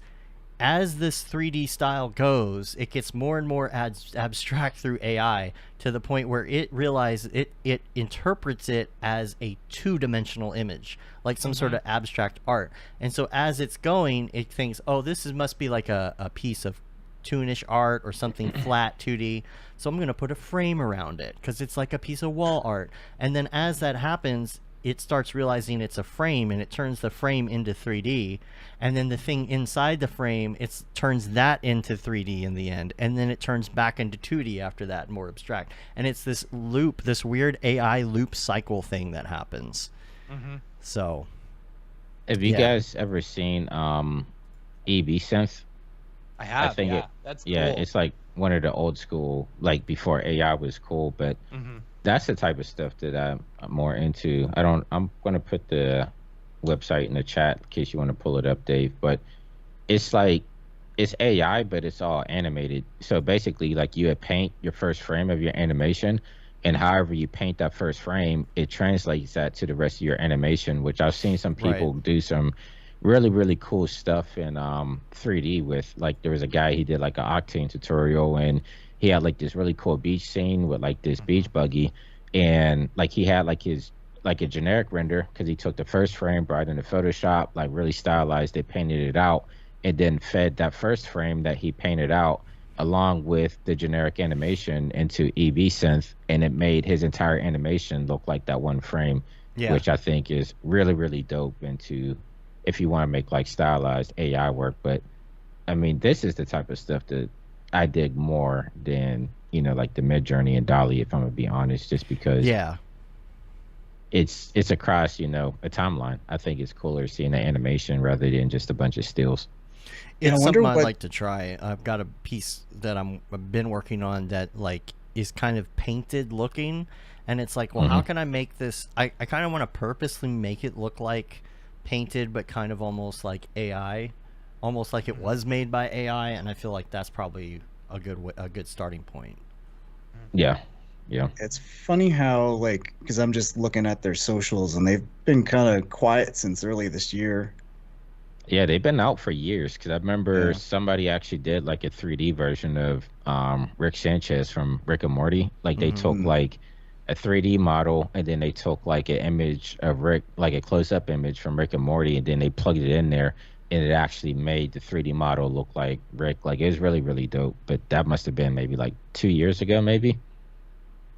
as this 3D style goes, it gets more and more abstract through AI to the point where it realizes it interprets it as a two-dimensional image, like some sort of abstract art. And so as it's going, it thinks, oh, must be like a piece of toonish art or something flat 2D. So I'm going to put a frame around it because it's like a piece of wall art. And then as that happens, it starts realizing it's a frame, and it turns the frame into 3D, and then the thing inside the frame, it turns that into 3D in the end, and then it turns back into 2D after that, more abstract. And it's this loop, this weird AI loop cycle thing that happens. So Have you guys ever seen EB Synth? I have. I think That's cool. it's like one of the old school, like before AI was cool, but that's the type of stuff that I'm more into. I'm going to put the website in the chat in case you want to pull it up, Dave, but it's like, it's AI, but it's all animated. So basically, like, you would paint your first frame of your animation, and however you paint that first frame, it translates that to the rest of your animation, which I've seen some people do some really, really cool stuff in 3D with, like, there was a guy, he did like an Octane tutorial, and he had like this really cool beach scene with like this beach buggy, and like he had like his like a generic render because he took the first frame, brought it into Photoshop, like really stylized it, painted it out, and then fed that first frame that he painted out along with the generic animation into EB Synth, and it made his entire animation look like that one frame, which I think is really, really dope into if you want to make like stylized AI work. But I mean, this is the type of stuff that I dig more than, you know, like the Midjourney and Dolly, if I'm gonna be honest, just because it's across, you know, a timeline. I think it's cooler seeing the animation rather than just a bunch of stills. It's something I'd like to try. I've got a piece that I've been working on that like is kind of painted looking, and it's like, well, how can I make this? I kind of want to purposely make it look like painted, but kind of almost like AI, almost like it was made by AI, and I feel like that's probably a good starting point. Yeah. It's funny how, like, because I'm just looking at their socials, and they've been kind of quiet since early this year. Yeah, they've been out for years, because I remember somebody actually did like a 3D version of Rick Sanchez from Rick and Morty. Like they took like a 3D model, and then they took like an image of Rick, like a close-up image from Rick and Morty, and then they plugged it in there, and it actually made the 3D model look like Rick. Like, it was really, really dope. But that must have been maybe like 2 years ago, maybe.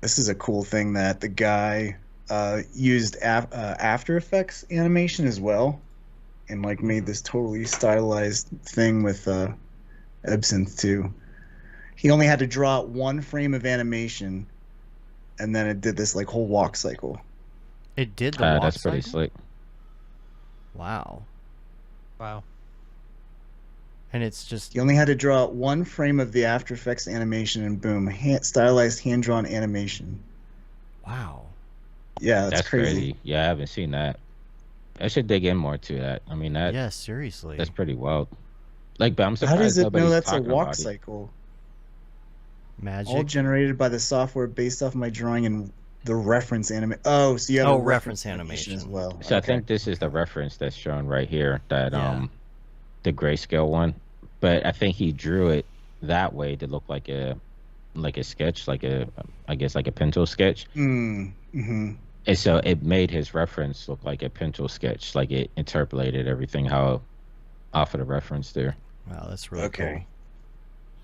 This is a cool thing that the guy used After Effects animation as well, and like made this totally stylized thing with Absinthe too. He only had to draw one frame of animation, and then it did this like whole walk cycle. It did the walk that's cycle? pretty slick. Wow. And it's just... He only had to draw one frame of the After Effects animation, and boom, stylized hand-drawn animation. Wow. Yeah, that's crazy. Yeah, I haven't seen that. I should dig in more to that. I mean, that... Yeah, seriously. That's pretty wild. Like, but I'm surprised how does it know that's a talking walk about it. cycle? Magic. All generated by the software based off my drawing and the reference anime. Oh, so you have a reference animation as well. So I think this is the reference that's shown right here, that the grayscale one. But I think he drew it that way to look like a sketch, I guess like a pencil sketch. And so it made his reference look like a pencil sketch, like it interpolated everything how off of the reference there. Wow, that's really cool.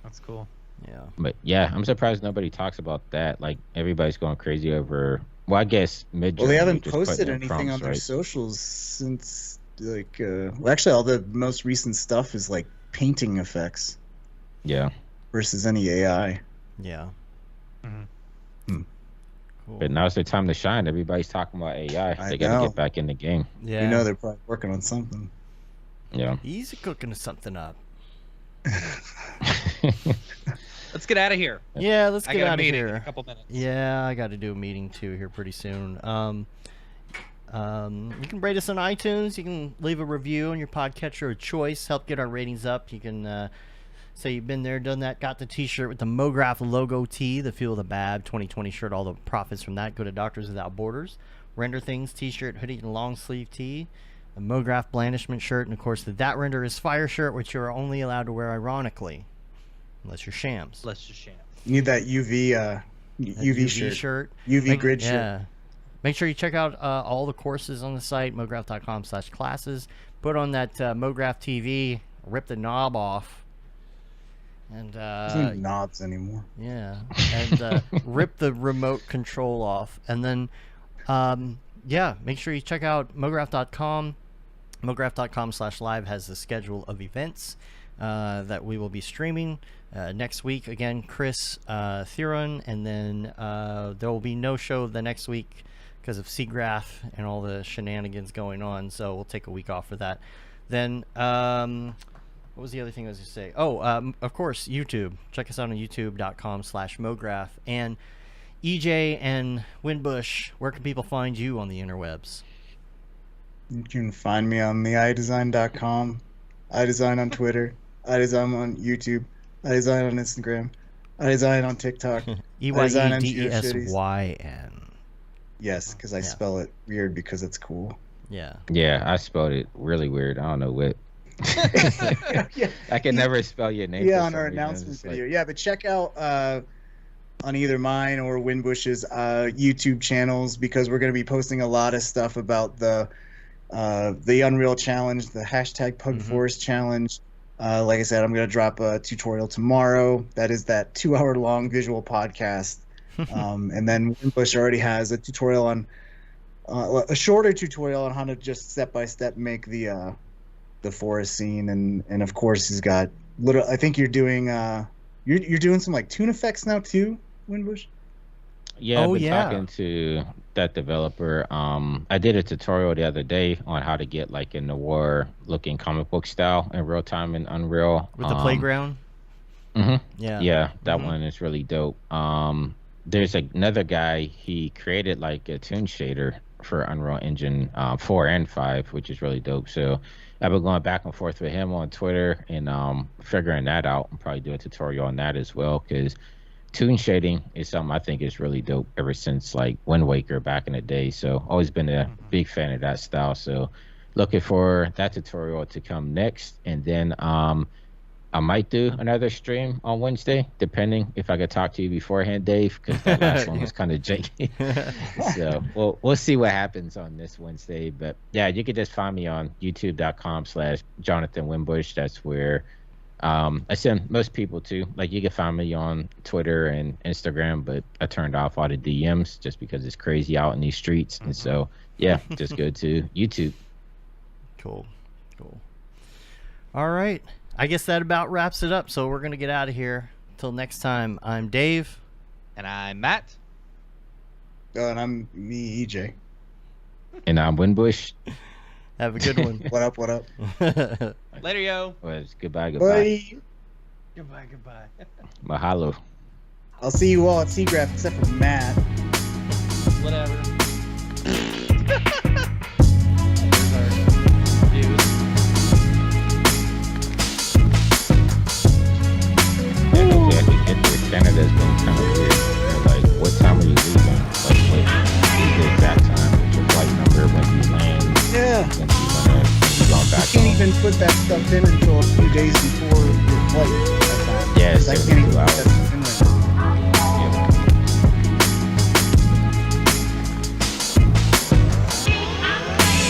That's cool. Yeah. But yeah, I'm surprised nobody talks about that. Like, everybody's going crazy over. Well, I guess Midjourney. Well, they haven't just posted put in anything prompts, on their right? socials since like. Well, actually, all the most recent stuff is like painting effects. Yeah. Versus any AI. Yeah. Cool. But now's the time to shine. Everybody's talking about AI. They got to get back in the game. Yeah. You know they're probably working on something. Yeah. Easy cooking something up. Let's get out of here. Yeah, let's get out of here. In a couple minutes. Yeah, I got to do a meeting too here pretty soon. You can rate us on iTunes. You can leave a review on your podcatcher of choice. Help get our ratings up. You can say you've been there, done that, got the T-shirt with the Mograph logo tee, the Feel the Bab 2020 shirt. All the profits from that go to Doctors Without Borders. Render Things T-shirt, hoodie, and long sleeve tee. a Mograph blandishment shirt, and of course the That Render is Fire shirt, which you are only allowed to wear ironically, unless you're shams. Let's just sham. You need that UV UV shirt. UV grid shirt. Yeah. Make sure you check out all the courses on the site, mograph.com/classes. Put on that Mograph TV, rip the knob off. And There's no knobs anymore. yeah, and rip the remote control off, and then make sure you check out mograph.com. Mograph.com/live has the schedule of events that we will be streaming next week. Again, Chris Theron, and then there will be no show the next week because of Seagraph and all the shenanigans going on. So we'll take a week off for that. Then what was the other thing I was going to say? Oh, of course, YouTube. Check us out on youtube.com/Mograph. And EJ and Winbush, where can people find you on the interwebs? You can find me on the iDesign.com, iDesign on Twitter, iDesign on YouTube, iDesign on Instagram, iDesign on TikTok. EYEDESYN. Yes, because I spell it weird because it's cool. Yeah. Yeah, I spelled it really weird. I don't know what. I can never spell your name. Yeah, on our announcement video. Yeah, but check out on either mine or Winbush's YouTube channels, because we're going to be posting a lot of stuff about the Unreal Challenge, the hashtag PugForest Challenge. Like I said, I'm going to drop a tutorial tomorrow. That is that 2-hour-long visual podcast. And then Winbush already has a tutorial on a shorter tutorial on how to just step-by-step make the forest scene, and of course he's got little. I think you're doing you're doing some like toon effects now too, Winbush. Yeah, I've been talking to that developer. I did a tutorial the other day on how to get like a noir looking comic book style in real time in Unreal with the playground. Yeah, that one is really dope. There's another guy, he created like a toon shader for Unreal Engine 4 and 5, which is really dope. So I've been going back and forth with him on Twitter and figuring that out, and probably do a tutorial on that as well, because toon shading is something I think is really dope ever since like Wind Waker back in the day. So always been a big fan of that style. So looking for that tutorial to come next. And then I might do another stream on Wednesday, depending if I could talk to you beforehand, Dave, because that last one was kind of janky. So we'll see what happens on this Wednesday. But yeah, you can just find me on youtube.com/Jonathan Winbush. That's where I send most people to. Like, you can find me on Twitter and Instagram, but I turned off all the DMs just because it's crazy out in these streets. And so, yeah, just go to YouTube. Cool. All right. I guess that about wraps it up. So we're going to get out of here. Till next time, I'm Dave. And I'm Matt. And I'm me, EJ. And I'm Winbush. Have a good one. What up? Later, yo. Well, goodbye. Bye. Goodbye. Mahalo. I'll see you all at Seagraph, except for Matt. Whatever. Canada's been kind of weird. Like, what time are you leaving? Like, wait, the exact time, with your flight number, when you land. Yeah. When you going back You can't home. even put that stuff in until a few days before your flight. Yeah, I can't even